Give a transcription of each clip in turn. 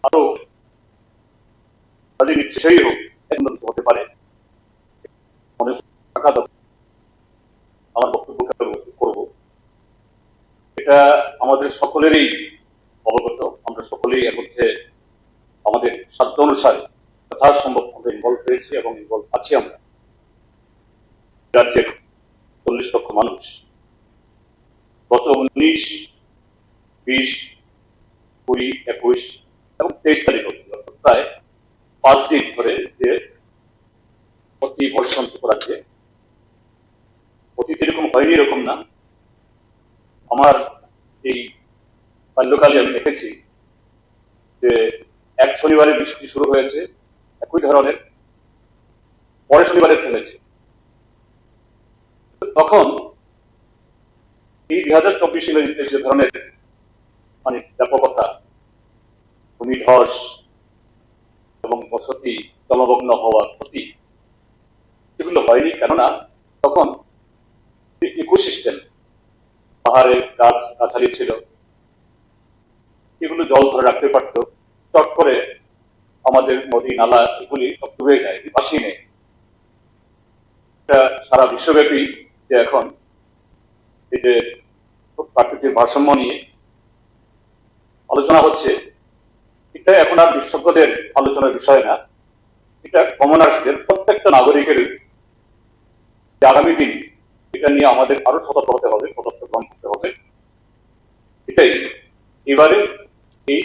আরো কাজে নিশ্চয়ই হোক এমন কিছু হতে পারে মনে থাকা দরকার। আমার বক্তব্যকে করবো, এটা আমাদের সকলেরই অবগত, আমরা সকলেই এর মধ্যে আমাদের সাধ্য অনুসারে যথাসম্ভব আমরা ইনভলভ হয়েছি এবং ইনভলভ আছি। আমরা রাজ্যের 40 লক্ষ মানুষ গত 19, 20, 20, 21 এবং 23 তারিখ প্রায় 5 দিন ধরে যে অতি বর্ষণ করাচ্ছে, অতীত এরকম হয়নি, এরকম না। আমার এই বাল্যকালে আমি দেখেছি যে এক শনিবারে বৃষ্টি শুরু হয়েছে একই ধরনের, পরে শনিবারে থেমেছে। তখন এই 2024 সালের যে ধরনের মানে ব্যাপকতা, ভূমিধস এবং বসতি জলমগ্ন হওয়ার ক্ষতি, সেগুলো হয়নি। কেননা তখন ইকোসিস্টেম, পাহাড়ে গাছ গাছালি ছিল, এগুলো জল ধরে রাখতে পারতো। চট করে আমাদের নদী নালা এগুলি সব ডুবে যায়, ভাসিয়ে নেই। এটা সারা বিশ্বব্যাপী যে এখন এই যে প্রাকৃতিক ভারসাম্য নিয়ে আলোচনা হচ্ছে, এটা এখন আর বিশেষজ্ঞদের আলোচনার বিষয় না, এটা কমনার্সদের প্রত্যেকটা নাগরিকের আগামী দিন এটা নিয়ে আমাদের আরো সতর্ক হতে হবে, পদক্ষেপ গ্রহণ করতে হবে। এটাই এবারে এই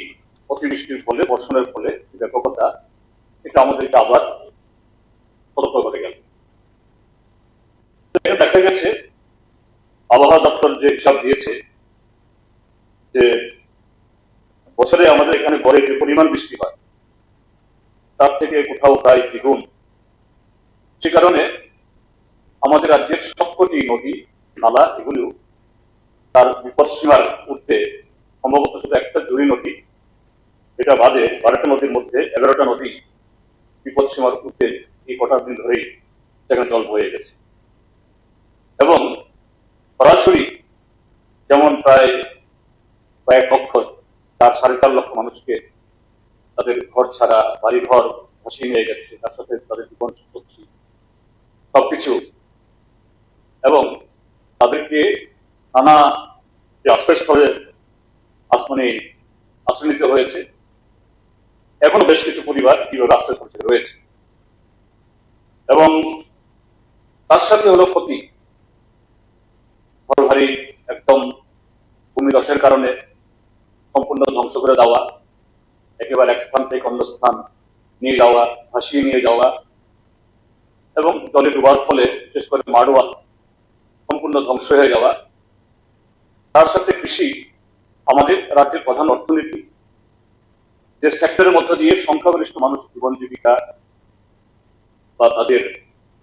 অতিবৃষ্টির ফলে, বর্ষণের ফলে যে ব্যাপকতা, এটা আমাদেরকে আবার সতর্ক করে গেল। দেখা গেছে আবহাওয়া দপ্তর যে হিসাব দিয়েছে যে বছরে আমাদের এখানে গড়ে যে পরিমাণ বৃষ্টি হয় তার থেকে কোথাও প্রায় দ্বিগুণ। সে কারণে আমাদের রাজ্যের সবকটি নদী নালা এগুলো তার বিপদসীমার ঊর্ধ্বে, সম্ভবত শুধু একটা জুড়ি নদী, এটা বাদে 12টা নদীর মধ্যে 11টা নদী বিপদসীমার ঊর্ধ্বে এই কটা দিন ধরেই সেখানে জল বয়ে গেছে। এবং সরাসরি যেমন প্রায় কয়েক লক্ষ, 4-4.5 লক্ষ মানুষকে তাদের ঘর ছাড়া, বাড়ি ঘর ভাসিয়ে নিয়ে গেছে, তার সাথে তাদের জীবন সম্পত্তি সবকিছু, এবং তাদেরকে নানা যে আশ্রয়স্থলে মানে আশ্রয় নিতে হয়েছে। এখনো বেশ কিছু পরিবার কিভাবে আশ্রয়স্থলে রয়েছে, এবং তার সাথে হলো ক্ষতি, ঘর বাড়ি একদম ভূমিধসের কারণে সম্পূর্ণ ধ্বংস করে দেওয়া, একেবারে এক স্থান থেকে অন্য স্থান নিয়ে যাওয়া, ভাসিয়ে নিয়ে যাওয়া, এবং জলে ডুবার ফলে বিশেষ করে মাড়োয়াল সম্পূর্ণ ধ্বংস হয়ে যাওয়া। তার সাথে কৃষি, আমাদের রাজ্যের প্রধান অর্থনীতি, যে সেক্টরের মধ্য দিয়ে সংখ্যাগরিষ্ঠ মানুষ জীবন জীবিকা বা তাদের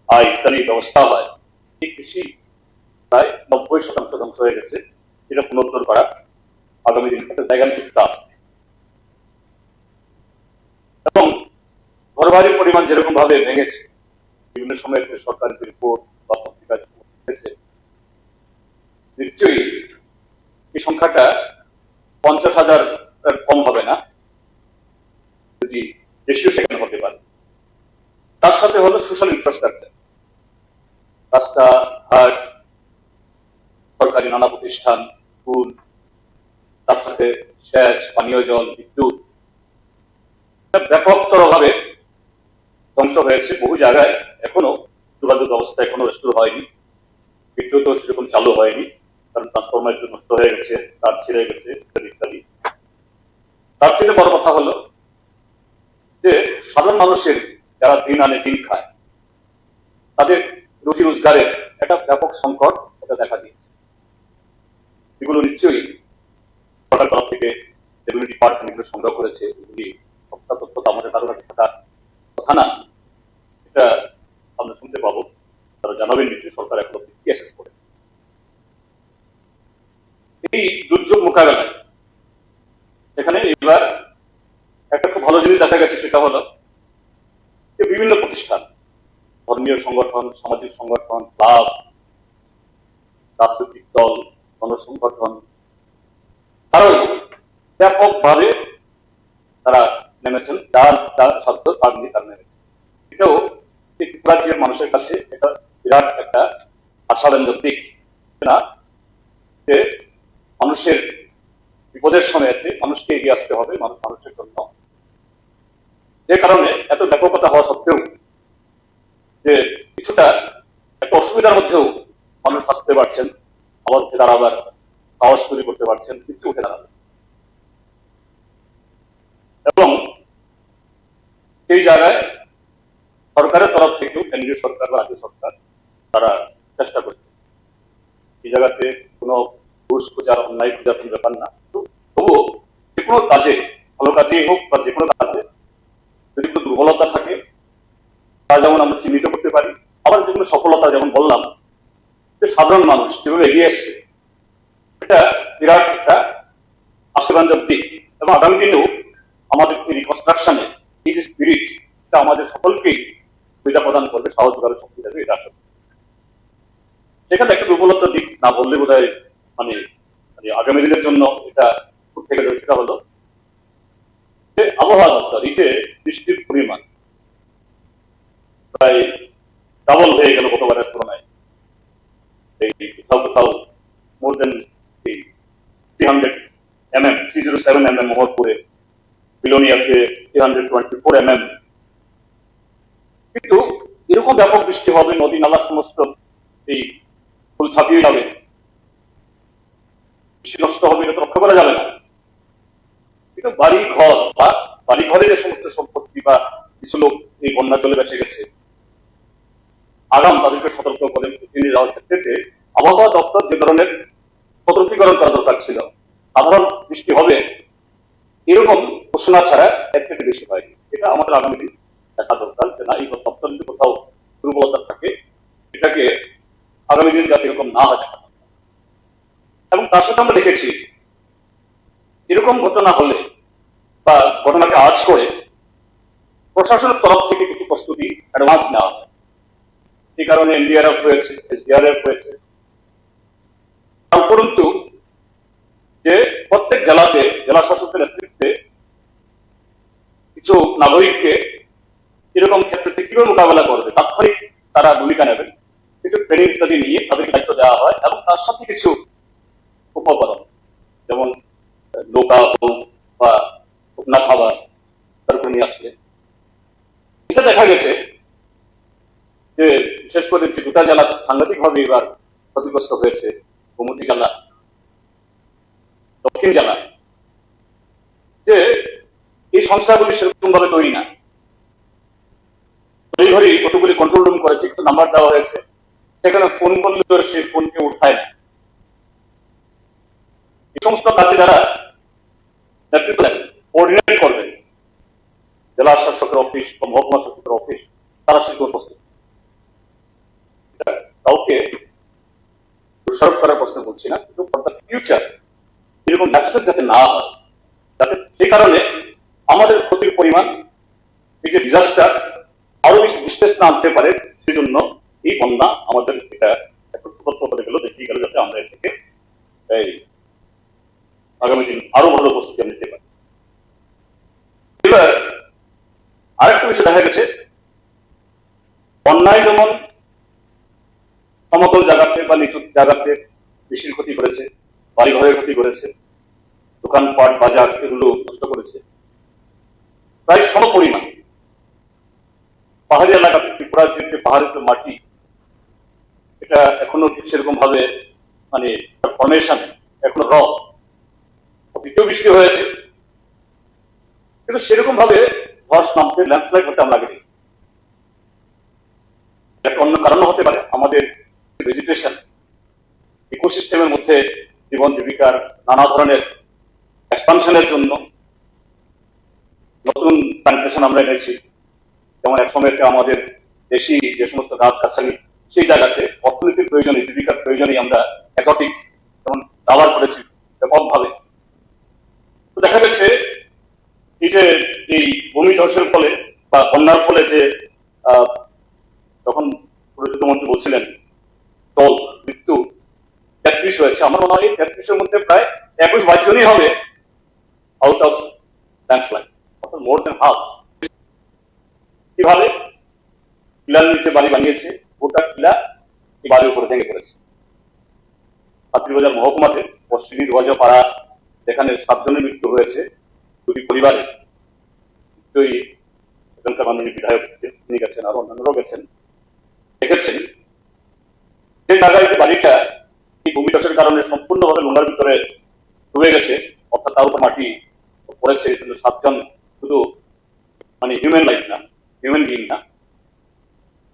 আয় ইত্যাদি ব্যবস্থা হয়, এই কৃষি প্রায় 90% ধ্বংস হয়ে গেছে। এটা পুনরুদ্ধার করা আগামী দিন একটা জায়গান্তিক কাজ। এবং ঘরবাড়ির পরিমাণ যেরকম ভাবে ভেঙেছে, বিভিন্ন সময় সরকারি রিপোর্ট বা পত্রিকায় হয়েছে, নিশ্চয়ই এই সংখ্যাটা 50,000 কম হবে না, যদি বেশিও সেখানে হতে পারে। তার সাথে হলো সোশ্যাল ইনফ্রাস্ট্রাকচার, রাস্তা ঘাট, সরকারি নানা প্রতিষ্ঠান, স্কুল, তার সাথে সেচ, পানীয় জল, বিদ্যুৎ ব্যাপকতর ভাবে ধ্বংস হয়েছে। বহু জায়গায় এখনো যোগাযোগ অবস্থা এখনো রেস্টোর হয়নি, বিদ্যুৎও সেরকম চালু হয়নি, কারণ ট্রান্সফরমার নষ্ট হয়ে গেছে, তার ছিঁড়ে গেছে ইত্যাদি ইত্যাদি। তার থেকে বড় কথা হলো যে সাধারণ মানুষের যারা দিন আনে দিন খায়, তাদের রুজি রোজগারের একটা ব্যাপক সংকট এটা দেখা দিয়েছে। এগুলো নিশ্চয়ই সরকার তরফ থেকে যেগুলো ডিপার্টমেন্ট সংগ্রহ করেছে, এগুলি সবটা তথ্য আমাদের কারো কাছে থাকার কথা না, এটা আমরা শুনতে পাবো। তারা জানাবেন নিশ্চয়ই সরকার এখন কি অ্যাসেস করেছে। এই দুর্যোগ মোকাবেলায় এখানে এবার একটা খুব ভালো জিনিস দেখা গেছে, সেটা হলো যে বিভিন্ন প্রতিষ্ঠান, ধর্মীয় সংগঠন, সামাজিক সংগঠন, ক্লাব, রাজনৈতিক দল, গণসংগঠন, তারাও ব্যাপকভাবে তারা নেমেছেন, যার যার সাধ্য তার নিয়ে তার নেমেছেন। এটাও রাজ্যের মানুষের কাছে এটা বিরাট একটা আশাব্যঞ্জক দিক না, যে মানুষের বিপদের সময়তে মানুষকে এগিয়ে আসতে হবে, মানুষ মানুষের জন্য। যে কারণে এত ব্যাপকতা হওয়া সত্ত্বেও যে কিছুটা একটা অসুবিধার মধ্যেও মানুষ আসতে পারছেন, আবার উঠে দাঁড়াবার সাহস তৈরি করতে পারছেন, কিছু উঠে দাঁড়াবেন। এবং সেই জায়গায় সরকারের তরফ থেকেও, কেন্দ্রীয় সরকার বা রাজ্য সরকার, তারা চেষ্টা করছে। এই জায়গাতে কোনো ঘুষ খোঁজার, অন্যায় খোঁজার কোনো ব্যাপার না। তবুও যে কোনো কাজে, ভালো কাজেই হোক বা যে কোনো কাজে যদি কোনো দুর্বলতা থাকে তা যেমন আমরা চিহ্নিত করতে পারি, আবার যে কোনো সফলতা, যেমন বললাম যে সাধারণ মানুষ যেভাবে এগিয়ে এসছে, এটা বিরাট একটা আশীর্বাদক দিক। এবং আগামী দিনেও আমাদের রিকনস্ট্রাকশনে এই যে স্পিরিট, এটা আমাদের সকলকেই সুবিধা প্রদান করবে, সাহস যোগাবে, শক্তি দেবে, এটা আশা। সেখানে একটা দুর্বলতার দিক না বললে বোধ হয় মানে আগামী দিনের জন্য এটা থেকে যাবে। সেটা হলো যে আবহাওয়া দপ্তর এই যে বৃষ্টির পরিমাণ প্রায় ডাবল হয়ে গেল গতবারের তুলনায়। এই কোথাও কোথাও মোর দেন 307 mm মোহাম্মদপুরে, বিলোনিয়াতে 324 mm। কিন্তু এরকম ব্যাপক বৃষ্টি হবে, নদী নালা সমস্ত এই ফুল ছাপিয়ে যাবে, কৃষি নষ্ট হবে, এটা রক্ষা করা যাবে না। কিন্তু বাড়ি ঘর বা বাড়ি ঘরে যে সমস্ত সম্পত্তি বা কিছু লোক এই বন্যা চলে বেসে গেছে, আগাম তাদেরকে সতর্ক করে নিয়ে যাওয়ার ক্ষেত্রে আবহাওয়া দপ্তর যে ধরনের সতর্কীকরণ করা দরকার ছিল, সাধারণ বৃষ্টি হবে এরকম ঘোষণা ছাড়া এর থেকে বেশি হয়। এটা আমাদের আগামী দিন দেখা দরকার, যে না, এই দপ্তর যদি কোথাও দুর্বলতা থাকে এটাকে আগামী দিন যাতে এরকম না হয়। এবং তার সাথে আমরা দেখেছি এরকম ঘটনা হলে বা ঘটনাকে আজ করে প্রশাসনের তরফ থেকে কিছু প্রস্তুতি অ্যাডভান্স নেওয়া হয়। এই কারণে এনডিআরএফ হয়েছে, এসডিআরএফ হয়েছে। উপরন্তু যে প্রত্যেক জেলাতে জেলা শাসকের নেতৃত্বে কিছু নাগরিককে এরকম ক্ষেত্রে কিভাবে মোকাবেলা করবে তাৎক্ষণিক তারা ভূমিকা নেবেন, কিছু ট্রেনিং ইত্যাদি নিয়ে তাদেরকে দায়িত্ব দেওয়া হয়। এবং তার সাথে কিছু উপকরণ, যেমন নৌকা হোক বা শুকনা খাবার তারপরে নিয়ে আসলে। এটা দেখা গেছে যে বিশেষ করে যে দুটা জেলা সাংঘাতিকভাবে এবার ক্ষতিগ্রস্ত হয়েছে, গোমতী জেলা, দক্ষিণ জেলা, যে এই সংস্থাগুলি সেরকম ভাবে তৈরি না। তৈরি কতগুলি কন্ট্রোল রুম করেছে, কিছু নাম্বার দেওয়া হয়েছে, সেখানে ফোন করলে সেই ফোনকে উঠায় না। এই সমস্ত কাজে যারা নেতৃত্ব দেন, কোঅর্ডিনেট করবেন, জেলা শাসকের অফিস বা মহকুমা শাসকের অফিস, তারা সেরকম উপস্থিত। কাউকে দোষারোপ করার প্রশ্ন বলছি না, কিন্তু ফর দ্য ফিউচার এরকম ব্যবসা যাতে না হয়, যাতে সেই কারণে আমাদের ক্ষতির পরিমাণ, এই যে ডিজাস্টার আরো বেশি বিশেষ না আনতে পারে, সেই জন্য এই বন্যা আমাদের এটা একটু সতর্ক করে গেল, দেখিয়ে গেল, যাতে আমরা এর থেকে এই আগামী দিন আরো ভালো প্রস্তুতি নিতে পারি। এবার আরেকটা বিষয় দেখা গেছে, বন্যায় যেমন সমতল জায়গাতে বা নিচু জায়গাতে বেশির ক্ষতি করেছে, বাড়ি ঘরের ক্ষতি করেছে, দোকানপাট বাজার এগুলো নষ্ট করেছে, প্রায় সম পরিমাণ পাহাড়ি এলাকাতে, ত্রিপুরার যে পাহাড়ের মাটি, এটা এখনো ঠিক সেরকম ভাবে মানে ফরমেশন এখনো দ্বিতীয় বৃষ্টি হয়েছে, কিন্তু সেরকম ভাবে ধস নামতে, ল্যান্ডস্লাইড হতে আমরা লাগেনি। একটা অন্য কারণ হতে পারে আমাদের ভেজিটেশন ইকোসিস্টেমের মধ্যে জীবন জীবিকার নানা ধরনের এক্সপানশনের জন্য নতুন প্ল্যান্টেশন আমরা এনেছি। যেমন এক সময়তে আমাদের দেশি যে সমস্ত গাছ গাছালি, সেই জায়গাতে অর্থনীতির প্রয়োজনে, জীবিকার প্রয়োজনে আমরা একটিক যেমন ব্যবহার করেছি ব্যাপকভাবে। তো দেখা গেছে এই যে এই ভূমি ধসের ফলে বা বন্যার ফলে যে তখন পরিষদ মন্ত্রী বলছিলেন দল মৃত্যু 33 হয়েছে, আমার মনে হয় এই 33-এর মধ্যে প্রায় 21-22 জনই হবে আউট অফ ল্যান্ডস্লাইড, অর্থাৎ মোর দেন হাফ। কিভাবে? টিলার নিচে বাড়ি বানিয়েছে, গোটা টিলা এই বাড়ির উপরে ভেঙে পড়েছে। ছাত্রীবাজার মহকুমাতে পশ্চিমী রোয়াজা পাড়া, যেখানে 7 জনের মৃত্যু হয়েছে, 2টি পরিবারে, নিশ্চয়ই এখানকার মাননীয় বিধায়ক তিনি গেছেন, আরো অন্যান্যরাও গেছেন, দেখেছেন যে জায়গায় যে বাড়িটা এই ভূমিধসের কারণে সম্পূর্ণভাবে নোংরার ভিতরে ডুবে গেছে, অর্থাৎ তার উপর মাটি পড়েছে, কিন্তু 7 জন শুধু মানে হিউম্যান লাইফ না, হিউম্যান বিং না,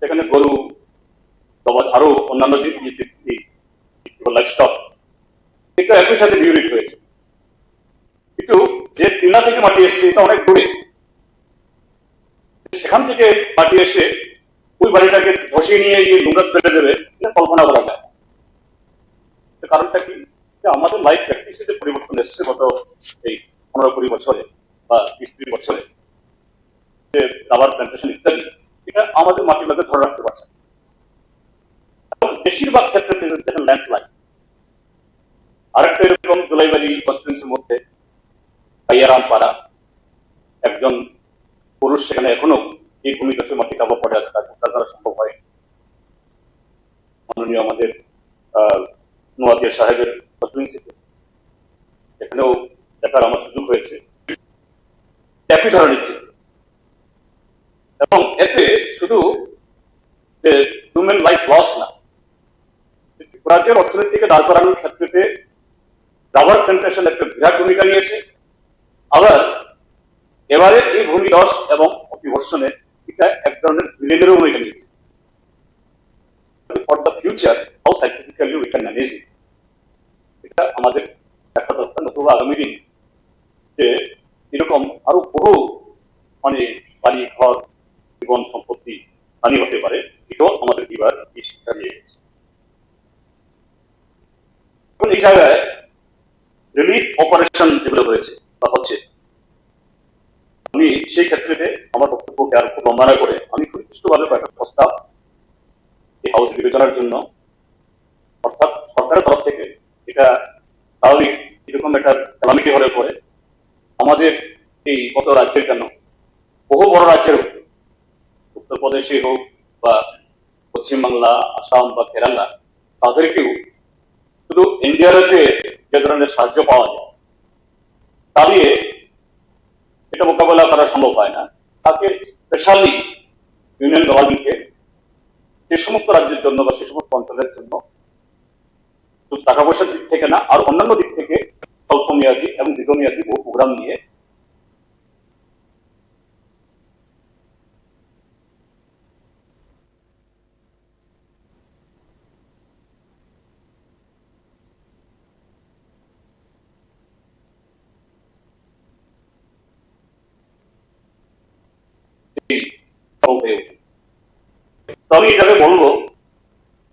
সেখানে গরু, আরো অন্যান্য যে লাইফ স্টক, এটা একই সাথে ডিউরিট হয়েছে। কিন্তু যে টিলা থেকে মাটি এসছে এটা অনেক দূরে, সেখান থেকে মাটি এসে ওই বাড়িটাকে ধসিয়ে নিয়ে গিয়ে নোংরা ফেলে দেবে, এটা কল্পনা করা যায়। কারণটা কি? আমাদের লাইফ প্র্যাকটিসে যে পরিবর্তন এসছে গত এই 15-20 বছরে বা 20-30 বছরে, যে রাবার প্ল্যান্টেশন ইত্যাদি, এটা আমাদের মাটিগুলোকে ধরে রাখতে পারছে। বেশিরভাগ ক্ষেত্রে দেখেন ল্যান্ডস্লাইড। আরেকটা এরকম জুলাইবাড়ি কনস্টিটুয়েন্সির মধ্যে পাইয়ারাম পাড়া, একজন পুরুষ সেখানে এখনো এই ভূমিধসে মাটি চাপা পড়ে আছে, তার দ্বারা সম্ভব হয়। মাননীয় আমাদের নোয়াদিয়া সাহেবের কনস্টিটুয়েন্সিতে এখানেও দেখার আমার সুযোগ হয়েছে একই ধরনের চিত্র। এবং এতে শুধু যে হিউম্যান লাইফ লস না, রাজ্যের অর্থনীতিকে দাঁড় করানোর ক্ষেত্রে রাবার প্ল্যান্টেশন একটা বিরাট ভূমিকা নিয়েছে। আবার এবারে এই ভূমিধস এবং অতিবর্ষণে এটা এক ধরনের ভিলেনেরও ভূমিকা নিয়েছে। For the future how scientifically we can manage ইট, এটা আমাদের দেখা দরকার। নতুবা আগামী দিন যে এরকম আরো বহু মানে বাড়ি ঘর জীবন সম্পত্তি হানি হতে পারে, এটাও আমাদের এবার এই শিক্ষা নিয়ে গেছে। এখন এই জায়গায় রিলিফ অপারেশন যেগুলো হয়েছে বা হচ্ছে, আমি সেই ক্ষেত্রে আমার বক্তব্যকে আর খুব লম্বা না করে আমি সুনির্দিষ্টভাবে কয়েকটা প্রস্তাব এই হাউস বিবেচনার জন্য, অর্থাৎ সরকারের তরফ থেকে এটা স্বাভাবিক এরকম একটা ক্যালামিটি হলে পরে আমাদের এই কত রাজ্যের কেন, বহু বড় রাজ্যের হোক, উত্তরপ্রদেশে হোক বা পশ্চিমবাংলা, আসাম বা কেরালা, তাদেরকেও শুধু এনডিআরএফে যে ধরনের সাহায্য পাওয়া যায় তা দিয়ে এটা মোকাবেলা করা সম্ভব হয় না। তাকে স্পেশালি ইউনিয়ন গভর্নমেন্টকে সে সমস্ত রাজ্যের জন্য বা সে সমস্ত অঞ্চলের জন্য শুধু টাকা পয়সার দিক থেকে না, আর অন্যান্য দিক থেকে স্বল্প মেয়াদী এবং দীর্ঘমেয়াদী বহু প্রোগ্রাম নিয়ে আমি এই জায়গায় বলবো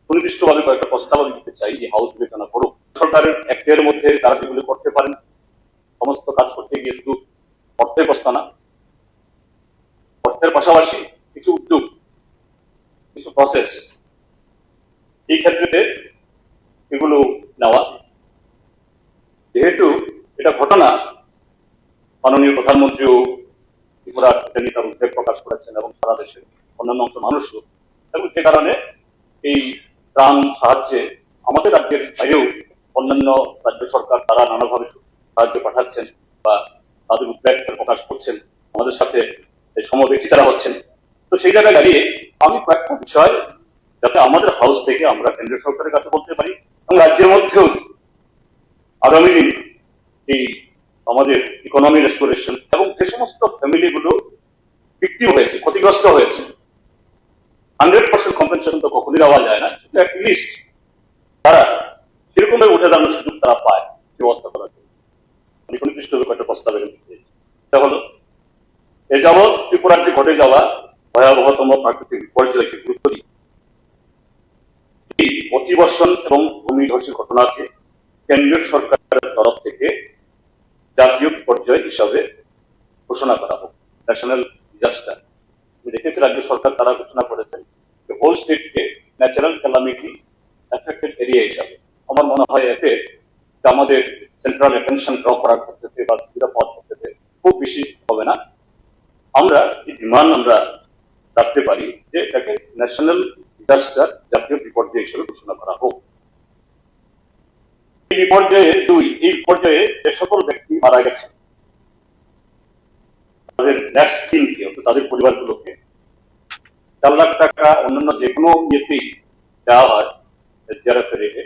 সুনির্দিষ্টভাবে কয়েকটা প্রস্তাব আমি দিতে চাই যে হাউস বিবেচনা করুক। সরকারের অ্যাক্টের মধ্যে তারা যেগুলো করতে পারেন, সমস্ত কাজ করতে গিয়ে শুধু অর্থের প্রস্তাব না, অর্থের পাশাপাশি কিছু উদ্যোগ, কিছু প্রসেস এই ক্ষেত্রে এগুলো নেওয়া। যেহেতু এটা ঘটনা মাননীয় প্রধানমন্ত্রীও ত্রিপুরা তার উদ্বেগ প্রকাশ করেছেন এবং সারা দেশের অন্যান্য অংশ মানুষও, এবং যে কারণে এই ত্রাণ সাহায্যে আমাদের রাজ্যের বাইরেও অন্যান্য রাজ্য সরকার তারা নানাভাবে সাহায্য পাঠাচ্ছেন বা তাদের উদ্বেগ প্রকাশ করছেন, আমাদের সাথে সমব্যক্তিতারা হচ্ছেন। তো সেই জায়গায় দাঁড়িয়ে আমি কয়েকটা বিষয় যাতে আমাদের হাউস থেকে আমরা কেন্দ্রীয় সরকারের কাছে বলতে পারি এবং রাজ্যের মধ্যেও আগামী দিন এই আমাদের ইকোনমি রেস্টোরেশন এবং যে সমস্ত ফ্যামিলিগুলো বিক্রি হয়েছে, ক্ষতিগ্রস্ত হয়েছে, 100% কম্পেনসেশন তো কখনই দেওয়া যায় না, কিন্তু অ্যাটলিস্ট তারা সেরকম উঠে দাঁড়ানোর সুযোগ তারা পায় ব্যবস্থা করার জন্য আমি সুনির্দিষ্টভাবে কয়েকটা প্রস্তাব দিয়েছি। এটা হলো এ যাবৎ ত্রিপুরার যে ঘটে যাওয়া ভয়াবহতম প্রাকৃতিক বিপর্যয়কে গুরুত্ব দিয়ে এই অতিবর্ষণ এবং ভূমিধসের ঘটনাকে কেন্দ্রীয় সরকারের তরফ থেকে জাতীয় বিপর্যয় হিসাবে ঘোষণা করা হোক, ন্যাশনাল ডিজাস্টার। আমি দেখেছি রাজ্য সরকার তারা ঘোষণা করেছেন হোল স্টেটকে ন্যাচারাল ক্যালামিটি এফেক্টেড এরিয়া হিসাবে। আমার মনে হয় এতে আমাদের সেন্ট্রাল অ্যাটেনশন ড্র করার ক্ষেত্রে বা সুবিধা পাওয়ার ক্ষেত্রে খুব বেশি হবে না, আমরা এই ডিমান্ড আমরা রাখতে পারি যে এটাকে ন্যাশনাল ডিজাস্টার, জাতীয় বিপর্যয় হিসেবে ঘোষণা করা হোক। এই বিপর্যয়ে এই পর্যায়ে যে সকল ব্যক্তি মারা গেছে তাদের নেক্সট টিমকে অর্থাৎ তাদের পরিবারগুলোকে 4 লাখ টাকা অন্যান্য যে কোনো ইয়েতেই দেওয়া হয় এসডিআরএফ এর রেটে,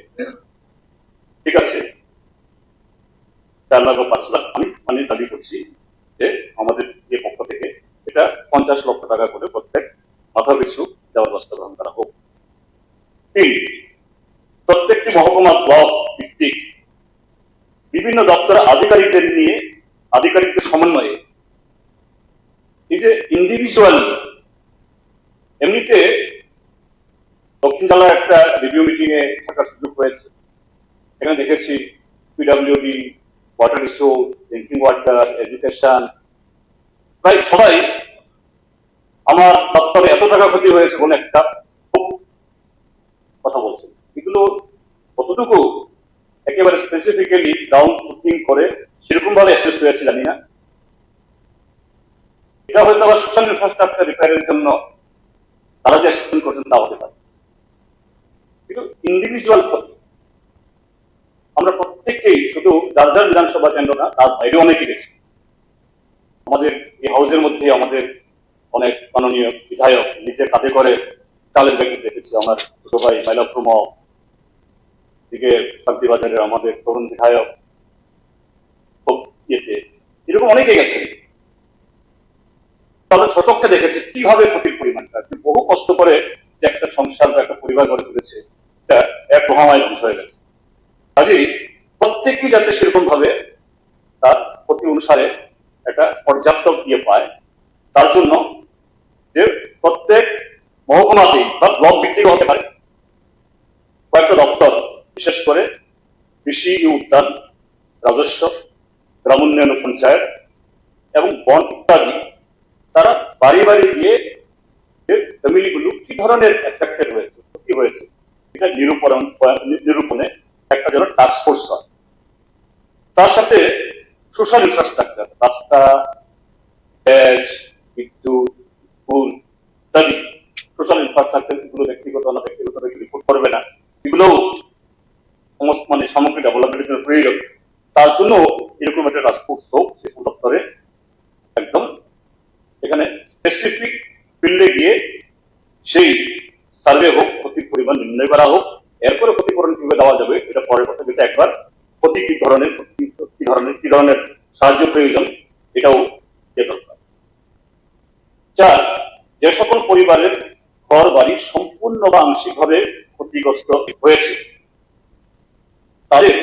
ঠিক আছে, 4 লাখ বা 5 লাখ আমি দাবি করছি যে আমাদের যে পক্ষ থেকে এটা 50 লক্ষ টাকা করে প্রত্যেক মাথা পিছু দেওয়ার ব্যবস্থা গ্রহণ করা হোক। 3, প্রত্যেকটি মহকুমা ব্লক ভিত্তিক বিভিন্ন দপ্তর আধিকারিকদের সমন্বয়ে এই যে ইন্ডিভিজুয়াল, এমনিতে দক্ষিণ জেলার একটা রিভিউ মিটিং এ থাকার সুযোগ হয়েছে, এখানে দেখেছি PWD, water resource, drinking water, education, প্রায় সবাই আমার দপ্তরে এত টাকা ক্ষতি হয়েছে বলে একটা কথা বলছে। এগুলো কতটুকু একেবারে স্পেসিফিক্যালি ডাউন থিঙ্ক করে সেরকম ভাবে অ্যাসেস হয়েছে জানি না। এটা হয়তো আবার সোশ্যাল ইনফ্রাস্ট্রাকচার রিপেয়ারের জন্য তারা যে অ্যাসেসমেন্ট করছেন তা হতে পারে, কিন্তু ইন্ডিভিজুয়াল ক্ষতি আমরা প্রত্যেককেই, শুধু যার যার বিধানসভা কেন্দ্র না, তার বাইরে অনেকে গেছি। আমাদের এই হাউসের মধ্যে আমাদের অনেক মাননীয় বিধায়ক নিজে কাঁধে করে চালের ব্যাগেট দেখেছি। আমার ছোট ভাই মাইলা ফ্রুম দিকে শান্তিবাজারের আমাদের তরুণ বিধায়ক ইয়েতে, এরকম অনেকে গেছে। তবে ছোটকে দেখেছি কিভাবে ক্ষতির পরিমাণটা, বহু কষ্ট করে যে একটা সংসার বা একটা পরিবার গড়ে তুলেছে, এটা এক মহামায় ধ্বংস হয়ে গেছে। কাজেই প্রত্যেকেই যাতে সেরকম ভাবে তার ক্ষতি অনুসারে একটা পর্যাপ্ত ইয়ে পায়, তার জন্য যে প্রত্যেক মহকুমাতেই বা ব্লক ভিত্তিক হতে পারে কয়েকটা দপ্তর, বিশেষ করে কৃষি উদ্যান, রাজস্ব, গ্রাম উন্নয়ন পঞ্চায়েত এবং বন ইত্যাদি, তারা বাড়ি বাড়ি গিয়ে যে ফ্যামিলিগুলো কি ধরনের এফেক্টেড হয়েছে, ক্ষতি হয়েছে, এটা নিরূপণে একটা যেন টাস্ক ফোর্স হয়। তার সাথে সোশ্যাল ইনফ্রাস্ট্রাকচার, রাস্তা, গ্যাস, বিদ্যুৎ, স্কুল ইত্যাদি সোশ্যাল ইনফ্রাস্ট্রাকচার, এগুলো ব্যক্তিগত রিপোর্ট করবে না, এগুলো সমস্ত মানে সামগ্রিক ডেভেলপমেন্টের জন্য প্রয়োজন। তার জন্য এরকম একটা টাস্ক ফোর্স হোক, সেসব দপ্তরে একদম এখানে স্পেসিফিক ফিল্ডে গিয়ে সেই সার্ভে হোক, ক্ষতির পরিমাণ নির্ণয় করা হোক, এরপরে ক্ষতিপূরণ কিভাবে দেওয়া যাবে এটা পরের কথা, যেটা একবার ক্ষতি কি ধরনের সাহায্য প্রয়োজন এটাও দরকার। 4, যে সকল পরিবারের ঘর বাড়ি সম্পূর্ণ বা আংশিকভাবে ক্ষতিগ্রস্ত হয়েছে তাদের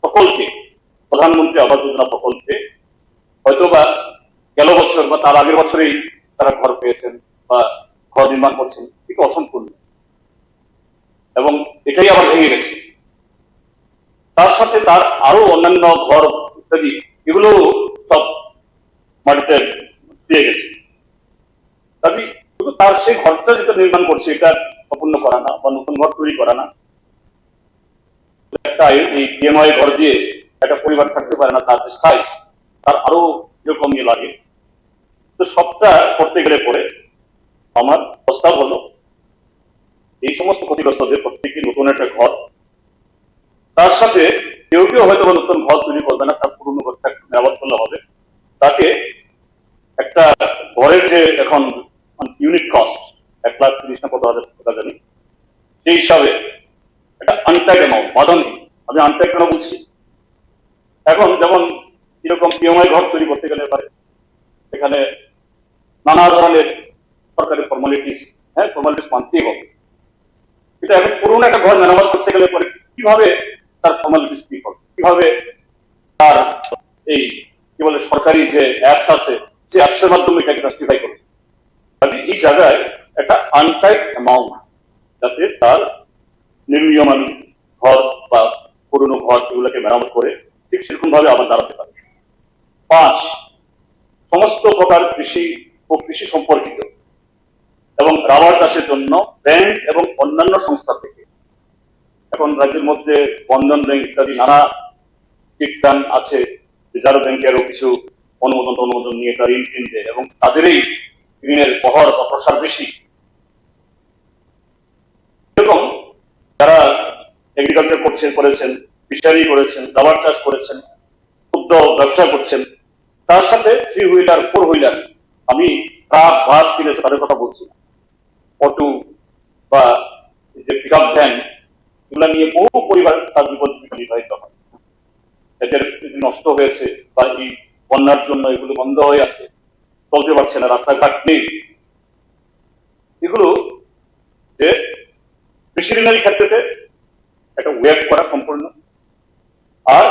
সকলকে প্রধানমন্ত্রী আবাস যোজনা প্রকল্পে হয়তোবা গেল বছর বা তার আগের বছরেই তারা ঘর পেয়েছেন বা ঘর নির্মাণ করছেন, এটা অসম্পূর্ণ এবং এটাই আবার ভেঙে গেছে। তার সাথে তার আরো অন্যান্য ঘর ইত্যাদি এগুলো সব মাটিতে দিয়ে গেছে। কাজে শুধু তার সেই ঘরটা যেটা নির্মাণ করছে এটা সম্পূর্ণ করা না বা নতুন ঘর তৈরি করা না, একটা এই পিএমআই ঘর দিয়ে একটা পরিবার থাকতে পারে না, তার যে সাইজ তার আরো এরকম ইয়ে লাগে। তো সবটা করতে গেলে পরে আমার প্রস্তাব হলো এই সমস্ত ক্ষতিগ্রস্তদের প্রত্যেকে নতুন একটা ঘর, তার সাথে কেউ কেউ হয়তো নতুন ঘর তৈরি করবে না, তার পুরনো ঘরটা একটু মেরামত করলে হবে, তাকে একটা ঘরের যে এখন ইউনিট কস্ট 1,30,000 না কত হাজার টাকা জানি, সেই হিসাবে একটা আনট্যাক্ট অ্যামাউন্ট, বাধনহীন, আমি আনট্যাক্ট কেন বলছি, এখন যেমন এরকম পিএমআই ঘর তৈরি করতে গেলে পারে এখানে নানা ধরনের সরকারি ফর্মালিটিস মানতেই হবে। এটা এখন পুরোনো একটা ঘর মেরামত করতে গেলে পরে কিভাবে তার ফর্মালিটিস কি হবে, কিভাবে তার এই কি বলে সরকারি যে অ্যাপস আছে যে অ্যাপসের মাধ্যমে এটাকে জাস্টিফাই করবে। এই জায়গায় একটা আনটাইট অ্যামাউন্ট যাতে তার নির্মীয়মান ঘর বা পুরনো ঘর এগুলোকে মেরামত করে ঠিক সেরকম ভাবে আবার দাঁড়াতে পারে। 5, সমস্ত প্রকার কৃষি ও কৃষি সম্পর্কিত এবং রাবার চাষের জন্য ব্যাংক এবং অন্যান্য সংস্থা থেকে, এখন রাজ্যের মধ্যে বন্ধন ব্যাংক ইত্যাদি নানা ঠিকান আছে, রিজার্ভ ব্যাংকেরও কিছু অনুমোদন নিয়ে তারা ঋণ কিনবে এবং তাদেরই ঋণের বহর বা প্রসার বেশি। এরকম যারা এগ্রিকালচার করেছেন, ফিশারি করেছেন, রাবার চাষ করেছেন, ক্ষুদ্র ব্যবসা করছেন, তার সাথে 3 হুইলার 4 হুইলার, আমি ট্রাক বাস কিনেছে তাদের কথা বলছি না, অটো বা যে পিক আপ ভ্যান, এগুলা নিয়ে বহু পরিবার তার জীবন জীবিকা নির্বাহিত হয়। এদের নষ্ট হয়েছে বা এই বন্যার জন্য এগুলো বন্ধ হয়ে আছে, চলতে পারছে না, রাস্তাঘাট নেই। এগুলো যে কৃষি ঋণের ক্ষেত্রে একটা ওয়েব করা সম্পূর্ণ, আর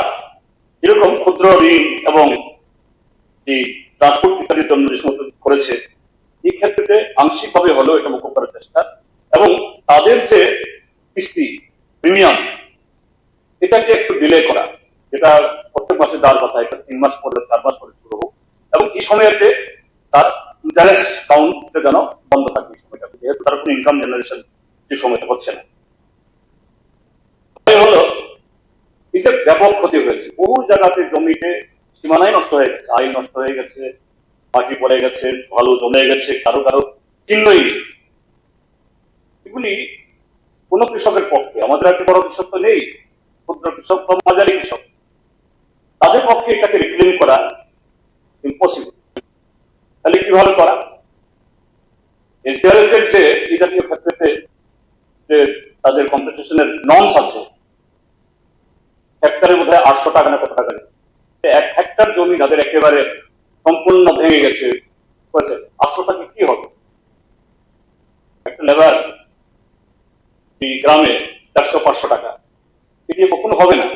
এরকম ক্ষুদ্র ঋণ এবং এই ট্রান্সপোর্ট ইত্যাদির জন্য যে সমস্ত করেছে, এই ক্ষেত্রে আংশিকভাবে হলেও এটা মুকুব করার চেষ্টা, এবং তাদের যে কিস্তি প্রিমিয়াম এটাকে একটু ডিলে করা, যেটা প্রত্যেক মাসে দেওয়ার কথা, এটা 3 মাস পরে 4 মাস পরে শুরু হোক, এবং এই সময়তে তার ইন্টারেস্ট কাউন্টটা যেন বন্ধ থাকে এই সময়টাতে, যেহেতু তার কোনো ইনকাম জেনারেশন সেই সময়টা হচ্ছে না। হলো এই যে ব্যাপক ক্ষতি হয়েছে, বহু জায়গাতে জমিতে সীমানাই নষ্ট হয়ে গেছে, আইল নষ্ট হয়ে গেছে, মাটি পড়ে গেছে, ভালো জমে গেছে, কারো কারো চিহ্নই নেই। এগুলি কোন কৃষকের পক্ষে, আমাদের এত বড় কৃষক তো নেই, ক্ষুদ্র কৃষক বা মাঝারি কৃষক, তাদের পক্ষে এটাকে রিক্লেম করা ইম্পসিবল। তাহলে কিভাবে করা? এসডিআরএফ এর যে এই জাতীয় ক্ষেত্রে যে তাদের কম্পেনসেশনের নর্মস আছে, হেক্টরে বোধ হয় 800 টাকা না কত টাকা, 1 হেক্টর জমি যাদের একেবারে সম্পূর্ণ ভেঙে গেছে, 800 টাকা কি হবে? একটা লেবার এই গ্রামে 400-500 টাকা দিয়ে কখনো হবে না।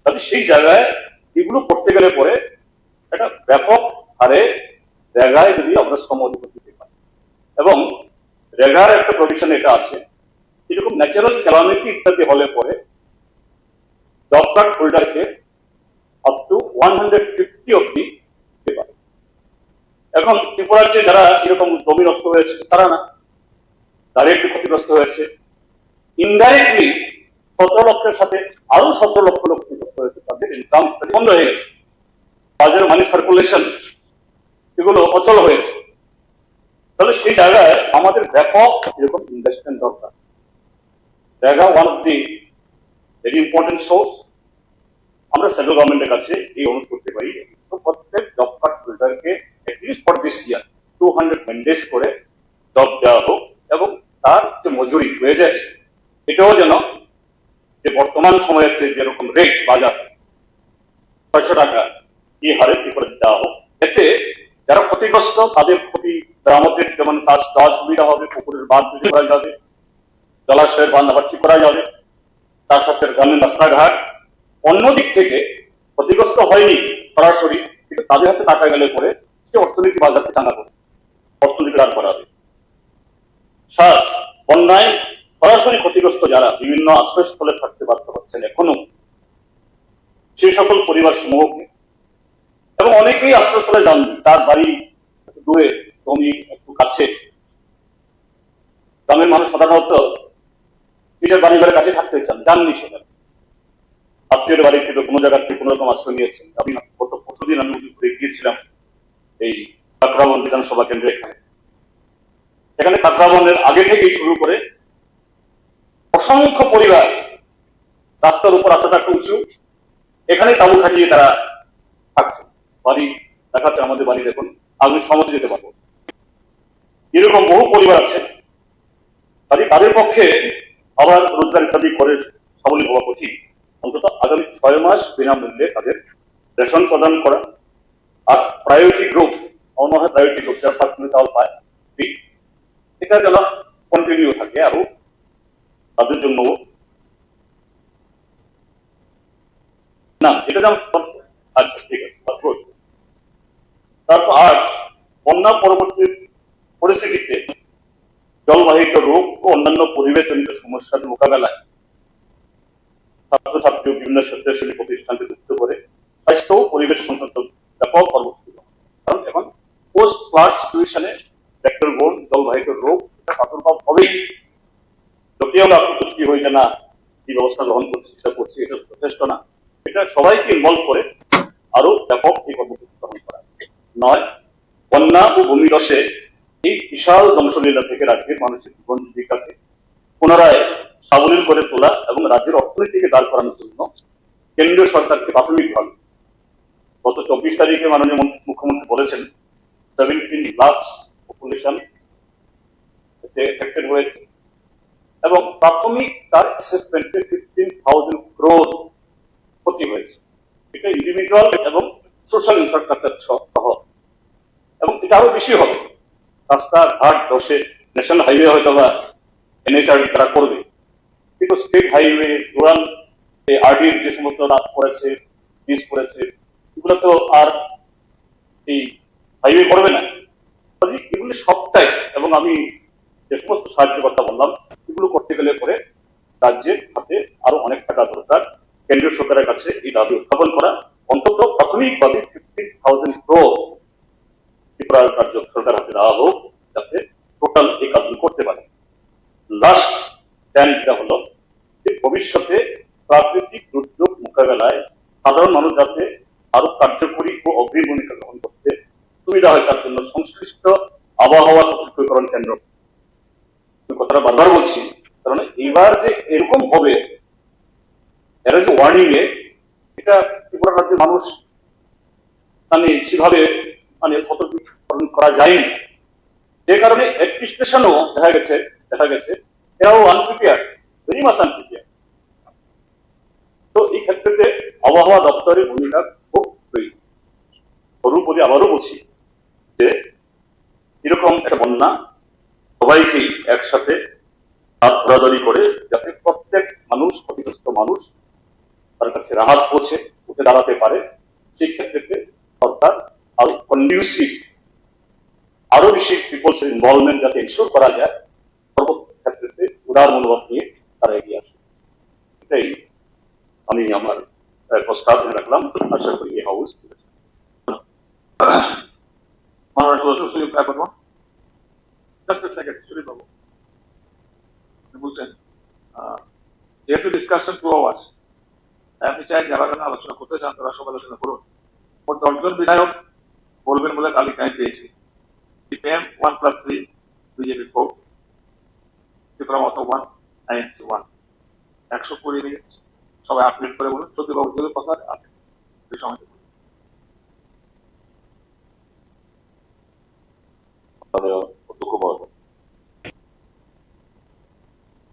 তাহলে সেই জায়গায় এগুলো করতে গেলে পরে একটা ব্যাপক হারে রেগায় যদি আমরা শ্রম অধিপতি দিতে পারি, এবং রেগার একটা প্রভিশন এটা আছে, এরকম ন্যাচারাল ক্যালামিটি ইত্যাদি হলে পরে জব কার্ড হোল্ডারকে আপ টু 150 অব্দি দিতে পারে। এখন ত্রিপুরার যে যারা এরকম জমি নষ্ট হয়েছে তারা না, ডাইরেক্টলি ক্ষতিগ্রস্ত হয়েছে, ইনডাইরেক্টলি 17 লক্ষের সাথে আরো 17 লক্ষ লোক ক্ষতিগ্রস্ত হয়েছে, তাদের ইনকাম বন্ধ হয়ে গেছে, বাজারে মানি সার্কুলেশন এগুলো অচল হয়েছে। তাহলে সেই জায়গায় আমাদের ব্যাপক এরকম ইনভেস্টমেন্ট দরকার। জায়গা one of the very important source. আমরা সেন্ট্রাল গভর্নমেন্টের কাছে এই অনুরোধ করতে পারি, প্রত্যেক জব কার্ড হোল্ডারকে at least for this year 200 man days করে জব দেওয়া হোক, এবং তার যে মজুরি ওয়েজেস এটাও যেন যে বর্তমান সময়েতে যেরকম রেট বাজার 600 টাকা এই হারে কি করে দেওয়া হোক। এতে যারা ক্ষতিগ্রস্ত তাদের ক্ষতি আমাদের যেমন কাজ দেওয়া সুবিধা হবে, পুকুরের বাঁধ তৈরি করা যাবে, জলাশয়ের বাঁধ আবার ঠিক করা যাবে, তার সাথে গ্রামীণ রাস্তাঘাট। অন্যদিক থেকে ক্ষতিগ্রস্ত হয়নি সরাসরি, কিন্তু তাদের হাতে টাকা গেলে পরে সে অর্থনীতি বাজারকে চাঙ্গা করে, অর্থনীতি দাঁড় করাবে। সাত, বন্যায় সরাসরি ক্ষতিগ্রস্ত যারা বিভিন্ন আশ্রয়স্থলে থাকতে বাধ্য হচ্ছেন এখনো, সেই সকল পরিবার সমূহকে, এবং অনেকেই আশ্রয়স্থলে যান, তার বাড়ি দূরে, জমি একটু কাছে, গ্রামের মানুষ সাধারণত নিজের বাড়ি ঘরের কাছে থাকতে চান, যাননি সেখানে, আত্মীয়ের বাড়ি থেকে কোনো জায়গা থেকে কোনো রকম আশ্রয় নিয়েছেন। আমি গত পরশুদিন আমি ঘুরে গিয়েছিলাম এই কাকরাবন বিধানসভা কেন্দ্র, এখানে কাকরাবনের আগে থেকেই শুরু করে অসংখ্য পরিবার রাস্তার উপর আসাটা একটু উঁচু, এখানে তাবু খাটিয়ে তারা থাকছে। বাড়ি দেখাচ্ছে, আমাদের বাড়ি দেখুন, আমি সমাজে যেতে পারবো, এরকম বহু পরিবার আছে। তাদের পক্ষে আবার রোজগার ইত্যাদি করে স্বাবলম্বী হওয়া কঠিন। অন্তত আগামী 6 মাস বিনামূল্যে তাদের রেশন প্রদান করা, আর প্রায়োরিটি গ্রুপ, আমার মনে হয় প্রায়োরিটি গ্রুপ যারা ফার্স্ট চাউল পায়, এটা যেন কন্টিনিউ থাকে আরো তাদের জন্য। না, এটা যেমন আচ্ছা ঠিক আছে। তারপর 8, বন্যা পরবর্তী পরিস্থিতিতে জলবাহিত রোগ ও অন্যান্য পরিবেশজনিত সমস্যার মোকাবেলায় ছাত্রছাত্রী ও বিভিন্ন স্বেচ্ছাসেবী প্রতিষ্ঠানকে যুক্ত করে স্বাস্থ্য ও পরিবেশ সংক্রান্ত ব্যাপক কর্মসূচি। কারণ এখন পোস্ট ফ্লাড সিচুয়েশনে ভেক্টর বোর্ন জলবাহিত রোগ এটা প্রাদুর্ভাব হবেই। যদিও আমরা সন্তুষ্টি হই যে না কি ব্যবস্থা গ্রহণ করছি সেটা করছি, এটা যথেষ্ট না, এটা সবাইকে ইনভলভ করে আরো ব্যাপক এই কর্মসূচি গ্রহণ করা। নয়, বন্যা ও ভূমিধসে এই বিশাল ধ্বংসলীলা থেকে রাজ্যের মানুষের জীবন জীবিকাকে পুনরায় সাবলীল করে তোলা এবং রাজ্যের অর্থনীতিকে দাঁড় করানোর জন্য কেন্দ্রীয় সরকারকে প্রাথমিকভাবে গত 24 তারিখে মাননীয় মুখ্যমন্ত্রী বলেছেন 17 লাখ পপুলেশন এফেক্টেড হয়েছে এবং প্রাথমিক তার অ্যাসেসমেন্টে 15,000 ক্রোর ক্ষতি হয়েছে। এটা ইন্ডিভিজুয়াল এবং সোশ্যাল ইনফ্রাস্ট্রাকচার সহ, এবং এটা আরো বেশি হবে। রাস্তাঘাট ধসে ন্যাশনাল হাইওয়ে হয়তো বা এনএচআরডি তারা করবে, কিন্তু স্টেট হাইওয়ে রুরাল আরডির যে সমস্ত করেছে, ব্রিজ করেছে, এগুলো তো আর এই হাইওয়ে করবে না। এগুলি সবটাই, এবং আমি যে সমস্ত সাহায্যের কথা বললাম, এগুলো করতে গেলে পরে রাজ্যের হাতে আরো অনেক টাকা দরকার। কেন্দ্রীয় সরকারের কাছে এই দাবি উত্থাপন করা, অন্তত প্রাথমিকভাবে 15,000 ক্রোর ত্রিপুরা রাজ্য সরকার হাতে দেওয়া হোক, যাতে টোটাল এই কাজগুলো করতে পারে। লাস্ট স্ট্যান্ড যেটা হলো যে ভবিষ্যতে প্রাকৃতিক দুর্যোগ মোকাবেলায় সাধারণ মানুষ যাতে আরো কার্যকরী ও অগ্রী ভূমিকা গ্রহণ করতে সুবিধা হয়, তার জন্য সংশ্লিষ্ট আবহাওয়া সতর্কীকরণ কেন্দ্র, কথাটা বারবার বলছি, কারণ এবার যে এরকম হবে, এরা যে ওয়ার্নিং এ, এটা ত্রিপুরা রাজ্যের মানুষ মানে সেভাবে মানে সতর্কীকরণ করা যায়নি, যে কারণে একটি স্টেশনও দেখা গেছে এরাও আনপ্রিপেয়ার্ড, ভেরি মাচ আনপ্রিপেয়ার্ড। তো এই ক্ষেত্রে আবহাওয়া দপ্তরের ভূমিকা খুব প্রয়োজন। সর্বোপরি আবারও বলছি যে এরকম একটা বন্যা সবাইকেই একসাথে হাত ধরাধরি করে যাতে প্রত্যেক মানুষ, ক্ষতিগ্রস্ত মানুষ, তার কাছে রাহত পৌঁছে উঠে দাঁড়াতে পারে, সেই ক্ষেত্রে সরকার আরো কন্ডিউসিভ, আরো বেশি পিপলস ইনভলভমেন্ট যাতে ইনশোর করা যায়, সর্বক্ষেত্রে উদার মনোভাব নিয়ে তারা এগিয়ে আসে। এটাই আমি আমার প্রস্তাব রাখলাম। আশা করি এই হাউস বলছেন যেহেতু ডিসকাশন 2 আওয়ার্স, আপনি চাই যারা যারা আলোচনা করতে চান তারা সব আলোচনা করুন। 10 জন বিধায়ক বলবেন বলে তালিকায় পেয়েছি। সিপিএম 1+3, বিজেপি 4, ত্রিপুরা মত 1, আইএনসি 1। 120 মিনিট সবাই আপডেট করে বলুন। সত্যিবাবু যদি কথা আছে সেই সময়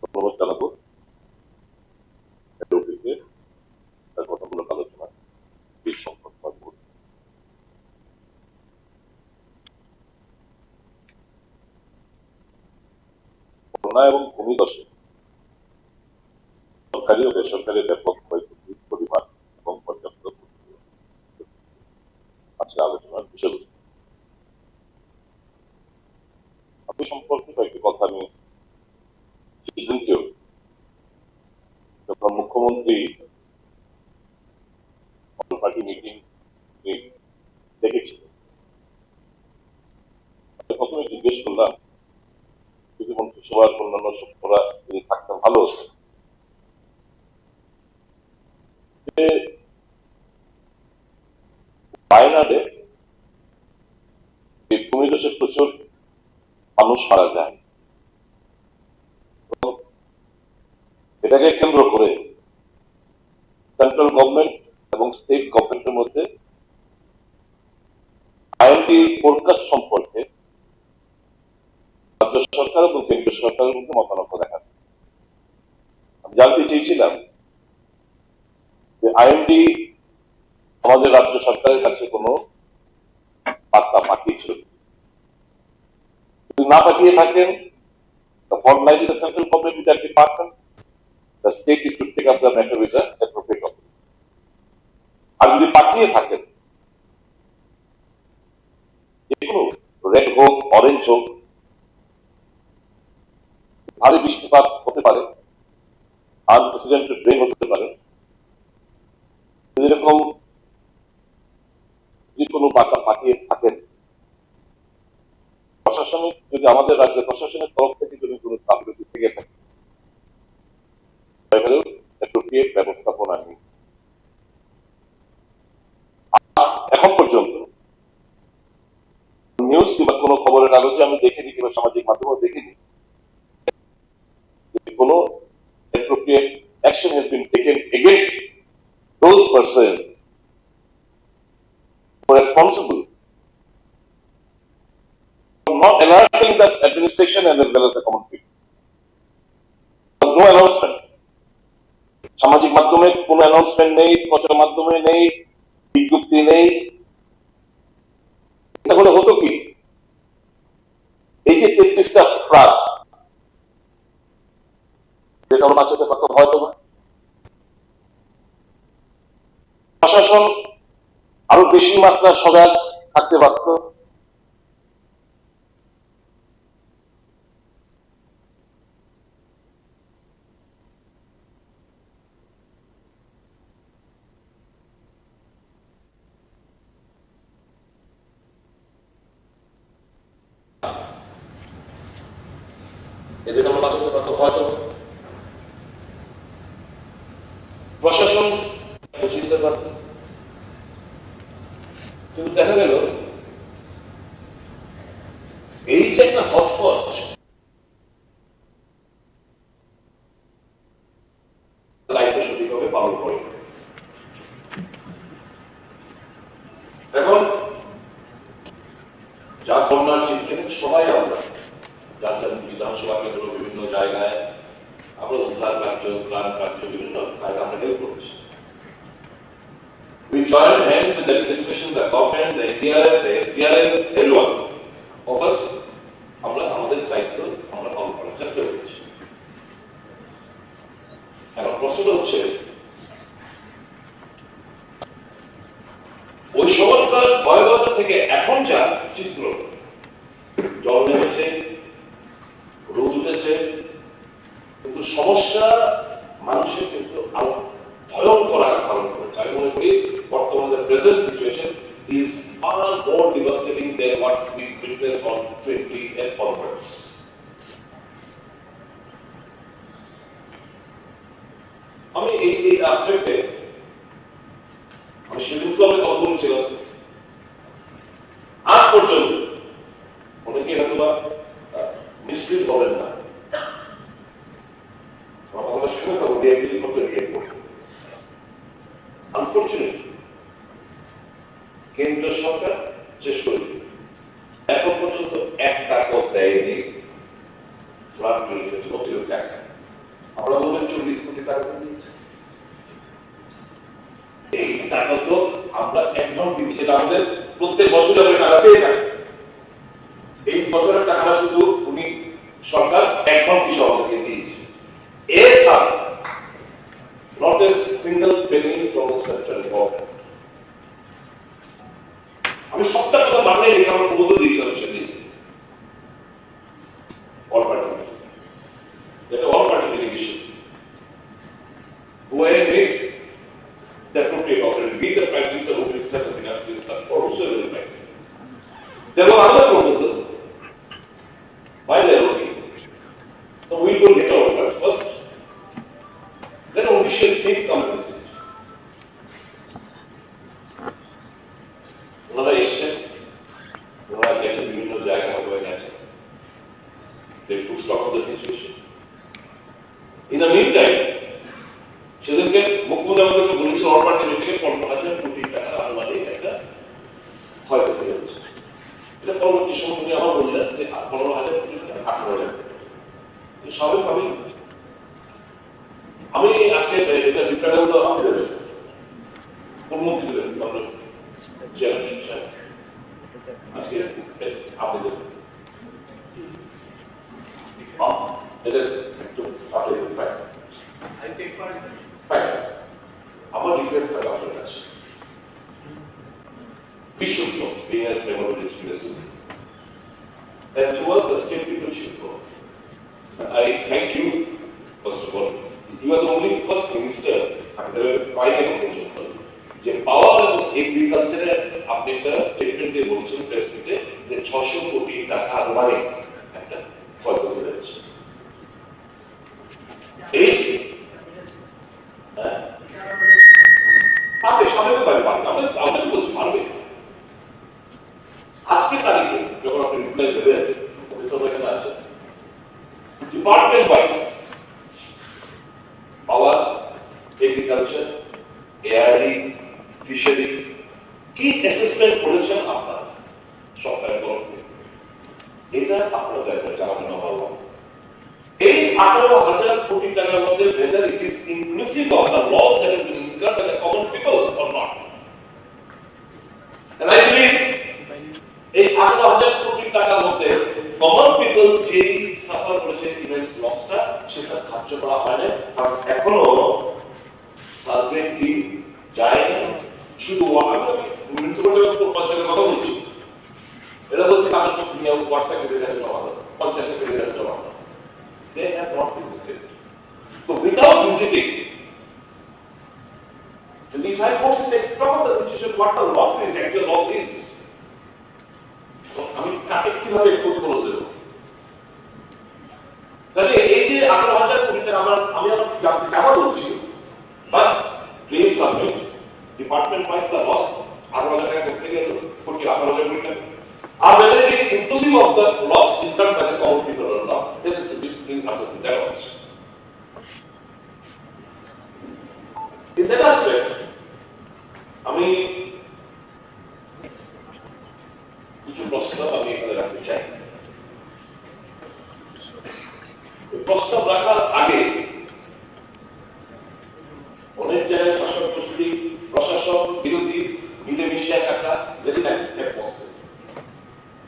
ধন্যবাদ জানাবো তার কথামূলক আলোচনা এই সংকট বন্যা এবং ভূমিধসে সরকারি ও বেসরকারি ব্যাপক ক্ষয়ক্ষতির পরিমাণ এবং পর্যাপ্ত আজকে আলোচনার বিষয়বস্তু। আমি সম্পর্কে কয়েকটি কথা আমি সেদিনকেও যখন মুখ্যমন্ত্রী পার্টি মিটিং দেখেছিলেন, প্রথমে জিজ্ঞেস করলাম যদি মন্ত্রিসভার অন্যান্য সভ্যরা যদি থাকতেন ভালো হতো। বায়নাডে এই ভূমিধসে প্রচুর মানুষ মারা যায়, এটাকে কেন্দ্র করে সেন্ট্রাল গভর্নমেন্ট এবং স্টেট গভর্নমেন্টের মধ্যে আইএনডি ফোরকাস্ট সম্পর্কে রাজ্য সরকার এবং কেন্দ্রীয় সরকারের মধ্যে মতানৈক্য দেখা যায়। আমি জানতে চেয়েছিলাম যে আইএনডি আমাদের রাজ্য সরকারের কাছে কোনো বার্তা পাঠিয়েছিল, যদি না পাঠিয়ে থাকেন, the formalizing the central government with that department, the state is to take up the matter with the appropriate authority. আর যদি পাঠিয়ে থাকেন, যেগুলো রেড হোক, অরেঞ্জ হোক, ভারী বৃষ্টিপাত হতে পারে, আনপ্রেসিডেন্টেড রেন হতে পারে, এরকম যে কোনো বার্তা পাঠিয়ে থাকেন, প্রশাসনিক যদি আমাদের রাজ্যের প্রশাসনের তরফ থেকে যদি কোনো গাফিলতি থেকে থাকে অ্যাপ্রোপ্রিয়েট ব্যবস্থাপনা নেই। এখন পর্যন্ত কাগজে আমি দেখিনি কিংবা সামাজিক মাধ্যমেও দেখিনি কোনো appropriate action has been taken against those persons who are responsible for not alerting the administration and as well as the common people. There was no announcement. সামাজিক মাধ্যমে কোনো অ্যানাউন্সমেন্ট নেই, প্রচার মাধ্যমে নেই, বিজ্ঞপ্তি নেই। এটা হলে হতো কি, এই যে 33টা প্রাণ যেটা আমরা বাঁচাতে পারতাম হয়তো না, প্রশাসন আরো বেশি মাত্রা সজাগ থাকতে পারত। এদের আমরা বাঁচাতে পারতাম হয়তো প্রশাসন বুঝিয়ে পারত, কিন্তু দেখা গেল এই যে একটা হটস্পট দায়িত্ব সঠিকভাবে পালন করে। এখন যা বন্যার চিত্রে সবাই আমরা যার বিধানসভা কেন্দ্র বিভিন্ন জায়গায় আমরা উদ্ধার কার্য ত্রাণ কার্য বিভিন্ন কাজে আমরা হেল্প করছি। We join hands with the administration, the government, the NDRF, the SDRF, everyone. Of us, আমরা আমাদের দায়িত্ব আমরা পালন করার চেষ্টা করছি। এখন প্রশ্নটা হচ্ছে ওই সময়কার ভয়াবহতা থেকে এখন যা চিত্র, জল নেমেছে, রোদ উঠেছে, কিন্তু সমস্যা মানুষের কিন্তু আরো ভয়ঙ্কর আকার ধারণ করেছে। আমি মনে করি বর্তমানে present situation is far more devastating than what we witness on 20 and onwards. আমি এই অ্যাসপেক্টে আমি সেদিন তো আমি কথা বলছিলাম, আজ পর্যন্ত অনেকে হয়তো বা নিশ্চিত হবেন না, আমরা শুনে থাকবো রিয়াক্টিভ করতে রিয়াক্ট করবো। আনফরচুনেটলি কেন্দ্র সরকার শেষ করে দিল, এখন পর্যন্ত 1 টাকাও দেয়নি ফ্লাড রিলিফের জন্য অতিরিক্ত টাকা। আমরা বলবেন 40 কোটি টাকা দিয়েছি, এই টাকা তো আমরা একদম দিচ্ছি, সেটা আমাদের প্রত্যেক বছর আমরা টাকা পেয়ে থাকি। এই বছরের টাকাটা শুধু উনি সরকার অ্যাডভান্স হিসেবে আমাদেরকে দিয়েছে। এছাড়া not a single penny from the central government. আমি সবটা কথা বাংলায় রেখে আমার প্রবন্ধ দিয়েছিলাম সেদিন অল পার্টি, যেটা all party delegation who had made the appropriate offering, be the Prime Minister, Home Minister, the Finance Minister, or whosoever it might be. There was other proposal by the LOD. So we will get our words first. Then official thing comes. ওনারা এসছেন, ওনারা গেছেন বিভিন্ন জায়গায় হয়তো গেছেন, they took stock of the situation. In the meantime, সেদিনকে মুখ্যমন্ত্রী আমাদেরকে বলেছিল অল পার্টি মিটিংয়ে 15,000 কোটি টাকা আনুমানিক একটা ক্ষয়ক্ষতি হয়েছে। এটা পরবর্তী সময় উনি আমার বললেন যে 15,000 কোটি টাকা 18,000 কোটি। স্বাভাবিকভাবেই আমি আজকে এটা রিপ্রেজেন্ট আমি দেবেন প্রধানমন্ত্রী দেবেন, আমরা চেয়ারম্যান আজকে আপনি দেবেন, এটা একটু আপনি আমার রিকোয়েস্ট থাকে আপনার কাছে, we should know, being a member of this ministry, that towards the state people should go. And I thank you, first of all. You are the only first minister after filing of the যে পাওয়ার এবং এগ্রিকালচারে আপনি একটা statement দিয়ে বলছেন press মিটে যে 600 কোটি টাকা আনুমানিক একটা ক্ষয়ক্ষতি হয়েছে। এই পাবে সবাই পাবে, আমরা বলছি পারবে। আজকে তারিখে যখন আপনি রিপ্লাই দেবেন অফিসার এখানে আছে, ডিপার্টমেন্ট ওয়াইজ পাওয়ার, এগ্রিকালচার, এআরডি, ফিশারি কি অ্যাসেসমেন্ট করেছেন আপনারা সরকারের তরফ থেকে, এটা আপনারা দয়া করে জানাবেন আমার। এই 18,000 কোটি টাকার মধ্যে whether it is inclusive of the loss that has been incurred by the common people or not. And I believe এই 18,000 কোটি টাকার মধ্যে কমন পিপল যে সাফার করেছে ইমেন্স লসটা সেটা ধার্য করা হয় না, কারণ এখনো সার্ভের টিম যায় না। শুধু মিউনিসিপালিটি পঞ্চায়েতের কথা বলছি, এরা বলছে কাগজপত্র নিয়ে ওয়ার্ড সেক্রেটারির কাছে জমা দেবো, পঞ্চায়েত সেক্রেটারির কাছে জমা দেবো। They have not visited. So without visiting, the DeFi force explore the situation what the loss is, actual loss is. So আমি কাকে কিভাবে প্রতিফল দেব? তাহলে এই যে 18,000 কোটি টাকা আমি জানতে চাওয়া বলছি, বাস please submit department wise the loss 18,000 টাকা করতে গেল 18,000 কোটি টাকা। Or whether it is inclusive of the loss incurred by the common people or not, that is the big answer to that also. In that aspect, আমি কিছু প্রশ্ন আমি এখানে রাখতে চাই। প্রস্তাব রাখার আগে অনেক জায়গায় শাসক গোষ্ঠী, প্রশাসন, বিরোধী মিলেমিশে একটা যদি না পৌঁছে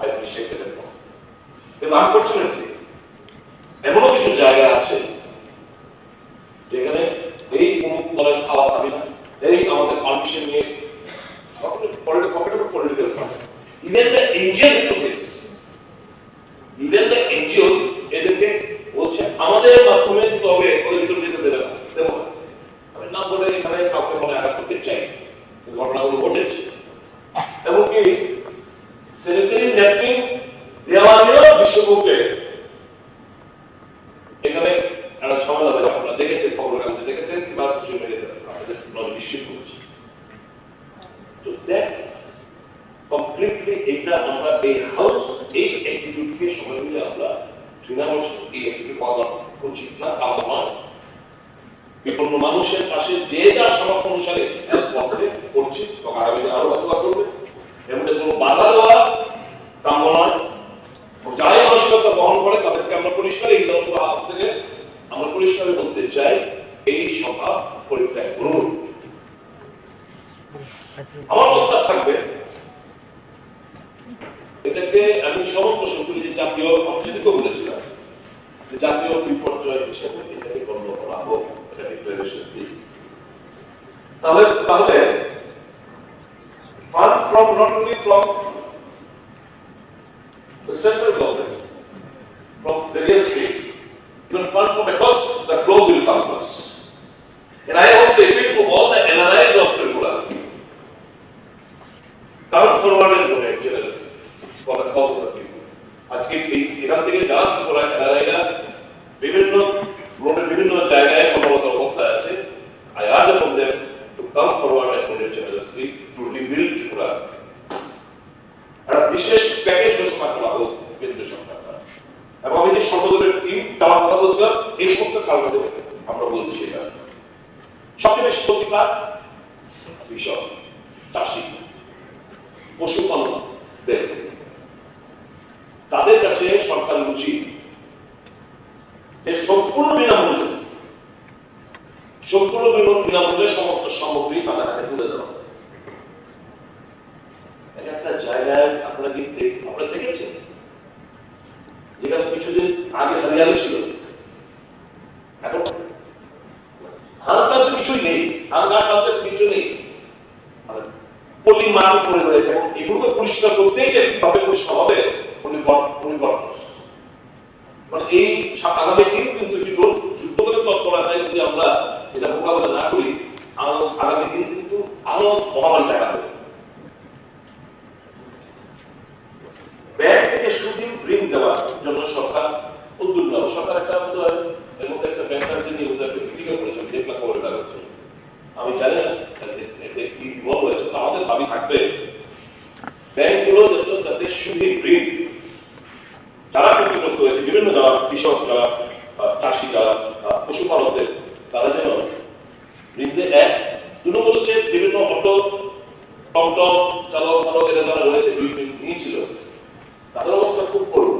I appreciate it. কিন্তু আনফরচুনেটলি এমনও কিছু জায়গা আছে যেখানে এই অমুক দলের খাওয়া খাবি না, এই আমাদের পারমিশন নিয়ে political fund, even the NGO এদেরকে বলছে আমাদের মাধ্যমে দিতে হবে, ওদের ভিতরে যেতে দেবে না। দেবো না, আমি নাম বলে এখানে কাউকে মনে আঘাত করতে চাই, ঘটনাগুলো ঘটেছে। এমনকি সেক্রেটারি ন্যাপকিন দেওয়া নিয়েও বিশ্বব্যাপী এখানে একটা ঝামেলা হয়েছে, আপনারা দেখেছেন, খবরের কাগজে দেখেছেন কিংবা সোশ্যাল মিডিয়াতে আপনাদের নজর নিশ্চিত করছি। তো দেখ কমপ্লিটলি এটা আমরা এই হাউস এই অ্যাটিটিউডকে সবাই মিলে আমরা তৃণমূল এই অ্যাটিটিউড পাওয়া উচিত না, তা নয়। বিপন্ন মানুষের পাশে যে যার সামর্থ্য অনুসারে করছে, তখন আগামীতে আরো বাধা করবে, এর মধ্যে কোনো বাধা দেওয়া কাম্য নয়। যারাই মানসিকতা বহন করে তাদেরকে আমরা পরিষ্কার এই জনসভা হাত থেকে আমরা পরিষ্কার বলতে চাই, এই সভা পরিত্যাগ করুন। আমার প্রস্তাব থাকবে এটাকে আমি সমস্ত সরকারি যে জাতীয় সেদিকেও বলেছিলাম যে জাতীয় বিপর্যয় হিসেবে এটাকে গণ্য করা হোক, এটা ডিক্লারেশন দিই। তাহলে fund from not only from the central government, from various states, even fund from across the globe will come to us. And I also appeal to all the NRIs of Tripura, come forward and donate generously for the cause of the people. আজকে এখান থেকে যারা ত্রিপুরা NRIরা বিভিন্ন জায়গায় কর্মরত অবস্থায় আছে, I urge upon them to come forward and donate generously to rebuild Tripura. একটা বিশেষ প্যাকেজ ঘোষণা করা হোক কেন্দ্রীয় সরকার এবং আমি যে সর্বদলের টিম যাওয়ার কথা বলছিলাম, এই সমস্ত কারণে আমরা বলছি এটা সবচেয়ে বেশি ক্ষতিকার কৃষক, চাষি, পশুপালন, তাদের কাছে সরকার উচিত যে সম্পূর্ণ বিনামূল্যে সমস্ত সামগ্রী তাদের হাতে তুলে দেওয়া। একটা জায়গায় আপনারা দেখেছেন যেখানে কিছুদিন আগে হরিয়ালি ছিল, এখন ধান চালতে কিছুই নেই, ধান গাছ চালতে কিছু নেই, পলি মাটি পড়ে রয়েছে এবং এগুলোকে পরিষ্কার করতেই যে কিভাবে পরিষ্কার হবে মানে এই আগামী দিন কিন্তু যুদ্ধ করে তৎপরা যায় যদি আমরা এটা মোকাবেলা না করি, আগামী দিন কিন্তু আরো মহামারী দেখা হবে। ব্যাংক থেকে সুদিন ঋণ দেওয়ার জন্য সরকার উদ্যোগ নেওয়া, সরকার একটা এর মধ্যে একটা ব্যাংকারদের নিয়ে ক্রিটিক্যাল করেছে, দেখলাম খবরের কাগজে, আমি জানি না কি ইনভলভ হয়েছে। আমাদের দাবি থাকবে ব্যাংকগুলো যাতে সুদিন ঋণ যারা করেছি বিভিন্ন যারা কৃষক, যারা চাষি, যারা পশুপালকদের, তারা যেন ঋণে এক 2 নম্বর হচ্ছে বিভিন্ন অটো টমটম চালক এরা যারা রয়েছে নিয়েছিল, তাদের অবস্থা খুব করুন।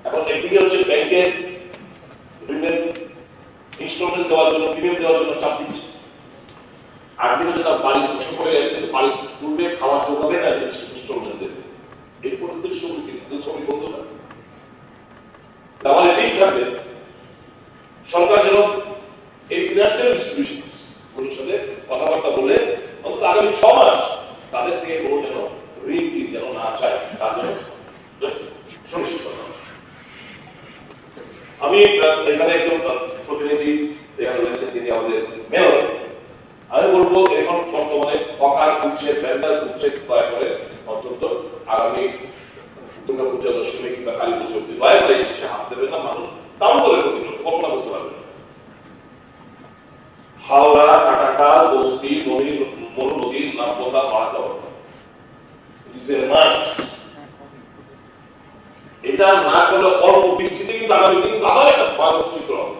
এখন একদিকে হচ্ছে ব্যাংকের ঋণের ইনস্টলমেন্ট দেওয়ার জন্য, প্রিমিয়াম দেওয়ার জন্য চাপ দিচ্ছে, আরেকদিকে যেটা বাড়ি ধ্বংস করে গেছে, বাড়ি তুলবে, খাওয়ার যোগাবে না ইনস্টলমেন্ট দেবে, এই পরিস্থিতির শ্রমিক বন্ধু না। আমার এটাই থাকবে সরকার যেন এই ফিনান্সিয়াল ইনস্টিটিউশন পরিষদে কথাবার্তা বলে অন্তত আগামী 6 মাস তাদের থেকে কোনো যেন ঋণ কি যেন না চায়, তার জন্য সুনিশ্চিত করা। আমি এখানে একজন প্রতিনিধি এখানে রয়েছে, যিনি আমাদের মেয়র। আমি বলবো এখন বর্তমানে হকার খুঁজছে, ভ্যান্ডার খুঁজছে, দয়া করে অন্তত আগামী দুর্গা পূজা, দশমী কিংবা কালী পুজো দয়া করে সে হাত দেবে না। মানুষ তাও করে ক্ষতিগ্রস্ত কল্পনা করতে পারবে না। হাওড়া, কাটাকা, বলতি, মনু নদীর নাব্যতা বাড়াতে হবে, এটা না করলে অল্প বৃষ্টিতে কিন্তু আগামী দিন আবার একটা ভয়াবহ চিত্র হবে।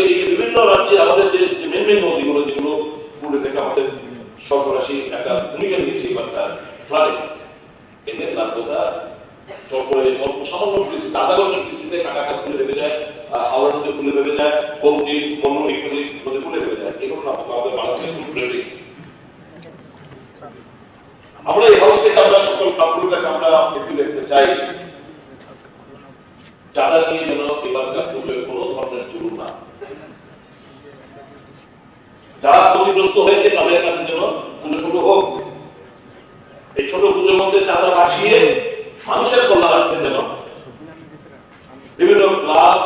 এই বিভিন্ন রাজ্যে আমাদের যে মেন নদীগুলো, যেগুলো পুরে থেকে আমাদের সর্বরাশি একটা ভূমিকা নিয়েছে ফ্লাডে, এদের নাব্যতা স্বল্প সামান্য বৃষ্টি, আধা ঘন্টার বৃষ্টিতে কাটাকা ফুলে ভেবে যায়, হাওড়া নদী ফুলে ভেবে যায়, বলতি, মনু ইত্যাদি নদী ফুলে ভেবে যায়। এগুলো নাব্যতা আমাদের বাংলাদেশে আমরা এই হাউস থেকে আমরা সকল কাপড়ের কাছে আমরা একটু দেখতে চাই, চাঁদা নিয়ে যেন এবারকার পুজোয় কোনো ধরনের জুলুম না, যারা ক্ষতিগ্রস্ত হয়েছে তাদের কাছে যেন পুজো ছোট হোক। এই ছোট পুজোর মধ্যে চাঁদা বাঁচিয়ে মানুষের কল্যাণার্থে যেন বিভিন্ন ক্লাব,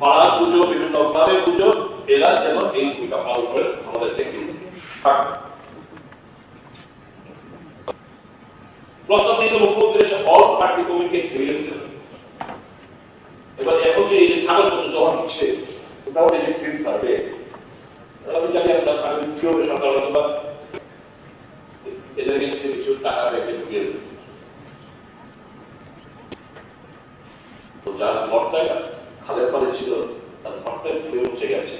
পাড়া পুজো, বিভিন্ন ক্লাবের পুজো, এরা যেন এই ভূমিকা পালন করে আমাদের দেখতে থাকবে। প্রস্তাব দিয়েছে মুখ্যমন্ত্রী অল পার্টি কমিটিকে ঘিরেছেন। এবার এখন যে এই যে কাগজপত্র জমা দিচ্ছে, মোটামুটি যে ফিল্ড সার্ভে, আমি জানি আপনার কিভাবে সরকার অথবা এদের কাছে কিছু টাকা ব্যাংকে ঢুকিয়ে দেবে। তো যার ঘরটায় খালের পাড়ে ছিল, তার ঘরটায় ধুয়ে মুছে গেছে,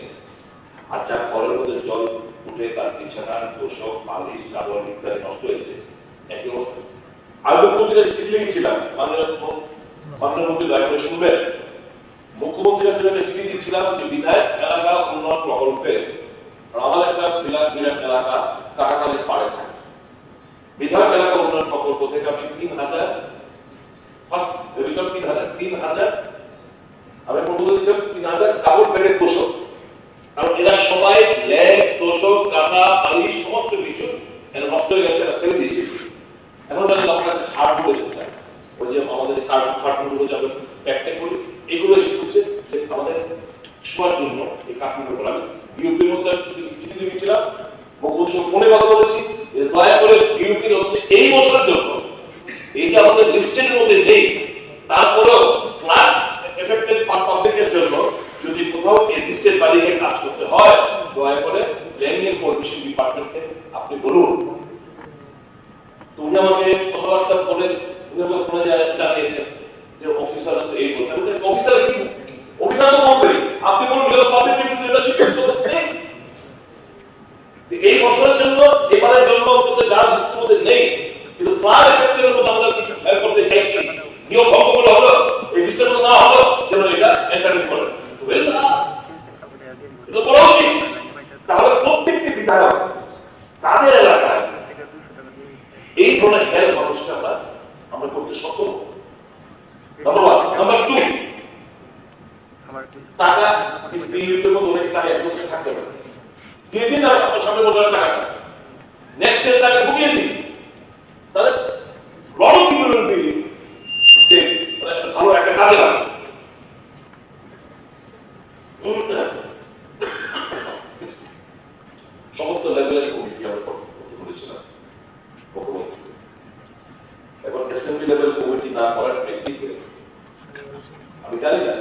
আর যার ঘরের মধ্যে জল উঠে তার বিছানা, তোষক, বালিশ, চাদর ইত্যাদি নষ্ট হয়েছে, একই অবস্থা। আমি মুখ্যমন্ত্রীর চিঠি লিখেছিলাম, মাননীয় মন্ত্রী দয়া করে শুনবেন। মুখ্যমন্ত্রীর কাছে একটা চিঠি দিয়েছিলাম যে বিধায়ক এলাকা উন্নয়ন প্রকল্পে আমার একটা বিরাট এলাকা কাটাকালের পাড়ে থাকে, বিধায়ক এলাকা উন্নয়ন প্রকল্প থেকে আমি 3,000 আমি প্রপোজাল দিয়েছিলাম 3,000 ডাবল বেডের তোষক, কারণ এরা সবাই ল্যাব, তোষক, কাঁথা, বালিশ সমস্ত কিছু এরা নষ্ট হয়ে গেছে, এরা ফেলে দিয়েছে। এখন জানি আমার কাছে খাট বলেছে, ওই যে আমাদের কার্টুনগুলো যাবে প্যাকটা করি, এগুলো এসে খুঁজছে আমাদের শোয়ার জন্য এই কার্টুনগুলো। আমি বিউপির মধ্যে চিঠি দিয়েছিলাম, মুখ্যমন্ত্রী ফোনে কথা বলেছি, দয়া করে বিউপির মধ্যে এই বছরের জন্য এই যে আমাদের লিস্টের মধ্যে নেই, তারপরেও ফ্ল্যাট এফেক্টেড পাবলিকের জন্য যদি কোথাও এই লিস্টের বাইরে কাজ করতে হয়, দয়া করে প্ল্যানিং এন্ড কোঅর্ডিনেশন ডিপার্টমেন্টে আপনি বলুন। তুমি আমাকে কথাবার্তা বলে ফোনে জানিয়েছেন যে অফিসার এই কথা, অফিসার কি অফিসার তো বলবে, আপনি বলুন এই বছরের জন্য, এবারের জন্য যা লিস্টের মধ্যে নেই, কিন্তু ফ্লাড এফেক্টের মধ্যে আমরা কিছু হেল্প করতে চাইছি, নিয়ম ভঙ্গ করে হলো, এই লিস্টের মধ্যে না হলো যেন এটা এন্টারটেইন করে, এটা করা উচিত। তাহলে প্রত্যেকটি বিধায়ক তাদের এলাকায় এই ধরনের হেল্প মানুষকে আমরা করতে সক্ষম। নাম্বার 2, টাকা অনেক টাকা অ্যাসোসিয়েট থাকতে পারে, দিয়ে দিন আপনার সামনে বছরের টাকা, নেক্সট ইয়ার টাকা ঢুকিয়ে দিন, তাদের ভালো একটা কাজে লাগে। সমস্ত লেভেলের কমিটি আমরা করতে বলেছিলাম মুখ্যমন্ত্রী, এখন অ্যাসেম্বলি লেভেল কমিটি না করার প্রেক্ষিতে আমি জানি না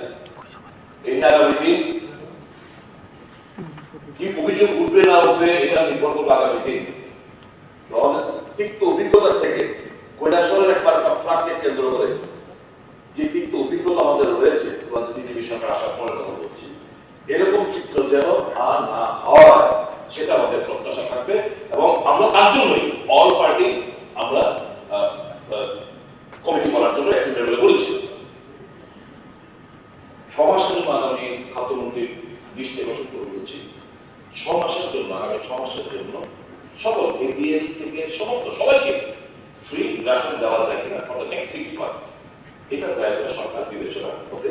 এই আগামী দিন কি অভিযোগ উঠবে না উঠবে, এটা নির্ভর করবে আগামী দিন। তিক্ত অভিজ্ঞতা থেকে কৈলাসহরের একবার ফ্ল্যাটকে কেন্দ্র করে যে তিক্ত অভিজ্ঞতা এরকম চিত্র যেন আর না হয় সেটা আমাদের প্রত্যাশা থাকবে, এবং আমরা তার জন্যই অল পার্টি আমরা কমিটি করার জন্য অ্যাসেম্বলি বলেছি। 6 মাসের জন্য আগামী খাদ্যমন্ত্রীর দৃষ্টি আকর্ষণ করে বলেছি, 6 মাসের জন্য, আগামী 6 মাসের জন্য সকল এপিএল থেকে সমস্ত সবাইকে ফ্রি রেশন দেওয়া যায় কিনা ফর দ্য নেক্সট 6 মান্থস, এটা দয়া করে সরকার বিবেচনার মধ্যে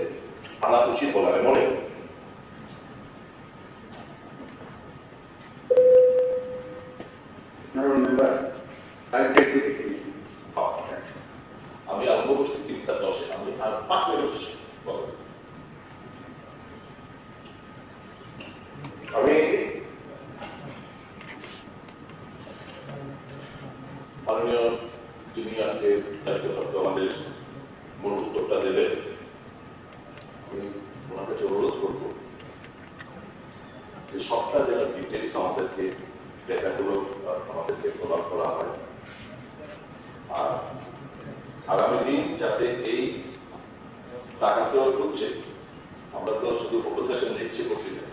আনা উচিত বলে আমি মনে করি। আমি আরম্ভ করছি 3:10 আমি আর 5 মিনিট আমি মাননীয় যিনি আজকে দায়িত্বপ্রাপ্ত আমাদের মূল উত্তরটা দেবেন, আমি ওনার কাছে অনুরোধ করবো যে সবটা যেন ডিটেলস আমাদেরকে ডেটাগুলো আমাদেরকে প্রদান করা হয়, আর আগামী দিন যাতে এই টাকাগুলো হচ্ছে, আমরা তো শুধু ফটো সেশন দেখছি পত্রিকা,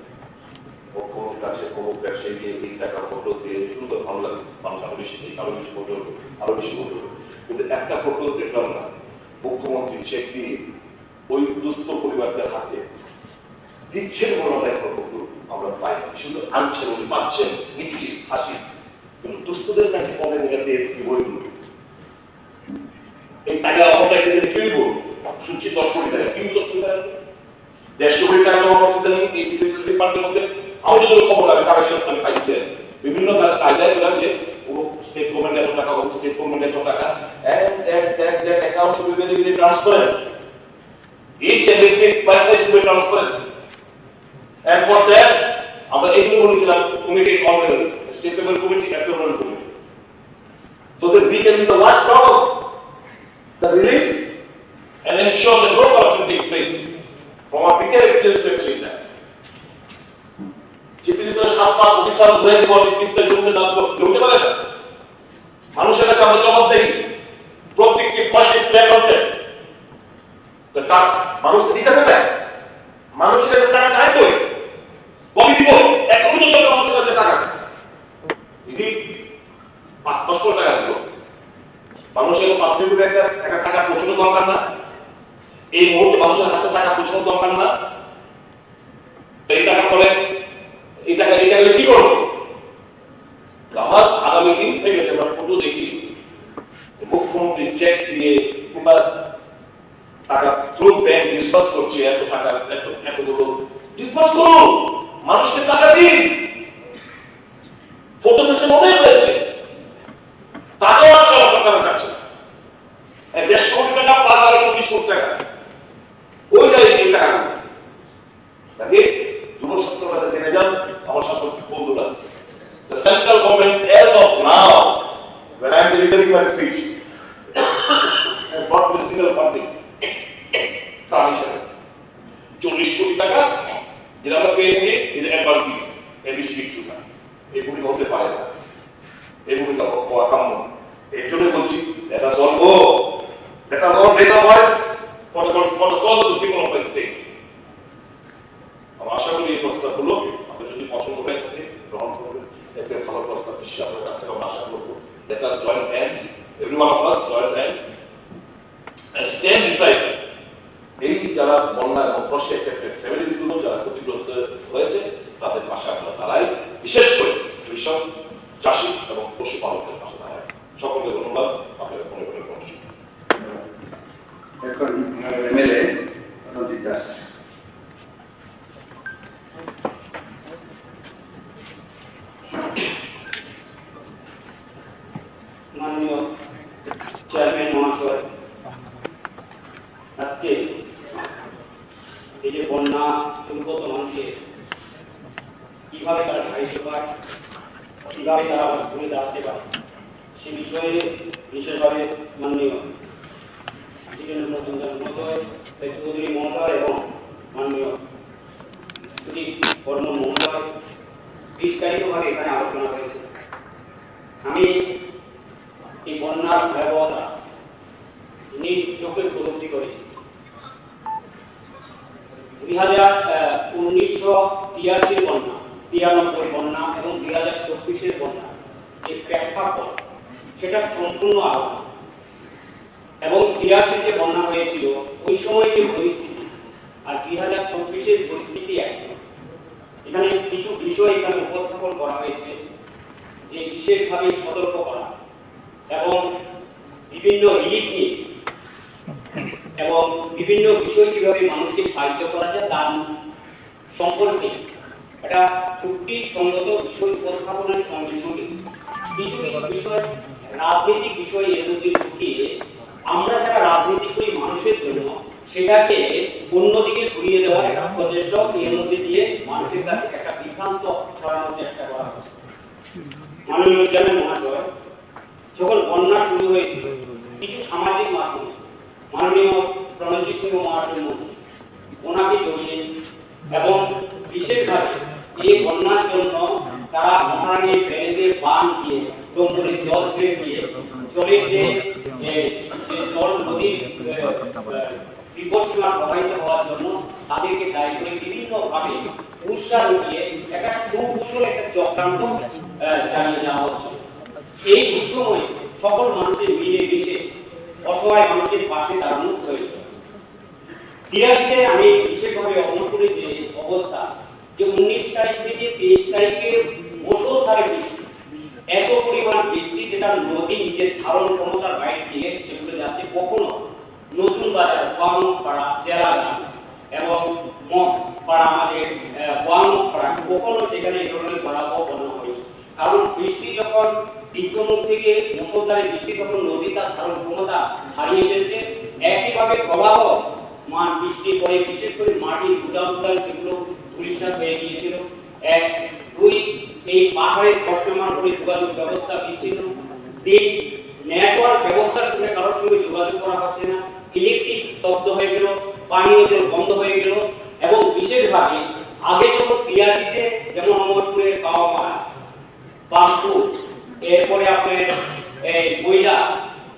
মুখ্যমন্ত্রীর কাছে কোনো ব্যবসায়ী গিয়ে এই টাকার ফটো দিয়ে শুরু করে ভালো লাগে, মানুষ আরো বেশি আরো বেশি ফটো আরো বেশি ফটো, কিন্তু একটা ফটো দেখলাম না মুখ্যমন্ত্রী চেক দিয়ে ওই দুস্থ পরিবারদের হাতে দিচ্ছেন বলা একটা ফটো আমরা পাই, শুধু আনছেন উনি পাচ্ছেন নিচ্ছি হাসি, কিন্তু দুস্থদের কাছে কবে নিয়ে কি বইগুলো এই টাকা অপরটা কেউ বলবো শুনছি 10 কোটি টাকা, কিন্তু 10 কোটি টাকা 150 কোটি টাকা জমা করছে জানি এই ডিপার্টমেন্টের মধ্যে। আমি যদি খবর লাগে টাকা সেটা আমি পাইছি বিভিন্ন কায়দায় বললাম যে পুরো স্টেট গভর্নমেন্ট এত টাকা, স্টেট গভর্নমেন্ট এত টাকা অ্যাকাউন্ট সুবিধা দিয়ে transfer, each and every paisa is to be transparent, and for that আমরা এইগুলো বলেছিলাম committee convince, state level committee, national committee, so that we can be the watchdog of the relief and ensure that no corruption takes place. From our picture experience we believe that. Chief minister 7 মাস officer হয়ে পর minister জন্য নাম করতে পারে না, মানুষের কাছে আমরা জবাব দেই প্রত্যেকটি পয়সা প্লে করতে, তো তার মানুষ দিতে হবে, মানুষের টাকা নাই কই কবি দিব, এখন পর্যন্ত মানুষের কাছে টাকা যদি 5-10 কোটি টাকা দিব, মানুষের 5 কোটি একটা টাকা পৌঁছানো দরকার না, এই মুহূর্তে মানুষের হাতে টাকা পৌঁছানো দরকার না, এই টাকা পরে এই টাকা কি করবো? আমার আগামী দিন থেকে আমরা ফটো দেখি মুখ্যমন্ত্রী চেক দিয়ে কিংবা টাকা থ্রু ব্যাংক ডিসবার্স করছে, এত টাকা এতগুলো ডিসবার্স করুন, মানুষকে টাকা দিন, ফটো সেশন অনেক হয়েছে, টাকাও আছে সরকারের কাছে 150 কোটি টাকা 5,000 কোটি টাকা ওই জায়গায় এই টাকাগুলো দেখে যুবশক্তিরা জেনে যান। আমার সাথে বন্ধুরা, the central government as of now when I am delivering my speech has not been single funding তার হিসাবে 40 কোটি টাকা যেটা আমরা পেয়ে থাকি এটা অ্যাডভান্স দিচ্ছি, এর বেশি কিছু না, এগুলি হতে পারে না, এগুলি হওয়া কাম্য। এর জন্য বলছি let us all go, let us all raise our voice for the cause of the people of my state. আমি আশা করি এই প্রস্তাবগুলো আপনি যদি পছন্দ হয়ে থাকে গ্রহণ করবেন, এতে ভালো প্রস্তাব নিশ্চয়ই আপনার কাছ থেকে আমরা আশা করবো। Let us join hands, every one of us join hands and stand beside এই যারা বন্যা এবং ফ্লাশে এফেক্টেড ফ্যামিলিগুলো যারা ক্ষতিগ্রস্ত হয়েছে তাদের পাশে আমরা দাঁড়াই, বিশেষ করে কৃষক, চাষি এবং পশুপালকের পাশে দাঁড়াই। সকলকে ধন্যবাদ, আপনাদের মনে করে এখন এমএলএ রঞ্জিত দাস। মাননীয় চেয়ারম্যান মহাশয়, আজকে এই যে বন্যা দুর্গত মানুষের কিভাবে তারা সাহায্য পায়, কিভাবে তারা ঘুরে দাঁড়াতে পারে, সে বিষয়ে বিশেষভাবে মাননীয় জিতেন্দ্র মজুমদার মহোদয়, চৌধুরী মহোদয় এবং মাননীয় সুদীপ বর্মন মহোদয় বিস্তারিতভাবে এখানে আলোচনা হয়েছে। আমি এই বন্যার ভয়াবহতা নিজ চোখে উপলব্ধি করেছি। 2019 1983 বন্যা, 93 বন্যা এবং 2024 বন্যা যে প্রেক্ষাপট সেটা সম্পূর্ণ আলাদা। এবং 83 যে বন্যা হয়েছিল ওই সময় যে পরিস্থিতি আর 2024 পরিস্থিতি একই। এখানে কিছু বিষয় এখানে উপস্থাপন করা হয়েছে যে বিশেষভাবে সতর্ক করা এবং বিভিন্ন রিলিফ নিয়ে এবং বিভিন্ন বিষয় কিভাবে মানুষকে সাহায্য করা যায় তার সম্পর্কে একটা যুক্তিসঙ্গত বিষয় উপস্থাপনের সঙ্গে সঙ্গে কিছু কিছু বিষয় রাজনৈতিক বিষয় এর মধ্যে ঢুকিয়ে আমরা যারা রাজনীতি করি মানুষের জন্য সেটাকে অন্যদিকে ঘুরিয়ে দেওয়ার একটা প্রচেষ্টা এর মধ্যে দিয়ে মানুষের কাছে একটা বিভ্রান্ত ছড়ানোর চেষ্টা করা হচ্ছে। মাননীয় চেয়ারম্যান মহাশয়, যখন বন্যা শুরু হয়েছিল কিছু সামাজিক মাধ্যম মাননীয় প্রণজিৎ সিংহ মহাশয় মন্ত্রী ওনাকে জড়িয়ে এবং বিশেষভাবে এই বন্যার জন্য তারা মহারানীর ব্যারেজের বাঁধ দিয়ে ডোমরে জল ছেড়ে দিয়ে জলের যে জল নদীর বিপদসীমা প্রবাহিত হওয়ার জন্য তাদেরকে দায়ী করে বিভিন্নভাবে উৎসাহ দিয়ে একটা সুকুশল একটা চক্রান্ত চালিয়ে যাওয়া হচ্ছে। এই দুঃসময়ে সকল মানুষের মিলে মিশে অসহায় মানুষের পাশে দাঁড়ানো প্রয়োজন। 83-তে আমি বিশেষভাবে অমল করি যে অবস্থা যে 19 তারিখ থেকে 23 তারিখে মুষলধারে বৃষ্টি, এত পরিমাণ বৃষ্টি যেটা নদী নিজের ধারণ ক্ষমতার বাইরে দিয়ে সেগুলো যাচ্ছে। কখনো নতুন বাজার গোয়ামুখপাড়া জেলাগান এবং মগপাড়া আমাদের গোয়ামুখপাড়া কখনো সেখানে এই ধরনের ভয়াবহ বন্যা হয়নি। কারণ বৃষ্টি যখন তীর্থমুখ থেকে মুষলধারে বৃষ্টি তখন নদী তার ধারণ ক্ষমতা হারিয়ে ফেলছে। একইভাবে প্রবাহ মান বৃষ্টির পরে বিশেষ করে মাটির উদাল সেগুলো ধূলিসাৎ হয়ে গিয়েছিল। 1, 2 এই পাহাড়ের কষ্টমান করে যোগাযোগ ব্যবস্থা বিচ্ছিন্ন। 3 নেটওয়ার্ক ব্যবস্থার সঙ্গে কারোর সঙ্গে যোগাযোগ করা হচ্ছে না। ইলেকট্রিক স্তব্ধ হয়ে গেল, পানীয় জল বন্ধ হয়ে গেল এবং বিশেষভাবে আগে যখন 83-তে যেমন অমরপুরের কাওয়ামারা বামপুর এরপরে আপনার এই বইলা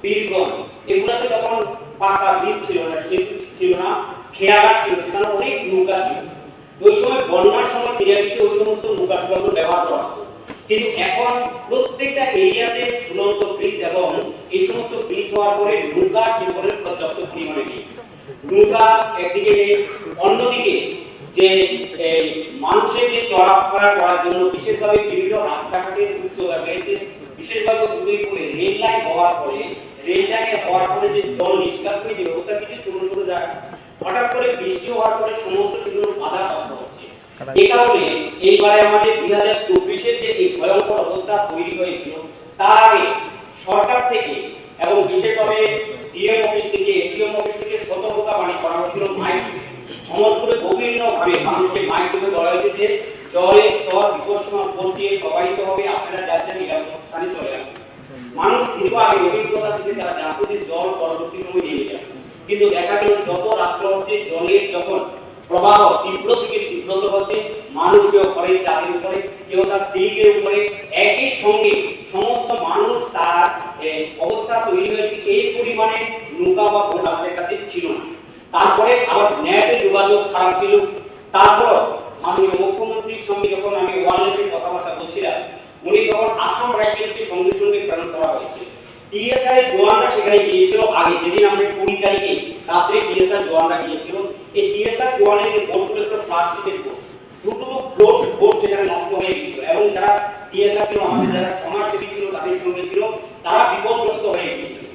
বীরগঞ্জ এগুলাতে তখন পাকা বীজ ছিল না, সেতু ছিল না, খেয়াঘাট ছিল, সেখানে অনেক নৌকা ছিল। ওই সময় বন্যার সময় 83-তে ওই সমস্ত নৌকাগুলো ব্যবহার করা হতো। কিন্তু এখন প্রত্যেকটা এরিয়াতে ঝুলন্ত ব্রিজ এবং এই সমস্ত ব্রিজ হওয়ার পরে নৌকা শিল্পের পর্যাপ্ত পরিমাণে নেই। নৌকা একদিকে অন্যদিকে যে মানুষের যে চলাফেরা করার জন্য বিশেষভাবে বিভিন্ন রাস্তাঘাটের উচ্চতা বেড়েছে। বিশেষভাবে উদয়পুরে রেল লাইন হওয়ার পরে যে জল নিষ্কাশনের যে ব্যবস্থা কিছু ছোট ছোট জায়গা হঠাৎ করে বৃষ্টি হওয়ার পরে সমস্ত সেগুলো বাধাপ্রাপ্ত হচ্ছে। এই কারণে এইবারে আমাদের 2024-এর যে এই ভয়ঙ্কর অবস্থা তৈরি হয়েছিল তার আগে সরকার থেকে এবং বিশেষভাবে ডিএম অফিস থেকে এডিএম অফিস থেকে সতর্কতা বাণী করা হয়েছিল মাইক অমরপুরে বিভিন্নভাবে মানুষকে মাইক থেকে বলা হয়েছে যে জলের স্তর বিপদসীমার উপর দিয়ে প্রবাহিত হবে, আপনারা যাচ্ছেন নিরাপদ স্থানে চলে আসুন। মানুষ কিন্তু আগে অভিজ্ঞতা থেকে তারা জানতো যে জল পরবর্তী সময় নেমে যাবে, কিন্তু দেখা গেল যত রাত্র হচ্ছে জলের যখন প্রবাহ তীব্র থেকে তীব্রতর হচ্ছে মানুষকেও পরে চাঁদের উপরে কেউ তার স্ত্রীকে উপরে একই সঙ্গে সমস্ত মানুষ তার অবস্থা তৈরি হয়েছে। এই পরিমাণে নৌকা বা বোট আমাদের কাছে ছিল না। তারপরে আবার নেটে যোগাযোগ খারাপ ছিল। তারপর মাননীয় মুখ্যমন্ত্রীর সঙ্গে যখন আমি ওয়ারলেসের কথাবার্তা বলছিলাম উনি তখন আসাম রাইফেলসকে সঙ্গে সঙ্গে প্রেরণ করা হয়েছে। টিএসআর এর জওয়ানরা সেখানে গিয়েছিল। আগে যেদিন আমরা 20 তারিখে রাত্রে টিএসআর জওয়ানরা গিয়েছিল, এই টিএসআর জওয়ানের যে বোটগুলো ছিল প্লাস্টিকের বোট, দুটো বোট সেখানে নষ্ট হয়ে গিয়েছিল এবং যারা টিএসআর ছিল আমাদের যারা সমাজসেবী ছিল তাদের সঙ্গে ছিল তারা বিপদগ্রস্ত হয়ে গিয়েছিল।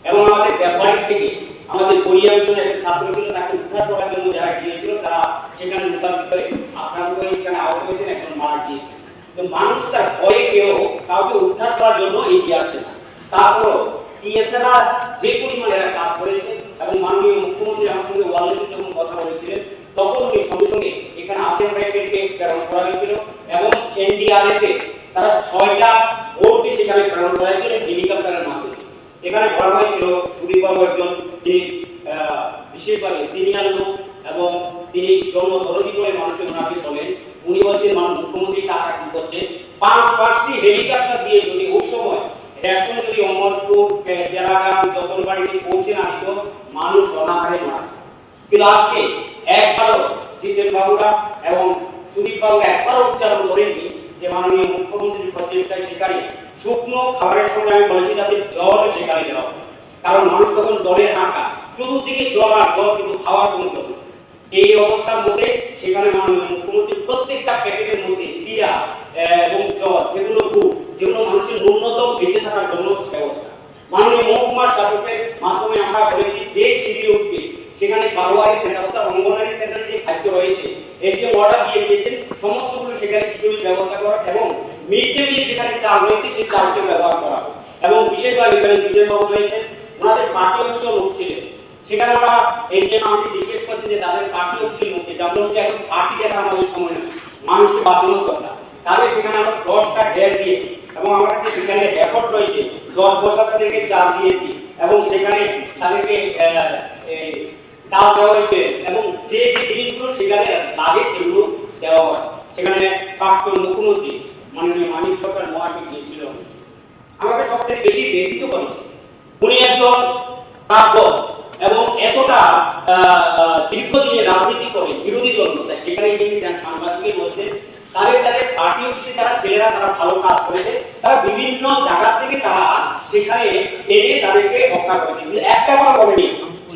এবং আমাদের ব্যাপারিক থেকে আমাদের পরিবারের একটা ছাত্র ছিল তাকে উদ্ধার করার জন্য যারা গিয়েছিল তারা সেখানে মোকাবিলা করে আক্রান্ত হয়ে সেখানে আহত হয়েছেন, একজন মারা গিয়েছে। তো মানুষ তার ভয়ে কেউ কাউকে উদ্ধার করার জন্য এগিয়ে আসে না। তারপর টিএসআর যে পরিমাণে কাজ করেছে এবং মাননীয় মুখ্যমন্ত্রী আমার সঙ্গে ওয়ারলেসে যখন কথা বলেছিলেন তখন উনি সঙ্গে সঙ্গে এখানে আসাম রাইফেলকে প্রেরণ করা হয়েছিল এবং এনডিআরএফ এ তারা 6টা বোটকে সেখানে প্রেরণ করা হয়েছিল হেলিকপ্টারের মাধ্যমে। এখানে বলা হয়েছিল সুদীপবাবু একজন তিনি বিশেষভাবে সিনিয়র লোক এবং তিনি জন্মদরদি করে মানুষের ওনাকে চলেন। উনি বলছেন মুখ্যমন্ত্রী টাকা কি করছে 5-5টি হেলিকপ্টার দিয়ে যদি ওই সময় রেশন যদি অমরপুর জেলাগান যতনবাড়িতে পৌঁছে না দিত মানুষ অনাহারে মারা। কিন্তু আজকে একবারও জিতেন বাবুরা এবং সুদীপ বাবু একবার উচ্চারণ করেনি যে মাননীয় মুখ্যমন্ত্রীর প্রচেষ্টায় সেখানে শুকনো খাবারের সঙ্গে আমি বলেছি যাতে জল সেখানে দেওয়া হবে, কারণ মানুষ তখন জলের হাঁটা, চতুর্দিকে জল আর জল, কিন্তু খাওয়ার কোনো জল নেই। এই অবস্থার মধ্যে সেখানে মাননীয় মুখ্যমন্ত্রী প্রত্যেকটা প্যাকেটের মধ্যে জিরা এবং জল, যেগুলো মানুষের ন্যূনতম বেঁচে থাকার জন্য ব্যবস্থা। মাননীয় মহকুমার শাসকের মাধ্যমে আমরা বলেছি যে সিঁড়ি উঠবে সেখানে বারোয়ারি সেন্টার অর্থাৎ অঙ্গনওয়াড়ি সেন্টারে যে খাদ্য রয়েছে এটিকে অর্ডার দিয়ে দিয়েছেন সমস্তগুলো সেখানে খিচুড়ির ব্যবস্থা করা এবং মিড ডে মিলে যেখানে চাল রয়েছে সেই চালকে ব্যবহার করা এবং বিশেষভাবে এখানে জিতেনবাবু রয়েছেন, ওনাদের পার্টি অফিসের লোক ছিলেন। সেখানে আমরা এই জন্য আমি জিজ্ঞেস করছি যে তাদের পার্টি অফিসের লোককে যেমন হচ্ছে এখন পার্টি দেখা আমাদের সময় না, মানুষকে বাঁচানোর কথা, তাদের সেখানে আমরা 10টা গ্যাস দিয়েছি এবং আমার কাছে সেখানে রেকর্ড রয়েছে 10 বছর থেকে চাল দিয়েছি এবং সেখানে তাদেরকে চাল দেওয়া হয়েছে এবং যে যে জিনিসগুলো সেখানে লাগে সেগুলো দেওয়া হয়। সেখানে প্রাক্তন মুখ্যমন্ত্রী মাননীয় মানিক সরকার মহাশয় গিয়েছিল, আমাকে সবথেকে বেশি ব্যথিত করেছে। উনি একজন প্রাক্তন এবং এতটা দীর্ঘদিনের রাজনীতি করে বিরোধী দল নেতা, সেখানে তিনি সাংবাদিকের মধ্যে তাদের পার্টি অফিসে যারা ছেলেরা তারা ভালো কাজ করেছে, তারা বিভিন্ন জায়গা থেকে তারা সেখানে এনে তাদেরকে রক্ষা করেছে, একটা বার বলেনি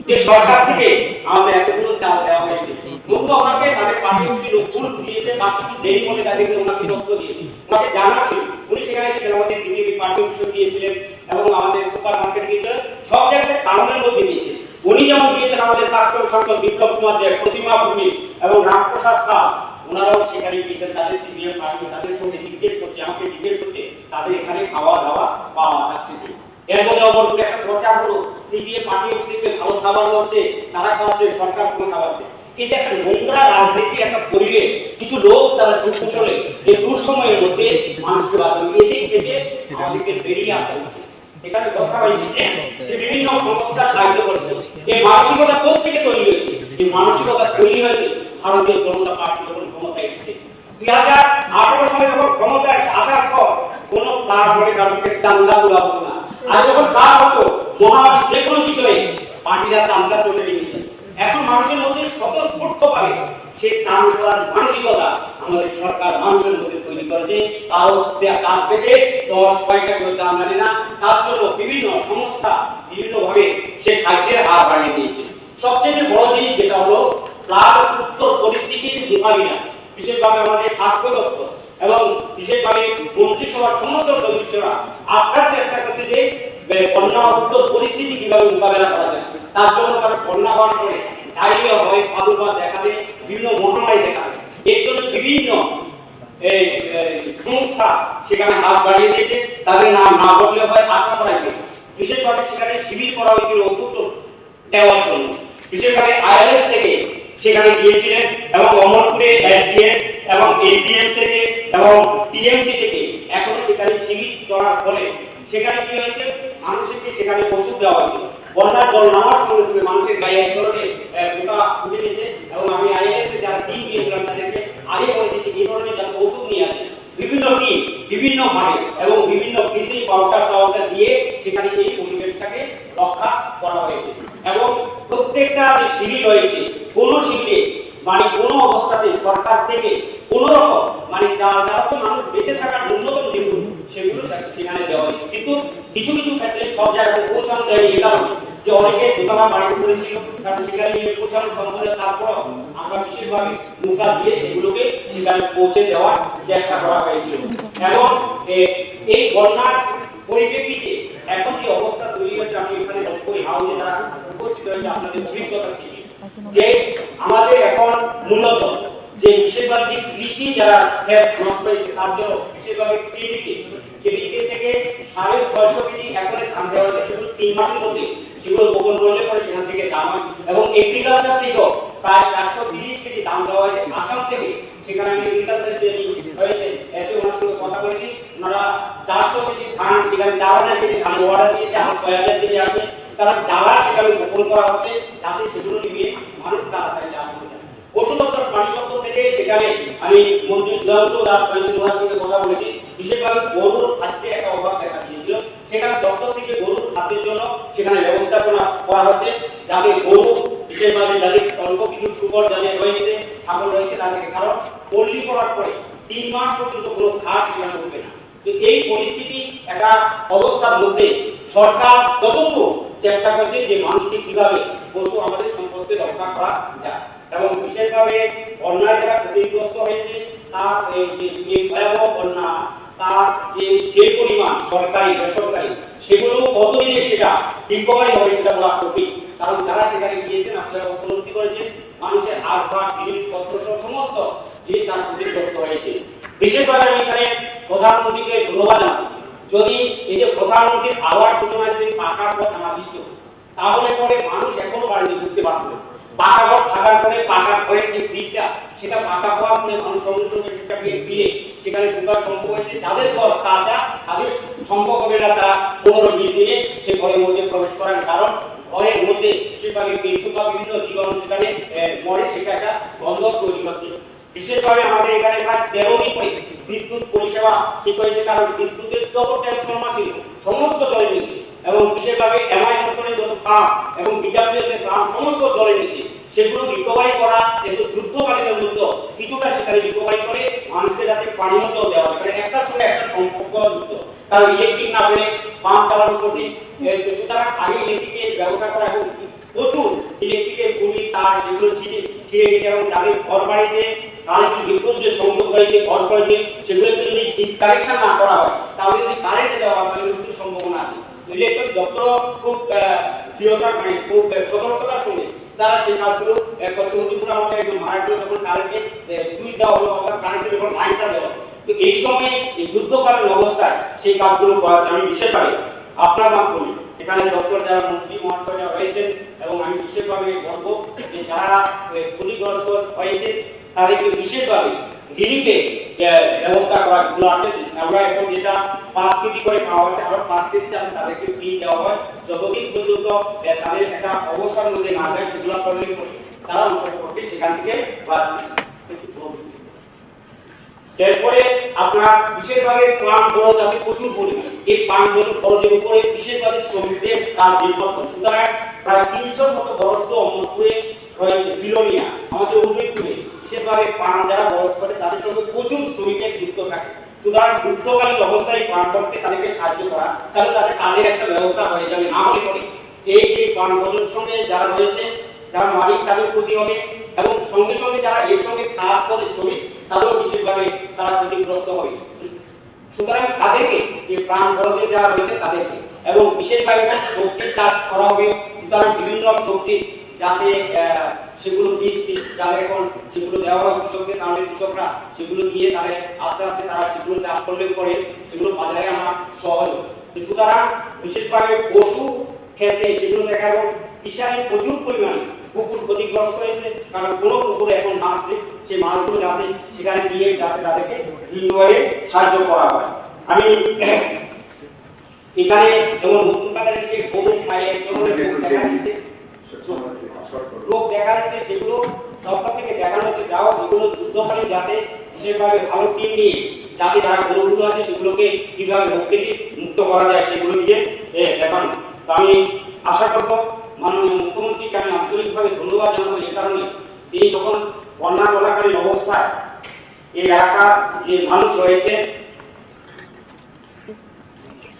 যে সরকার থেকে আমাদের এতগুলো চাল দেওয়া হয়েছে। তবুও ওনাকে তাদের পার্টি অফিসে ভুল বুঝিয়েছে বা কিছু দেরি করে তাদেরকে ওনাকে তথ্য দিয়েছে, ওনাকে জানাচ্ছিল। উনি সেখানে আমাদের বিজেপি পার্টি অফিসে গিয়েছিলেন এবং আমাদের সুপার মার্কেট গিয়েছিলেন, সব জায়গায় কারণের মধ্যে দিয়েছে। উনি যেমন গিয়েছেন আমাদের প্রাক্তন সাংসদ বিপ্লব কুমার দেব, প্রতিমা ভূমি এবং রামপ্রসাদ পাল, ওনারাও সেখানে গিয়েছেন তাদের সিপিএম পার্টি, তাদের সঙ্গে জিজ্ঞেস করছে, আমাকে জিজ্ঞেস করছে তাদের এখানে খাওয়া দাওয়া পাওয়া যাচ্ছে কি। এর মধ্যে অবর একটা প্রচার হলো সিপিএম পার্টি অফিসে ভালো খাবার হচ্ছে, তারা খাওয়াচ্ছে, সরকার কোনো খাওয়াচ্ছে। এই যে একটা নোংরা রাজনীতি একটা পরিবেশ, কিছু লোক তারা সুকুশলে এই দুঃসময়ের মধ্যে মানুষকে বাঁচানো, এদিক থেকে আমাদেরকে বেরিয়ে আসা উচিত। এখানে কথা হয়েছে যে বিভিন্ন সংস্থা সাহায্য করছে, এই মানসিকতা কোথেকে তৈরি হয়েছে? এই মানসিকতা তৈরি হয়েছে ভারতীয় জনতা পার্টি যখন ক্ষমতায় এসেছে 2018 সালে যখন ক্ষমতায় আসার পর কোন তারপরে কারণকে দাঙ্গা তোলা হতো না, আর যখন তার হতো মহামারী যে কোনো বিষয়ে পার্টিরা দাঙ্গা চলে গিয়েছে। এখন মানুষের মধ্যে স্বতঃস্ফূর্ত ভাবে সেই দান করার মানসিকতা আমাদের সরকার মানুষের মধ্যে তৈরি করেছে। তার থেকে 10 পয়সা করে দাম জানে না, তার জন্য বিভিন্ন সংস্থা বিভিন্ন ভাবে সে খাদ্যের হার বাড়িয়ে দিয়েছে। সবচেয়ে বড় জিনিস যেটা হলো প্লাস উত্তর পরিস্থিতির মোকাবিলা, বিশেষভাবে আমাদের স্বাস্থ্য দপ্তর এবং বিশেষভাবে মন্ত্রিসভার সমস্ত সদস্যরা আপনার চেষ্টা করছে যে বন্যা উত্তর পরিস্থিতি কিভাবে মোকাবেলা করা যায়। তার জন্য তারা বন্যা হওয়ার পরে ডায়রিয়া হয়, প্রাদুর্ভাব দেখা দেয়, বিভিন্ন মহামারী দেখা দেয়। এর জন্য বিভিন্ন সংস্থা সেখানে হাত বাড়িয়ে দিয়েছে, তাদের নাম না বললে হয় আশা করা যায়। বিশেষভাবে সেখানে শিবির করা হয়েছিল ওষুধ দেওয়ার জন্য, বিশেষভাবে আইএলএস থেকে সেখানে গিয়েছিলেন এবং অমরপুরে এসডিএস এবং এজিএম থেকে এবং টিএমসি থেকে এখনো সেখানে শিবির চলার ফলে সেখানে কি হয়েছে, মানুষকে সেখানে ওষুধ দেওয়া হয়েছে। বন্যার জল নামার সঙ্গে সঙ্গে মানুষের গায়ে এক ধরনের গোটা উঠে গেছে এবং আমি আইএলএস যারা টিম গিয়েছিলাম তাদেরকে আগে বলেছি যে এই ধরনের যারা ওষুধ নিয়ে আসে বিভিন্ন টিম বিভিন্ন ভাবে এবং বিভিন্ন কৃষি পাউডার দিয়ে সেখানে এই পরিবেশটাকে রক্ষা করা হয়েছে। এবং প্রত্যেকটা শিবির রয়েছে, কোন শিবিরে মানে কোনো অবস্থাতে সরকার থেকে কোন রকম মানে যারা তো মানুষ বেঁচে থাকার ন্যূনতম যেগুলো সেগুলো সেখানে দেওয়া হয়েছে, কিন্তু কিছু কিছু ক্ষেত্রে সব জায়গায় পৌঁছানো যায় এই কারণে যে অনেকে দোতলা বাড়ি করেছিল, কারণ সেখানে পৌঁছানো সম্ভব হলে তারপর আমরা বিশেষভাবে নৌকা দিয়ে সেগুলোকে সেখানে পৌঁছে দেওয়ার চেষ্টা করা হয়েছিল। এবং এই বন্যার পরিপ্রেক্ষিতে এখন যে অবস্থা তৈরি হয়েছে, আমি এখানে ওই হাউসে যারা উপস্থিত হয়েছে আপনাদের অভিজ্ঞতা থেকে যে আমাদের এখন মূলত যে বিশেষভাবে কৃষি যারা ক্ষেত নষ্ট হয়েছে তার জন্য বিশেষভাবে কেবিকে থেকে 650 কেজি একরে ধান দেওয়া হয়েছে, শুধু 3 মাসের মধ্যে সেগুলো বপন করলে পরে সেখান থেকে দাম হয়। এবং এগ্রিকালচার থেকেও প্রায় 430 কেজি দাম দেওয়া হয়েছে আসাম থেকে। সেখানে আমি এগ্রিকালচার যে হয়েছে এতে ওনার সঙ্গে কথা বলেছি, ওনারা 400 কেজি ধান সেখানে 4000 কেজি ধান অর্ডার দিয়েছে, আর 6000 কেজি আছে তারা জ্বালা সেখানে বপন করা হচ্ছে যাতে সেগুলো নিয়ে মানুষ তাড়াতাড়ি চাষ করতে পারে। পশু দপ্তর প্রাণী দপ্তর থেকে সেখানে আমি মন্ত্রী সুধাংশু দাস ওনার সঙ্গে কথা বলেছি, বিশেষভাবে গরুর খাদ্যের একটা অভাব দেখা দিয়েছিল, সেখানে দপ্তর থেকে গরুর খাদ্যের জন্য সেখানে ব্যবস্থাপনা করা হচ্ছে যাতে গরু বিশেষভাবে যাদের অল্প কিছু শুকর যাদের রয়েছে, ছাগল রয়েছে তাদেরকে, কারণ পল্লী করার পরে 3 মাস পর্যন্ত কোনো ঘাস সেখানে উঠবে না। তো এই পরিস্থিতি একটা অবস্থার মধ্যে সরকার যতটুকু চেষ্টা করছে যে মানুষকে কিভাবে পশু আমাদের সম্পদকে রক্ষা করা যায়, এবং বিশেষভাবে বন্যায় যারা ক্ষতিগ্রস্ত হয়েছে তার যে ভয়াবহ বন্যা, তার যে পরিমাণ সরকারি বেসরকারি সেগুলো কতদিনে সেটা রিকভারি হবে সেটা বলা সঠিক, কারণ যারা সেখানে গিয়েছেন আপনারা উপলব্ধি করেছেন মানুষের আসবাব জিনিসপত্র সমস্ত জিনিস তার ক্ষতিগ্রস্ত হয়েছে। বিশেষভাবে আমি এখানে প্রধানমন্ত্রীকে ধন্যবাদ জানাচ্ছি। যদি এই যে প্রধানমন্ত্রীর আওয়াজ যোজনায় যদি পাকা পথ না দিত তাহলে পরে মানুষ এখনো বাড়িতে ঢুকতে পারত না। পাকা ঘর থাকার পরে পাকা ঘরের যে ভিড়টা সেটা পাকা হওয়ার পরে মানুষ সঙ্গে সঙ্গে সেটাকে ফিরে সেখানে ঢোকার সম্ভব হয়েছে। যাদের ঘর কাঁচা তাদের সম্ভব হবে না তারা 15-20 দিনে সে ঘরের মধ্যে প্রবেশ করার, কারণ ঘরের মধ্যে সেভাবে কিছু বা বিভিন্ন জীবাণু সেখানে মরে, সেটা একটা গন্ধ তৈরি করছে। বিশেষভাবে আমাদের এখানে প্রায় 13 দিন করে বিদ্যুৎ পরিষেবা ঠিক হয়েছে, কারণ বিদ্যুতের যত ট্রান্সফরমার ছিল সমস্ত জলে নিয়েছে, এবং বিশেষভাবে এমআই অঞ্চলে যত পাম্প এবং বিডব্লিউএস এর পাম্প সমস্ত জলে নিয়েছে, সেগুলো রিকভারি করা যেহেতু যুদ্ধকালীনের মধ্যে কিছুটা সেখানে রিকভারি করে মানুষকে যাতে পানীয় জল দেওয়া হয়, কারণ একটার সঙ্গে একটা সম্পর্ক যুক্ত, কারণ ইলেকট্রিক না পেলে পাম্প চালানো কঠিন। সুতরাং আগে ইলেকট্রিকের ব্যবস্থা করা এবং প্রচুর ইলেকট্রিকের গুলি তার যেগুলো ছিঁড়ে গেছে, এবং যাদের ঘর বাড়িতে কারেন্ট বিদ্যুৎ যে সংযোগ হয়েছে ঘর করেছে সেগুলোকে যদি ডিসকানেকশন না করা হয় তাহলে যদি কারেন্ট দেওয়া হয় তাহলে মৃত্যুর সম্ভাবনা আছে। ইলেকট্রিক দপ্তর খুব দৃঢ়তা খুব সতর্কতার সঙ্গে তারা সেই কাজগুলো করছে। অতিপুরা আমাদের একদম মারাত্মক যখন কারেন্টে সুইচ দেওয়া হলো অর্থাৎ কারেন্টের যখন লাইনটা দেওয়া, তো এই সময় এই যুদ্ধকালীন অবস্থায় সেই কাজগুলো করা আমি বিশেষভাবে আপনার মাধ্যমে এখানে ডক্টর যারা মন্ত্রী মহাশয়রা রয়েছেন, এবং আমি বিশেষভাবে বলবো যে যারা ক্ষতিগ্রস্ত হয়েছে তাদেরকে বিশেষভাবে রিলিফের ব্যবস্থা করা গুলো আছে। আমরা এখন যেটা 5 কেজি করে খাওয়া হচ্ছে, আরো 5 কেজি চাল তাদেরকে ফ্রি দেওয়া হয়, যতদিন পর্যন্ত তাদের একটা অবস্থার মধ্যে না যায় সেগুলো করলে পরে তারা অন্তর্পক্ষে সেখান থেকে বাদ। এরপরে আপনার বিশেষভাবে পান বড় জাতি প্রচুর পরিমাণ, এই পান বড়দের উপরে বিশেষভাবে শ্রমিকদের কাজ নির্ভর করে। সুতরাং প্রায় 300 মতো বরস্ত অমরপুরে রয়েছে, বিলোনিয়া আমাদের উদয়পুরে বিশেষভাবে পান যারা বরস করে তাদের সঙ্গে প্রচুর শ্রমিকের যুক্ত থাকে। সুতরাং যুদ্ধকালীন অবস্থায় পান করতে তাদেরকে সাহায্য করা, তাহলে তাদের কাজের একটা ব্যবস্থা হয়ে যাবে। না মনে করি এই পান বড়ের সঙ্গে যারা রয়েছে যারা মালিক তাদের ক্ষতি হবে, এবং সঙ্গে সঙ্গে যারা এর সঙ্গে কাজ করে শ্রমিক তাদেরও বিশেষভাবে তারা ক্ষতিগ্রস্ত হবে। সুতরাং তাদেরকে যে প্রাণ বড়দের যারা রয়েছে তাদেরকে, এবং বিশেষভাবে সবজির চাষ করা হবে। সুতরাং বিভিন্ন সবজি যাতে সেগুলো বীজ যারা এখন সেগুলো দেওয়া হয় কৃষকদের, তাহলে কৃষকরা সেগুলো দিয়ে তাদের আস্তে আস্তে তারা সেগুলো চাষ করলে পরে সেগুলো বাজারে আনা সহজ। সুতরাং বিশেষভাবে পশু ক্ষেত্রে সেগুলো দেখা গেল কৃষারে প্রচুর পরিমাণে পুকুর ক্ষতিগ্রস্ত হয়েছে, কারণ কোনো পুকুরে এখন মাছ নেই, সেই মাছগুলো যাতে সেখানে গিয়ে যাতে তাদেরকে নির্ণয়ে সাহায্য করা হয়। আমি এখানে যেমন নতুন কাজের দিকে গরু খায় রোগ দেখা যাচ্ছে, সেগুলো সরকার থেকে দেখানো হচ্ছে যাও এগুলো যুদ্ধকালীন যাতে বিশেষভাবে ভালো টিম নিয়ে যাতে যারা গরুগুলো আছে সেগুলোকে কিভাবে রোগ থেকে মুক্ত করা যায় সেগুলো নিয়ে দেখানো। তো আমি আশা করবো মাননীয় মুখ্যমন্ত্রীকে আমি আন্তরিকভাবে ধন্যবাদ জানাবো এই কারণে তিনি যখন বন্যা চলাকালীন অবস্থায় এই এলাকার যে মানুষ রয়েছে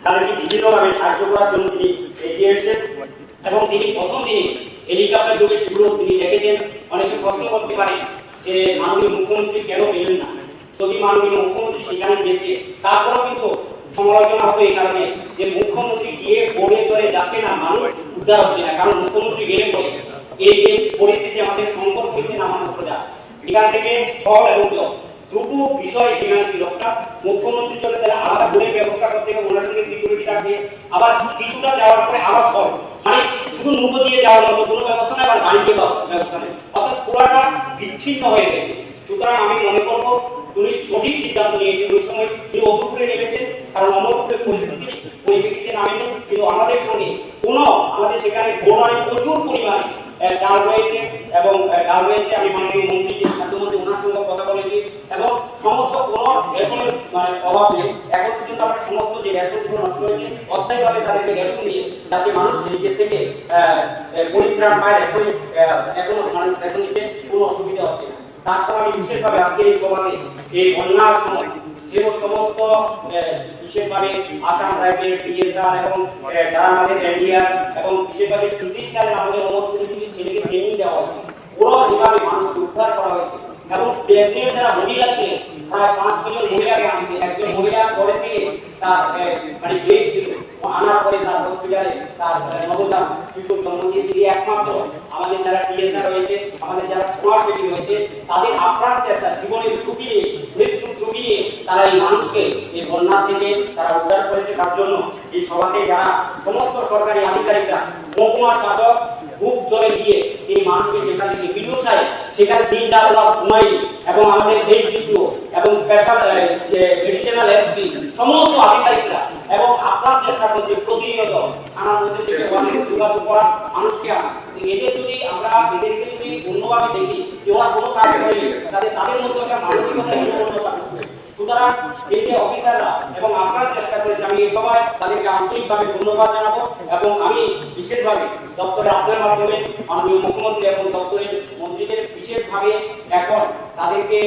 তাদেরকে বিভিন্নভাবে সাহায্য করার জন্য তিনি এগিয়ে এসেছেন, এবং তিনি প্রথম দিনে হেলিকপ্টার যোগে সেগুলো তিনি দেখেছেন। অনেকে প্রশ্ন করতে পারে যে মাননীয় মুখ্যমন্ত্রী কেন গেলেন না, যদি মাননীয় মুখ্যমন্ত্রী সেখানে গেছে তারপরও কিন্তু সমালোচনা হবে এই কারণে যে মুখ্যমন্ত্রী গিয়ে বোর্ডে করে যাচ্ছে না, মানুষ উদ্ধার হচ্ছে না, কারণ মুখ্যমন্ত্রী গেলে পরে এই যে পরিস্থিতি আমাদের সংকট থেকে নামানো যায় এখান থেকে ফল এবং জল দুটো বিষয় সেখানে ছিল। মুখ্যমন্ত্রী চলে তাহলে আলাদা বোর্ডের ব্যবস্থা করতে হবে, ওনার সঙ্গে সিকিউরিটি থাকবে, আবার কিছুটা যাওয়ার পরে আবার ফল, মানে শুধু মুখ দিয়ে যাওয়ার মতো কোনো ব্যবস্থা নেই, আবার গাড়ি দিয়ে ব্যবস্থা নেই, অর্থাৎ পুরাটা বিচ্ছিন্ন হয়ে গেছে। সুতরাং আমি মনে করবো তিনি সঠিক সিদ্ধান্ত নিয়েছেন। ওই সময় তিনি অমরপুরে নেমেছেন, কারণ অমরপুরের পরিপ্রেক্ষিতে নামেনি, কিন্তু আমাদের সঙ্গে আমাদের সেখানে বোনায় প্রচুর পরিমাণে ডাল রয়েছে, এবং ডাল রয়েছে। আমি মাননীয় মন্ত্রী খাদ্যমন্ত্রী ওনার সঙ্গে কথা বলেছি, এবং সমস্ত কোনো রেশনের অভাব নেই। এখন পর্যন্ত আমরা সমস্ত যে রেশনগুলো নষ্ট হয়েছে অস্থায়ীভাবে তাদেরকে রেশন দিয়ে যাতে মানুষ নিজের থেকে পরিত্রাণ পায়, রেশন এখনো মানুষ রেশন দিতে কোনো অসুবিধা হচ্ছে না। তারপর আমি বিশেষভাবে আজকে এই সভাতে এই বন্যার সময় যে সমস্ত বিশেষভাবে আসাম রাইফেল, ডিএসআর এবং যারা আমাদের এনডিআর এবং বিশেষভাবে ফিজিক্যালে আমাদের অমরপুরী ছেলেকে ট্রেনিং দেওয়া হয়েছে, ওরা যেভাবে মানুষ উদ্ধার করা হয়েছে এবং প্রেগনেন্ট যারা মহিলা ছিলেন প্রায় 5-6 জন মহিলাকে আনছে। একজন মহিলা ঘরে থেকে তার মানে বেড ছিল, আনার পরে তার হসপিটালে তার নবজাত শিশুর জন্ম দিয়েছে। একমাত্র আমাদের যারা ডিএসআর রয়েছে, আমাদের যারা সমাজসেবী রয়েছে, তাদের আপ্রাণ চেষ্টা, জীবনের ঝুঁকি নিয়ে, মৃত্যুর ঝুঁকি নিয়ে তারা এই মানুষকে এই বন্যা থেকে তারা উদ্ধার করেছে। তার জন্য এই সভাতে যারা সমস্ত সরকারি আধিকারিকরা, মহকুমা শাসক বুক জলে গিয়ে তিনি মানুষকে সেখান থেকে বিদুষায় সেখানে দিন রাত ঘুমাই এবং আমাদের দেশ বিদ্রোহ এবং স্পেশাল মেডিসিনাল এসপি সমস্ত আধিকারিকরা এবং আপনার চেষ্টা করছে প্রতিনিয়ত থানার মধ্যে থেকে যোগাযোগ করা মানুষকে আনা। এদের যদি আমরা এদেরকে যদি অন্যভাবে দেখি যে ওরা কোনো কাজ করেনি, তাদের মধ্যে একটা মানসিকতা হীনমন্যতা থাকবে। সুতরাং এই যে অফিসাররা এবং আপনার চেষ্টা করেছে, আমি এই সবাই তাদেরকে আন্তরিকভাবে ধন্যবাদ জানাবো এবং আমি বিশেষভাবে দপ্তরের আপনার মাধ্যমে মাননীয় মুখ্যমন্ত্রী এবং দপ্তরের মন্ত্রীদের বিশেষভাবে এখন তাদেরকে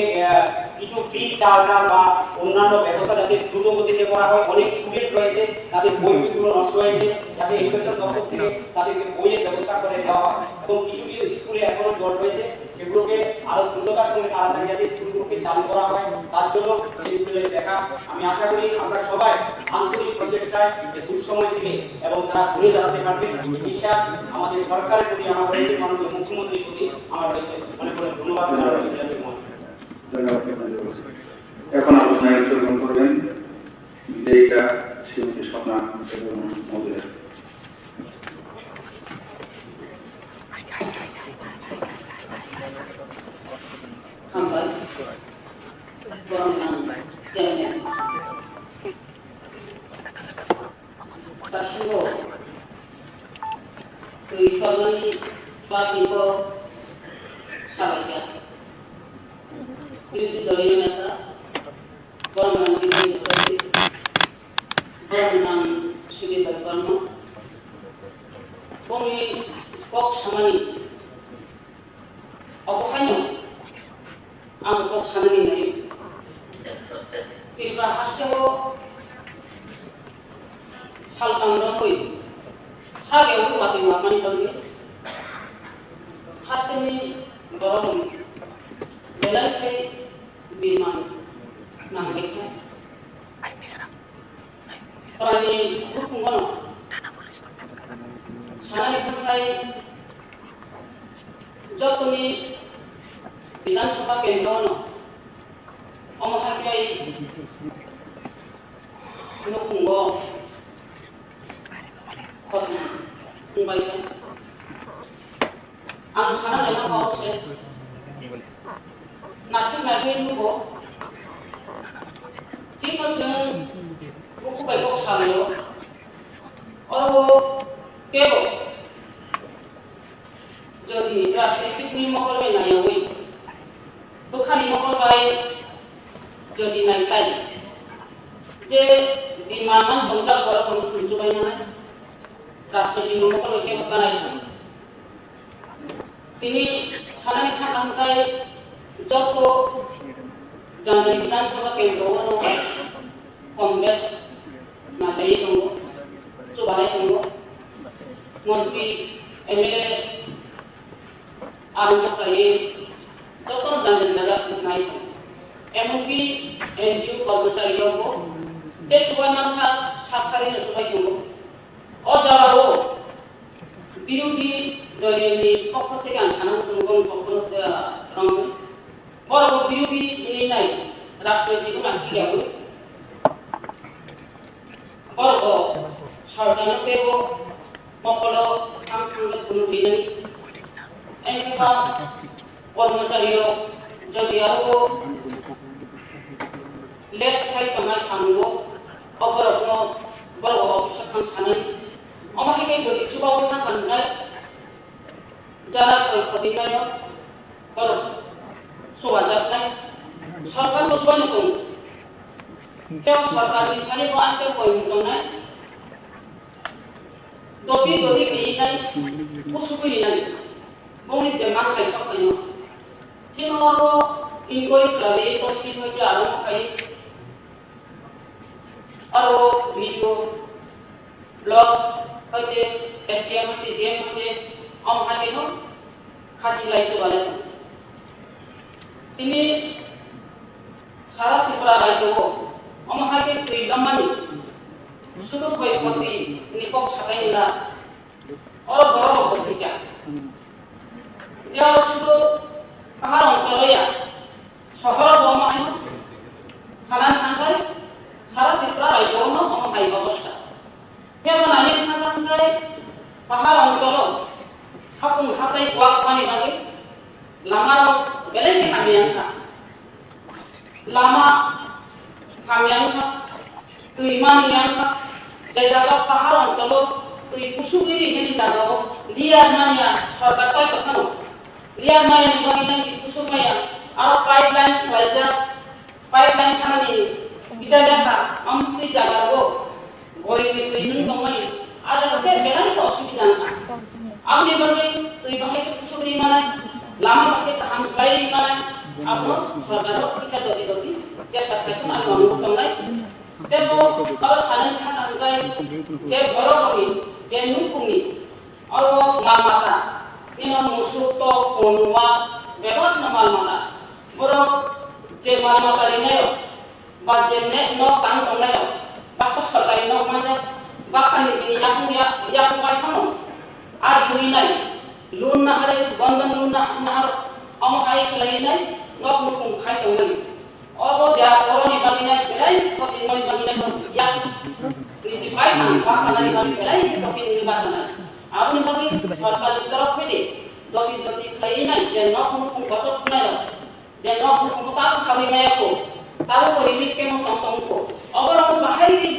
কিছু ফ্রি চাল বা অন্যান্য ব্যবস্থা যাতে দ্রুত গতিতে করা হয়। অনেক স্টুডেন্ট রয়েছে, তাদের বইগুলো নষ্ট হয়েছে, যাতে এডুকেশন দপ্তর থেকে তাদেরকে বইয়ের ব্যবস্থা করে দেওয়া হয় এবং কিছু কিছু স্কুলে এখনো জল রয়েছে, সেগুলোকে আরো দ্রুততার সঙ্গে তাড়াতাড়ি যাতে স্কুলগুলোকে চালু করা হয় তার জন্য সেগুলো দেখা। আমি আশা করি আমরা সবাই আন্তরিক প্রচেষ্টায় দুঃসময় থেকে এবং তারা ঘুরে দাঁড়াতে পারবে বিশ্বাস আমাদের সরকারের প্রতি আমার রয়েছে, মাননীয় মুখ্যমন্ত্রীর প্রতি আমার রয়েছে। অনেক অনেক ধন্যবাদ। এখন আলোচনায় অংশগ্রহণ করবেন বিধায়িকা শ্রীমতী স্বপ্না মহোদয়া। বিরোধী দলীয় নেতা গণমান্ত্রী নাম সুদীপ কর্ম কমি কক সামানি অবহান্য আম কক সামানি নাই কিংবা হাসেও সালকান্ড হই হাগেও মাতি মামানি দলকে হাসতেনি গরম বেলায় বিমান নাম দেখে প্রাণী সুকুঙ্গন সানাই ভাষায় যতনি বিধানসভা কেন্দ্র অমহাকাই নকুঙ্গ মুম্বাই আং সানা লেখা হচ্ছে নাসিক নাগের 누고 이것은 국가의 역사네요. 깨고 저기 রাষ্ট্রীয় মহলে নাই ওই দোকানি মহল পাই যদি নাই তাই যে বিমান সংসার করা কোনো সুযোগ পাই না রাষ্ট্রীয় মহল কে বানাই তিনি সালানি থাকায় যত জাতীয় বিধানসভা কেন্দ্র কংগ্রেস মালাই দङ চুবালাই দङ মন্ত্রী এমএলএ আরম্ভকারী যত জানেন জায়গা নাই এমনকি এনজিও কর্মচারী দङ যে সবাই মানুষ সাক্ষাৎকারী সবাই দङ অজারাও বিরোধী দলের পক্ষ থেকে সাধারণ পক্ষ বড় বিরোধী এই নাই রাষ্ট্রীয় মাসি যাবো বড় সরকার পেব মকল সাংসদ কোনো দিন এনবা কর্মচারী যদি আরো লেট খাই তোমার সামনে অপরাধ বড় অবশ্যক সানাই আমাকে যদি সুবাহ থাকান যারা ক্ষতিকারক বড় সোয়াজাত নাই सरकार को सुबह निकल क्या सरकार ने खाली वो आते कोई मुद्दा नहीं दोती दोती कहीं नहीं वो सुकुरी नहीं वो नहीं जमान कैसा कहीं कि वो इनको एक लड़े तो सीट में क्या आराम कहीं और वो वीडियो ब्लॉग होते एसटीएम होते गेम होते हम हाके नो खासी लाइट वाले ini syarat diperoleh itu, omong lagi freedom money, sudah kau seperti ini kok sakai lah, orang baru bertiga, jauh sudah kahar orang ya, sahara bawa mana, kalan angkai, syarat diperoleh itu omong lagi bagus lah, dia mana yang angkai, kahar orang hapung hatai kuat pani lagi, lama Belen kamian ka, lama kamian ka, tu iman yang ka, jaga paharan kalau tu kusugiri ini jaga, liar mania sarga cai katano, liar mania ni bagi nanti kusug maya, ara pipeline lajar, pipeline kana ni, kita jaga, amti jaga go, gori ini tomai, ada kerja beran tu sudah ka, amni bagi tu ibahe kusugiri mana. Lama pakai taham bayi mana? Apa? Saudara bisa dodi jasa saya pun ada ngomong lain. Tapi kalau saling kata angkai, saya baru kami, saya nukumi, kalau mal mata, ini musuh to konwa, berapa mal mata, baru saya mal mata ini yo, baca ne no tan konwa yo, bakso sekali no mana, bakso ni yang kamu, आज हुई नहीं लून ना हरे बंधन लून ना हर हम आई कलाई नहीं ngọc nu cùng khai tổng này ở bộ gia có này bagi này cái đấy có tiền này bagi này không ya ini dipakai apa kali bagi cái đấy có tiền ini bahasa này apa nih bagi सरकार की तरफ से दोती दोती कहीं नहीं जे ngọc nu cùng có tốt này je ngọc nu cùng tahu kami मैं को tahu को relief के मो तम को अगर हम बाहर की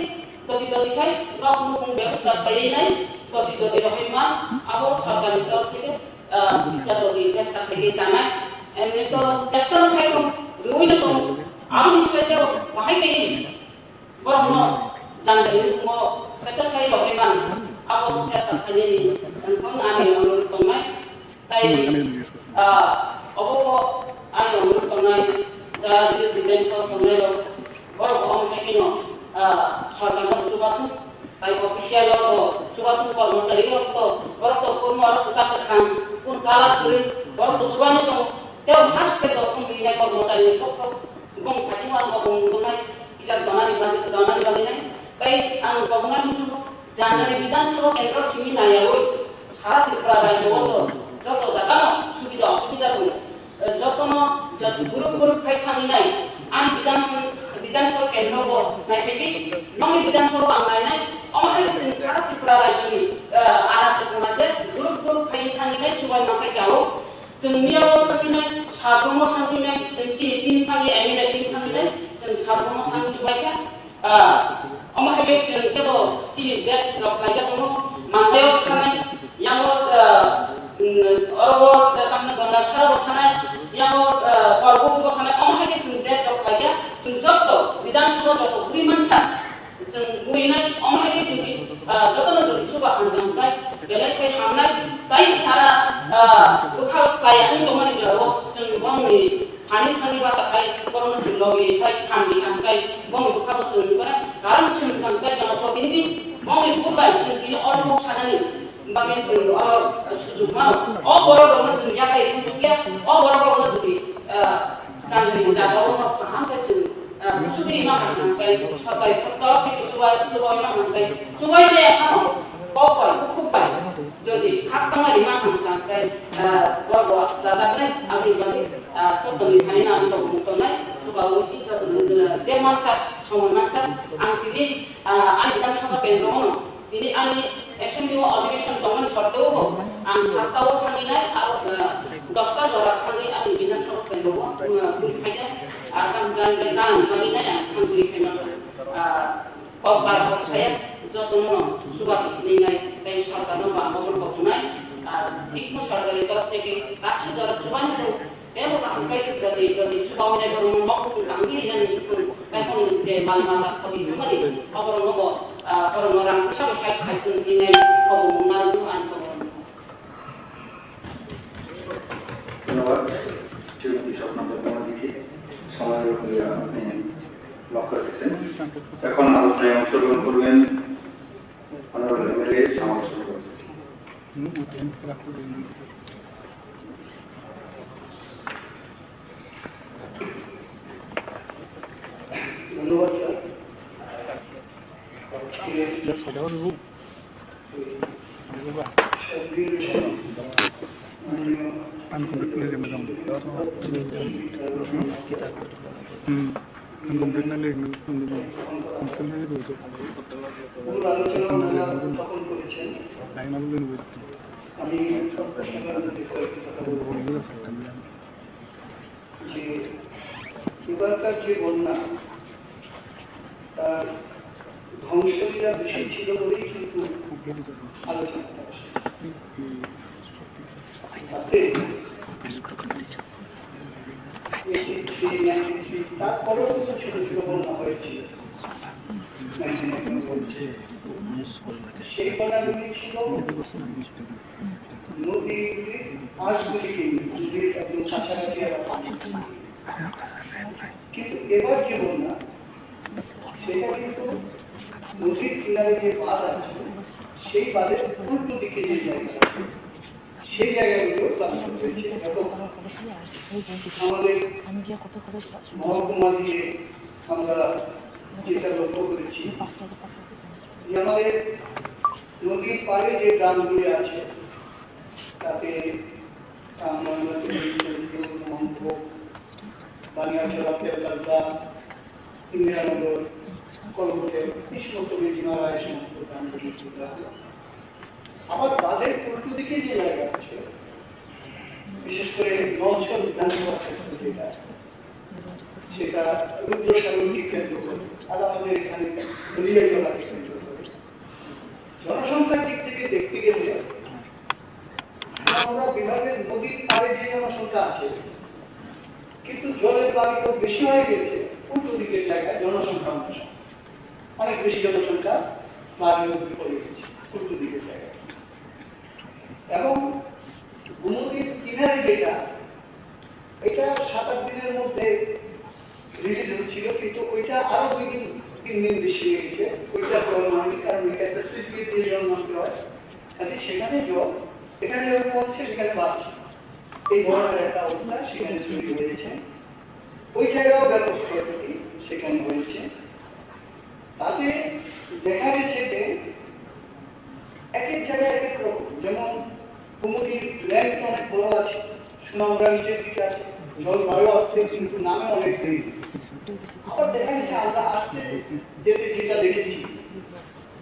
दोती दोती खाई ngọc nu cùng व्यवस्था कहीं नहीं दोती दोती रहमान अब सरकार की तरफ से bisa दोती चेष्टा करके जाना एमने तो चेष्टा में है रुई न तो आम इसके तो वहीं के बड़ा मो जानते हैं मो सेटल कहीं रहमान अब चेष्टा करने ली तंग आने वालों तो मैं ताई अब वो आने वालों तो मैं jadi dimensi pemelo baru orang begini सरकार को सुबह ताई ऑफिशियल और सुबह को कर्मचारी लोग तो बाru तो कौन वाला pusat kan pun kalah tuh baru तो सुबह nih तो dia khas ke तो pembina कर्मचारी itu bong kasih malu bong tunai bisa dana di bagi nih kayak anu bangunan itu jangan dari bidang seluruh entro sini naya loh syarat diperoleh itu jodoh dagang sudah tuh jodoh jadi buruk kayak kami nih an bidang seluruh entro boh naik pergi nongi bidang seluruh angkai nih om hari itu syarat diperoleh ini arah sekolah aja buruk kayak kami nih coba makai jauh Jumlah kami nih sabun kami nih cincin kami emir kami nih sabun kami coba ya om hari itu kalau si dia kalau kerja kamu mandeo kami yang orang kami gondar sarap kami yang korbu kami om hari itu dia kalau kerja sunjok to bidang surat to beriman sah Jumlah om hari itu betul coba kami belai kai hamlai kai cara bukan kai ini kemana jauh cenderung ni hani bahasa kai korang selogi kai kami kai bang bukan cenderung karena cenderung kai jangan kau ini bang itu baik cenderung orang mau sana ni bagian cenderung orang sujuk mau orang cenderung ya kai itu juga orang cenderung cenderung jaga orang paham kai cenderung sudah imam kai kalau itu sudah imam kai sudah ini apa Kupai, jadi hak tengah lima sampai bahwa datangnya abri bagi satu lima untuk mengenai supaya itu zaman masa angkiri anikan sama pendongan ini ani SMU audition teman suatu ang satu kali dostar orang kali ani bina sama pendongan kulit saja akan gantikan kali ini akan kulit para saya itu sudah nilai dari sarjana bahwa berkepunai hikmah সরকারি তরফ থেকে রাষ্ট্র দ্বারা চূড়ান্ত এবং angkai dari Subawang baru membangun kami dan itu kan di Malmata kami kembali orang bisa berkait dengan hubungan Tuhan ধন্যবাদ শ্রীমতী স্বপ্না ব্যানার্জিকে সময়ের উপরে আপনি লক্ষ্য রেখেছেন। এখন আলোচনায় অংশগ্রহণ করবেন অনারেবল এমএলএ শ্যামল চক্রবর্তী। ধন্যবাদ স্যার। মূল আলোচনা ওনারা স্থাপন করেছেন। আমি কয়েকটি কথা বলবো যে এবারকার যে বন্যা তার ধ্বংসলীলা বেশি ছিল বলেই কিন্তু আলোচনা তারপরেও কিছু ছোট ছোট বন্যা হয়েছিল। সেই বন্যাগুলি ছিল নদীগুলি পাশগুলিকে নদীর একদম কাছাকাছি। কিন্তু এবার যে বন্যা সেটা কিন্তু নদীর কিনারে যে বাঁধ আছে সেই বাঁধের উল্টো দিকে যে জায়গা আছে সেই জায়গাগুলো প্লাবিত হয়েছে। আমাদের মহকুমা দিয়ে আমরা যেটা লক্ষ্য করেছি যে আমাদের নদীর পাড়ে যে গ্রামগুলি আছে তাতে বানিয়াছড়া, তেলকালদা, ইন্দিরানগর, কলকাতা, এই সমস্ত বেজিমারা, এই সমস্ত গ্রামগুলি আবার বাঁধের উল্টো দিকে যে জায়গা আছে বিশেষ করে নলছর বিধানসভা ক্ষেত্র যেটা সেটা রুদ্রসাগরকে কেন্দ্র করে আর আমাদের এখানে হলিয়াজলাকে কেন্দ্র করে। জনসংখ্যার দিক থেকে দেখতে গেলে আমরা বিভাগের নদীর পাড়ে যে জনসংখ্যা আছে কিন্তু জলের বাড়ি তো বেশি হয়ে গেছে উল্টো দিকের জায়গায় জনসংখ্যা অনুসারে অনেক বেশি জনসংখ্যা বাড়ি পড়ে গেছে উল্টো দিকের জায়গায়। এবং গোমতীর কিনারে যেটা এটা 7-8 দিনের মধ্যে রিলিজ হচ্ছিল কিন্তু ওইটা আরো 2-3 দিন বেশি লেগেছে। ওইটা জল নামেনি কারণ একটা সুইচ গেট দিয়ে জল নামতে হয়, কাজে সেখানে জল এখানে জল পড়ছে সেখানে বাড়ছে, এই ধরনের একটা অবস্থা সেখানে তৈরি হয়েছে। ওই জায়গাও ব্যাপক ক্ষয়ক্ষতি সেখানে হয়েছে। তাতে দেখা গেছে যে এক এক জায়গায় এক এক রকম, যেমন গোমতীর ল্যান্ড অনেক বড় আছে, সুনামগড়া নিচের দিকে আছে, জল ভালো আসছে কিন্তু নামে অনেক দেরি। আবার দেখা গেছে আমরা আসতে যেতে যেটা দেখেছি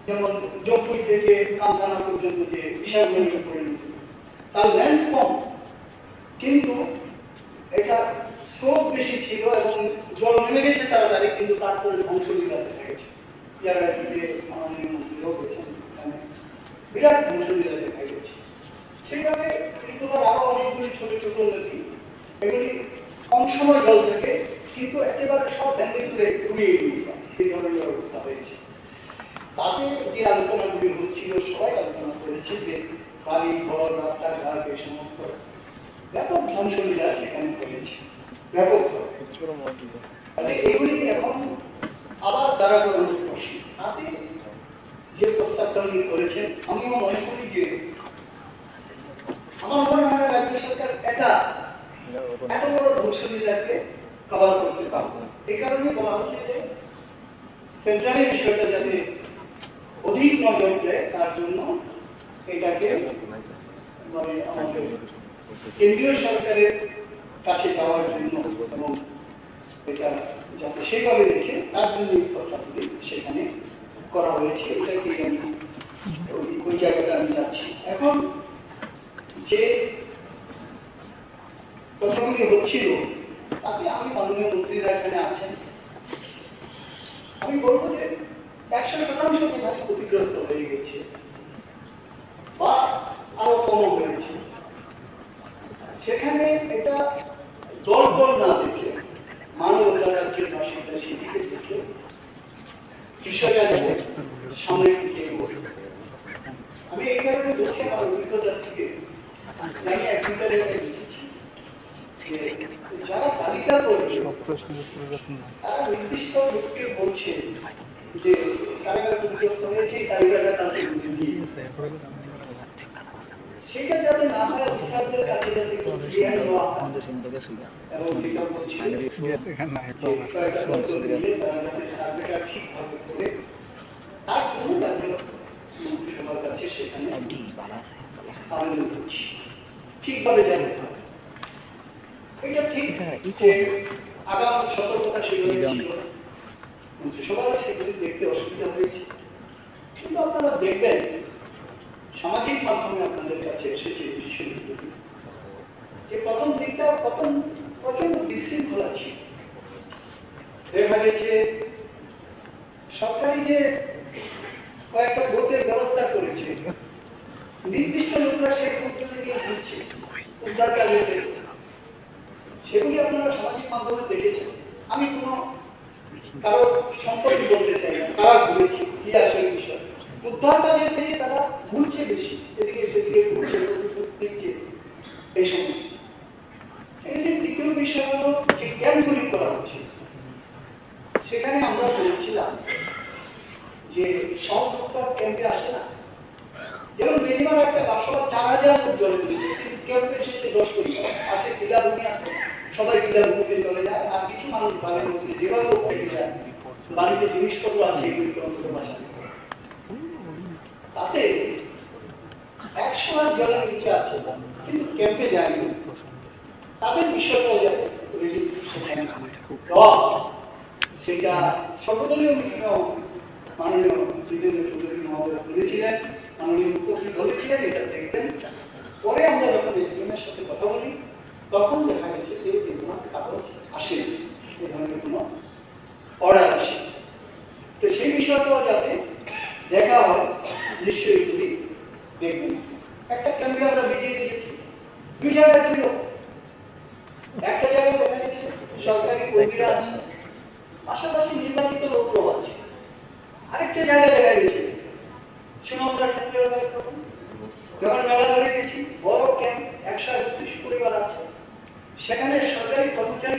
যেমন জম্পুই থেকে কামখানা পর্যন্ত যে বিশাল পরিণত তার ল্যান্ড কম কিন্তু এটা স্রোত বেশি ছিল এবং জল নেমে গেছে তাড়াতাড়ি কিন্তু তারপরে ধ্বংসলীলা দেখা গেছে। যারা মাননীয় মন্ত্রী রয়েছেন বিরাট ধ্বংসলীলা দেখা গেছে। সেইভাবে ত্রিপুরার আরো অনেকগুলি ছোট ছোট নদী এগুলি কম সময় জল থাকে কিন্তু একেবারে সব ভেঙে চুরে উড়িয়ে নিয়ে যায়, এই ধরনের অবস্থা হয়েছে। তাতে যে আলোচনাগুলি হচ্ছিল সবাই আলোচনা করেছে যে বাড়ি ঘর রাস্তাঘাট এই সমস্ত ব্যাপক ধ্বংসলীলা সেখানে হয়েছে ব্যাপক। এগুলি এখন আবার দ্বারা করানোর প্রশ্ন। তাতে যে প্রস্তাবটা উনি করেছেন আমিও মনে করি যে আমার মনে হয় রাজ্য সরকার এত বড় ধ্বংসলীলাকে কভার করতে পারবে। এই কারণে বলা হচ্ছে যে সেন্ট্রালি বিষয়টা যাতে অধিক নজর দেয় তার জন্য এটাকে মানে আমাদের কেন্দ্রীয় সরকারের কাছে যাওয়ার জন্য এবং এটা যাতে সেইভাবে রেখে তার জন্য এই প্রস্তাবটি সেখানে করা হয়েছে। এটাকে ওই জায়গাটা আমি যাচ্ছি। এখন যে কথাগুলি হচ্ছিল তাতে আমি মাননীয় মন্ত্রীরা এখানে আছেন, আমি বলবো যে 100% এখানে ক্ষতিগ্রস্ত হয়ে গেছে বা আরো কমও হয়েছে। সেখানে এটা দল না দেখে মানবতার রাজ্যের বাসিন্দা সেদিকে দেখে বিষয়টা যাতে সামনের দিকে এগোয়। আমি এই কারণে বলছি আমার অভিজ্ঞতা থেকে আমি এক দুটা জায়গায় লিখেছি যে যারা তালিকা করবে তারা নির্দিষ্ট লোককে বলছে যে কারাগারে ক্ষতিগ্রস্ত হয়েছে এই তালিকাটা তাদের সেটা যাতে না হয় অফিসারদের কাছে যাতে ক্লিয়ার হওয়া হয়। এবং যেটা বলছি সার্ভেটা ঠিকভাবে করে তার জন্য রাজ্য মন্ত্রিসভার কাছে সেখানে আবেদন করছি ঠিকভাবে জানতে হবে। এটা ঠিক যে আগাম সতর্কতা সেগুলো ছিল মন্ত্রিসভার সেগুলি দেখতে অসুবিধা হয়েছে, কিন্তু আপনারা দেখবেন সামাজিক মাধ্যমে আপনাদের কাছে এসেছে বিশ্ববিদ্যালয় যে প্রথম দিকটা প্রচন্ড বিশৃঙ্খলা ছিল। দেখা গেছে সরকারি যে কয়েকটা ভোটের ব্যবস্থা করেছে নির্দিষ্ট লোকরা সেই ভোটগুলো নিয়ে ঘুরছে উদ্ধার কাজে, সেগুলি আপনারা সামাজিক মাধ্যমে দেখেছেন। আমি কোনো কারো সম্পর্কে বলতে চাই না তারা ঘুরেছে কি আসলে বিষয় উদ্ধার কাজের থেকে তারা ঘুরছে বেশি, এদিকে সেদিকে ঘুরছে দিচ্ছে এই সমস্ত। দ্বিতীয় বিষয় হলো যে ক্যাম্পগুলি করা হচ্ছে, সেখানে আমরা বলেছিলাম যে সমস্ত ক্যাম্পে আসে না, যেমন মিনিমাম একটা 10,000 লোক জলে দিয়েছে, কিন্তু ক্যাম্পে এসেছে 10 কোটি আসে, ক্রীড়াভূমি আছে, সবাই ক্রীড়াভূমিতে চলে যায়, আর কিছু মানুষ বাড়ির মধ্যে যেভাবে থেকে যায় বাড়িতে জিনিসপত্র আছে এগুলিকে অন্তত বাসাতে তাতে 100 জলের নিচে আছে কিন্তু ক্যাম্পে যায়নি, তাদের বিষয়টাও যাবে সেটা সর্বদলীয় মিটিং মাননীয় জিতেন্দ্র চৌধুরী মহোদয় বলেছিলেন, মাননীয় মুখ্যমন্ত্রী বলেছিলেন এটা দেখবেন। পরে আমরা যখন এর সাথে কথা বলি তখন দেখা গেছে যে কোনো কাগজ আসেনি, এ ধরনের কোনো অর্ডার আসে। তো সেই বিষয়টাও যাতে দেখা হয় নিশ্চয়ই এগুলি দেখবেন। একটা ক্যাম্পে আমরা ভিজিয়ে দিয়েছি 2 জায়গায় ছিল, একটা জায়গায় দেখা গেছে সরকারি কর্মীরা পাশাপাশি নির্বাচিত লোকও আছে, আরেকটা জায়গায় দেখা গেছে সুনামদার ক্ষেত্রে যখন মেলা ধরে গেছি বড় ক্যাম্প 131 পরিবার আছে, সেখানে সরকারি কর্মচারী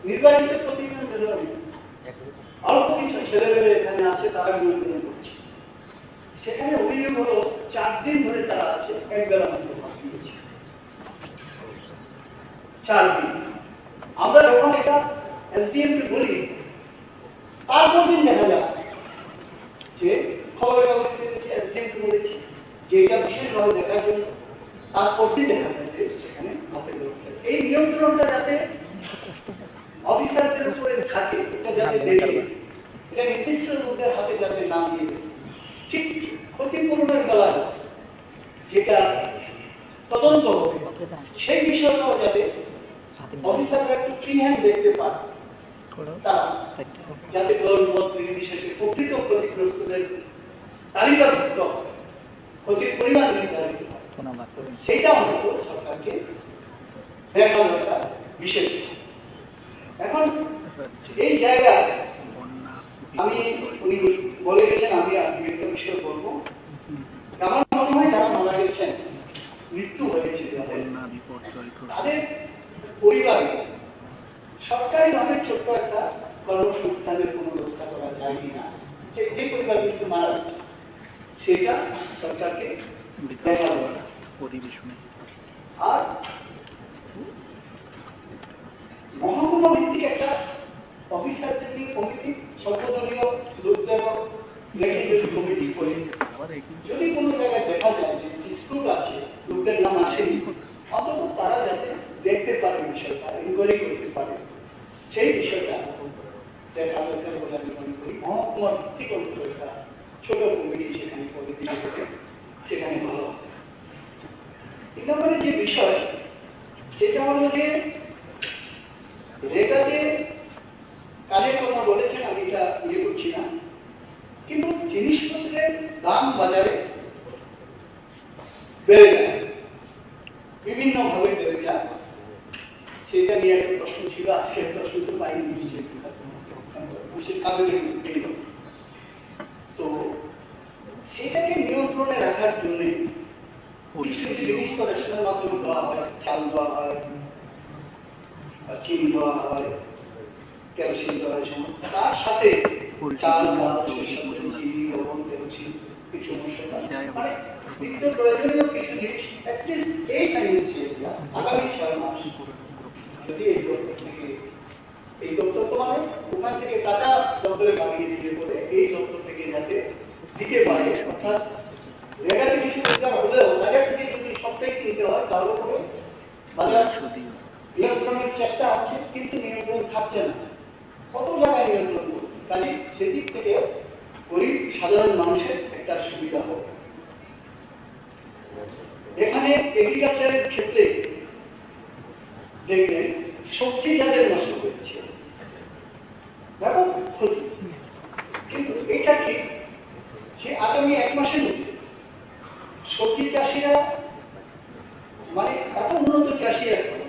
নির্বাচিত প্রতিনিধি অল্প কিছু ছেলেমেয়ে এখানে আছে, তারা নিয়ন্ত্রণ করছে। সেখানে অভিযোগ হলো 4 দিন ধরে তারা আছে, একবেলা মাত্র ভাত দিয়েছে 4 দিন। আমরা যখন এটা এসডিএম কে বলি তারপর দিন দেখা যায় যে খবরের কাগজে এসডিএম কে বলেছি যে এটা বিশেষভাবে দেখার জন্য, তারপর দিন দেখা যায় যে সেখানে ভাতের ব্যবস্থা। এই নিয়ন্ত্রণটা যাতে অফিসারদের উপরে থাকে, এটা যাতে দেখে, এটা নির্দিষ্ট লোকদের হাতে যাতে না দিয়ে ঠিক ক্ষতিপূরণের বেলায় যেটা তদন্ত হবে সেই বিষয়টাও যাতে অফিসাররা একটু ফ্রি হ্যান্ড দেখতে পায়, তারা যাতে দলমত নির্বিশেষে প্রকৃত ক্ষতিগ্রস্তদের তালিকাভুক্ত ক্ষতির পরিমাণ নির্ধারিত হয়, সেইটা অন্তত সরকারকে দেখা দরকার বিশেষ। এখন এই জায়গায় আমি উনি বলে গেছেন, আমি আর একটা বিষয় বলবো। আমার মনে হয় যারা মারা গেছেন, মৃত্যু হয়েছে তাদের পরিবারে সরকারি ভাবে ছোট্ট একটা কর্মসংস্থানের কোনো ব্যবস্থা করা যায় কিনা, যে পরিবার কিন্তু মারা গেছে সেটা সরকারকে দেখা দরকার। আর মহকুমা ভিত্তিক একটা অফিসারদের নিয়ে কমিটি, সর্বদলীয় লোকদের রেখে যদি কমিটি করে, যদি কোনো জায়গায় দেখা যায় যে ডিসপিউট আছে, লোকদের নাম আসেনি, অন্তত তারা যাতে দেখতে পারে বিষয়টা, ইনকোয়ারি করতে পারে, সেই বিষয়টা দেখা দরকার বলে আমি মনে করি। মহকুমা ভিত্তিক একটা ছোট কমিটি সেখানে করে দিতে হবে, সেখানে ভালো হবে। 3 নম্বরে যে বিষয় সেটা হলো যে রেগাতে কাজের কথা বলেছেন, আমি এটা ইয়ে করছি না, কিন্তু জিনিসপত্রের দাম বাজারে বেড়ে যায়, বিভিন্ন ভাবে বেড়ে যায়। সেটা নিয়ে একটা প্রশ্ন ছিল, আজকে প্রশ্ন তো পাইনি কাগজের মধ্যে। তো সেটাকে নিয়ন্ত্রণে রাখার জন্য কিছু কিছু জিনিস তো রেশনের মাধ্যমে দেওয়া হয়, চাল দেওয়া হয়, চিনি দেওয়া হয়, কেরোসিন দেওয়া হয় সমস্ত। তার সাথে চাল, ডাল, চিনি, লবণ, কেরোসিন, কিছু মশলা, মানে নিত্য প্রয়োজনীয় কিছু জিনিস অ্যাটলিস্ট এই ফাইন্যান্সিয়াল আগামী 6 মাস যদি এই দপ্তর তো মানে ওখান থেকে টাকা দপ্তরে বাড়িয়ে দিলে পরে এই দপ্তর থেকে যাতে দিতে পারে, অর্থাৎ রেগাতে কিছু টাকা হলেও বাজার থেকে যদি সবটাই কিনতে হয় তাহলে পরে বাজার নিয়ন্ত্রণের চেষ্টা আছে, কিন্তু নিয়ন্ত্রণ থাকছে না। কত জায়গায় নিয়ন্ত্রণ করবে, কাজে সেদিক থেকে গরিব সাধারণ মানুষের একটা সুবিধা হবে। এখানে এগ্রিকালচারের ক্ষেত্রে দেখবেন সবজি যাদের নষ্ট করেছে ব্যাপক ক্ষতি, কিন্তু এটা ঠিক যে আগামী 1 মাসের মধ্যে সবজি চাষিরা মানে এত উন্নত চাষি এখন,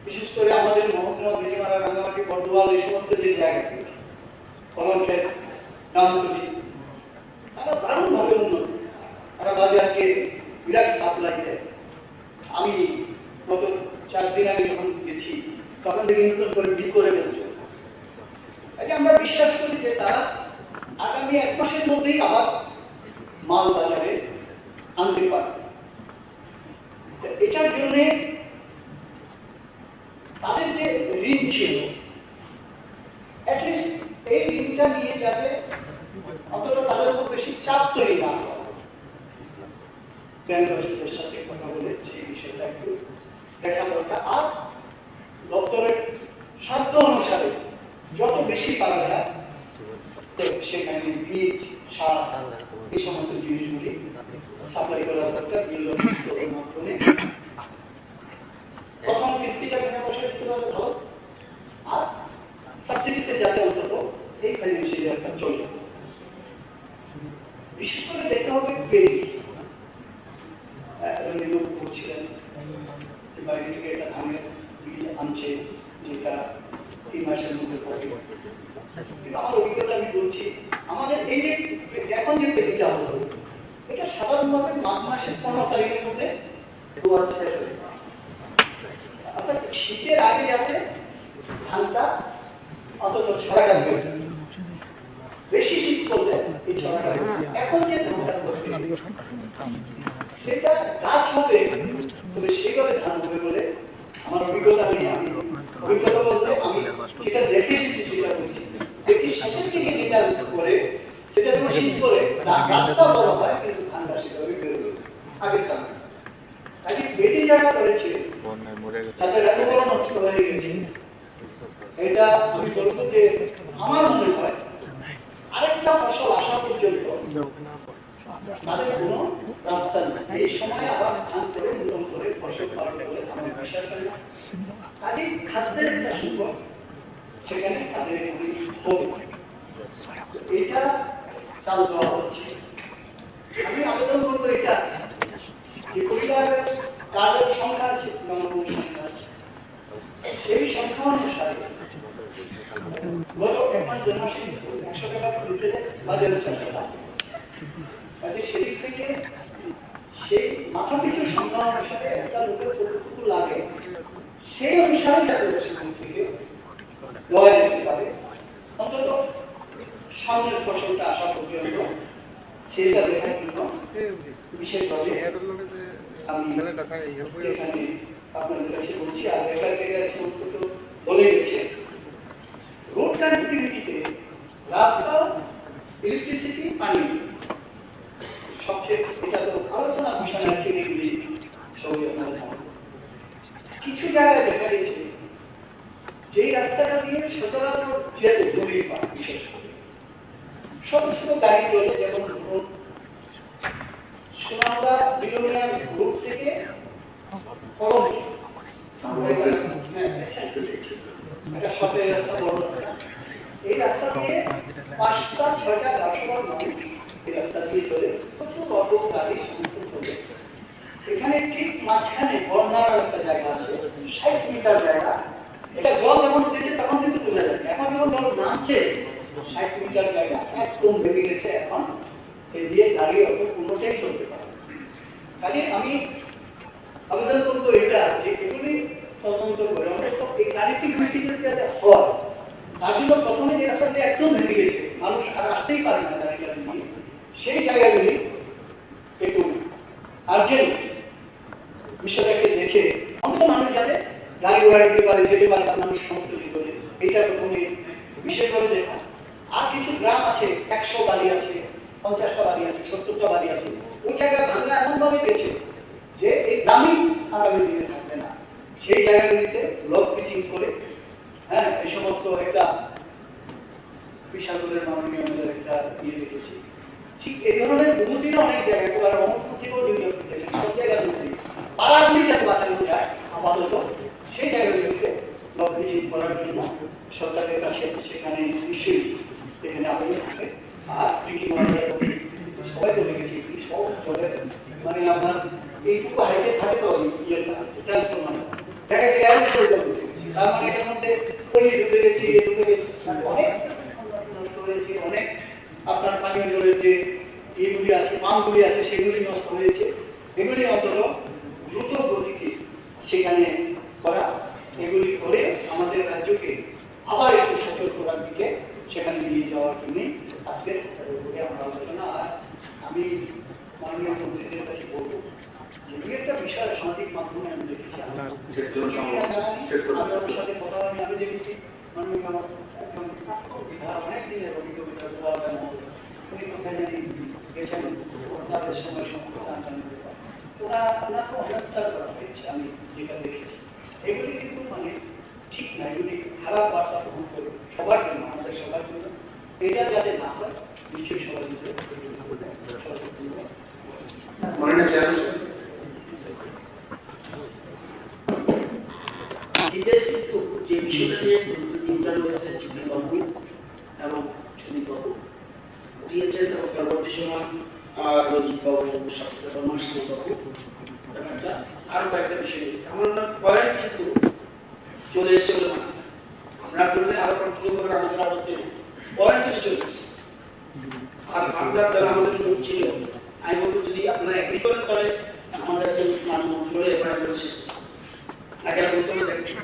বিশেষ করে আমাদের মহকুমা, বিজয়মারা, রাঙ্গামাটি, বর্ধমান, এই সমস্ত যে জায়গাতে ফলনক্ষেত, রামতলি, তারা দারুণভাবে উন্নত, তারা বাজারকে বিরাট সাপ্লাই দেয়। আমি গত 4 দিন আগে যখন গেছি তখন থেকে নতুন করে বিল করে ফেলছে। আমরা বিশ্বাস করি যে তারা আগামী 1 মাসের মধ্যেই আবার মাল বাজারে আনতে পারবে। এটার জন্য তাদের যে ঋণ ছিল, অ্যাটলিস্ট এই ঋণটা নিয়ে যাতে অন্তত তাদের উপর বেশি চাপ তৈরি না হয়, ব্যাংকের সাথে কথা বলে সেই বিষয়টা একটু দেখা দরকার। আর দপ্তরের সাধ্য অনুসারে যত বেশি পারা যায় সেখানে বীজ, সার, এই সমস্ত জিনিসগুলি সাপ্লাই করা দরকার বিলের মাধ্যমে। প্রথম কিস্তিটা বিনা পয়সা দিতে পারলে ভালো, আর সাবসিডিতে যাতে অন্তত এই ফাইন্যান্সিয়ালটা চলে। বিশেষ করে দেখতে হবে পেরি লোক করছিলেন বাইরে থেকে একটা ধানের বীজ আনছে যেটা 3 মাসের মধ্যে পড়ে। কিন্তু আমার অভিজ্ঞতা আমি বলছি, আমাদের এই যে এখন যে পেরিটা হলো এটা সাধারণভাবে মাঘ মাসের 15 তারিখের মধ্যে রোয়া শেষ হয়ে যায়। অর্থাৎ শীতের আগে যাতে ধানটা অন্তত ছড়াটা বের, বেশি শীত করলে এই ছড়াটা এখন যে ধানটা সেটা গাছ হবে, তবে সেইভাবে ধান হবে বলে আমার অভিজ্ঞতা নেই। আমি অভিজ্ঞতা বলতে আমি যেটা দেখে এসেছি সেটা বলছি, দেখি শেষের দিকে যেটা করে সেটা যখন শীত করে গাছটা বড় হয় কিন্তু ধানটা সেভাবে বেরোবে আগের কারণে। কাজে বেটে যারা করেছে তাদের এত বড় নষ্ট হয়ে গেছে, এটা আমি বলবো যে আমার মনে হয় আরেকটা ফসল আসা পর্যন্ত তাদের কোনো রাস্তা নেই। এই সময় আবার ধান করে নতুন করে ফসল পালন করে আমি বিশ্বাস করি না। কাজে খাদ্যের একটা সুযোগ সেখানে তাদের এটা চালু দেওয়া হচ্ছে। আমি আবেদন করবো এটা যে পরিবারের কার্ডের সংখ্যা আছে, সংখ্যা আছে, সেই সংখ্যা অনুসারে গত 1 মাস 2 মাসে 100 টাকা উঠে যায় বাজারে চলে যায়। কাজে সেদিক থেকে সেই মাথা পিছু সংখ্যা অনুসারে একটা লোকের কতটুকু লাগে সেই অনুসারে যাতে সেখান থেকে দেওয়া যেতে পারে, অন্তত সামনের ফসলটা আসা পর্যন্ত সেটা দেখার জন্য বিশেষভাবে আমি এখানে আপনাদের কাছে বলছি। আর দেখার জায়গায় সমস্ত তো বলে গেছে, রোড কানেক্টিভিটিতে রাস্তা, ইলেকট্রিসিটি, পানি সবচেয়ে এটা তো আলোচনা বিষয় আছে। সবই আপনারা কিছু জায়গায় দেখা গেছে যে রাস্তাটা দিয়ে সচরাচর যেতে গরিব পায়, বিশেষ করে ছোট ছোট গাড়ি চলে, যেমন সোনামুড়া বিলোনিয়া রোড থেকে কলম একটা সরকারি রাস্তা, বড় রাস্তা, এই রাস্তা দিয়ে 5টা 6টা রাস্তা এই রাস্তা দিয়ে চলে, প্রচুর অটো গাড়ি সমস্ত চলে। এখানে ঠিক মাঝখানে বন্যার একটা জায়গা আছে, 60 মিটার জায়গা। এটা জল যখন উঠেছে তখন কিন্তু বোঝা যায়, এখন যখন জল নামছে 60 মিটার জায়গা একদম ভেঙে গেছে। এখন এই দিয়ে দাঁড়িয়ে অত কোনোটাই চলতে পারে। কাজে আমি আবেদন করবো এটা যে এগুলি তদন্ত করে অন্তত এই কানেক্টিভিটি যদি হয়, তার জন্য প্রথমে যে রাস্তাটা একদম ভেঙে গেছে, মানুষ আর আসতেই পারে না গাড়ি নিয়ে, সেই জায়গাগুলি একটু আর্জেন্ট বিষয়টাকে দেখে অন্তত মানুষ যাতে গাড়ি ঘোড়া দিতে পারে, যেতে পারে, তার মানুষ সমস্ত কিছু করে এইটা প্রথমে বিশেষভাবে দেখা। আর কিছু গ্রাম আছে 100 বাড়ি আছে, 50টা বাড়ি আছে, 70টা বাড়ি আছে, ওই জায়গা ভাঙা এমন ভাবে গেছে যে এই গ্রামই আগামী দিনে থাকবে না। সেই জায়গাগুলিতে ব্লক পিচিং করে এই সমস্ত একটা বিশাল মাননীয় একটা ইয়ে দেখেছি। ঠিক এই ধরনের উন্নতির অনেক জায়গা, এবার অমরপুর থেকেও সব জায়গায় পাড়াগুলি যাতে বাঁচানো যায় আপাতত সেই জায়গাগুলিতে ব্লক পিচিং করার জন্য সরকারের কাছে সেখানে নিশ্চয়ই এখানে আবেদন থাকে। আর কৃষি সবাই তো দেখেছি সব চলে, মানে আপনার এইটুকু হাইটে থাকে তো ইয়েটা ট্রান্সফরমার দেখা গেছে তার মানে এটার মধ্যে পলি ঢুকে গেছে, ঢুকে গেছে, অনেক নষ্ট হয়েছে, অনেক আপনার পানীয় জলের যে ইয়েগুলি আছে, পাম্পগুলি আছে, সেগুলি নষ্ট হয়েছে। এগুলি অন্তত দ্রুত গতিতে সেখানে করা, এগুলি করে আমাদের রাজ্যকে আবার একটু সচল করার দিকে সেখানে নিয়ে যাওয়ার জন্য আজকের আমরা আলোচনা। আর আমি মাননীয় মন্ত্রীদের কাছে বলবো যে একটা বিষয় সামাজিক মাধ্যমে আমি দেখেছি, সাথে কথা আমি দেখেছি মাননীয় অনেক দিনের অভিজ্ঞতা উনি কোথায় জানি গেছেন তাদের সময় সমস্ত ওনাকে অনাস্কার করা হয়েছে। আমি যেটা দেখেছি এগুলি কিন্তু মানে ঠিক না, এগুলি খারাপ বার্তা বহন করে সবার জন্য, আমাদের সবার জন্য। এটা যাতে না হয় নিশ্চয়ই সবার জন্য কিন্তু যে বিষয়টা নিয়ে চিন্তা রয়েছে চিন্তাবাবু এবং সুদীপবাবু দিয়েছেন, এবং পরবর্তী সময় রজিতবাবু সাথীবাবু আরো কয়েকটা বিষয় আমার পয়েন্ট কিন্তু চলে এসছে বলে আমরা করলে আরো কন্টিনিউ করে আলোচনা করতে পয়েন্ট কিছু চলে এসছে। আর আপনার যারা আমাদের মুখ ছিল, আমি বলবো যদি আপনারা এগ্রিকালচার করে আমাদের মানমন্ত্রী এবার বলছে আগে বলতে দেখছি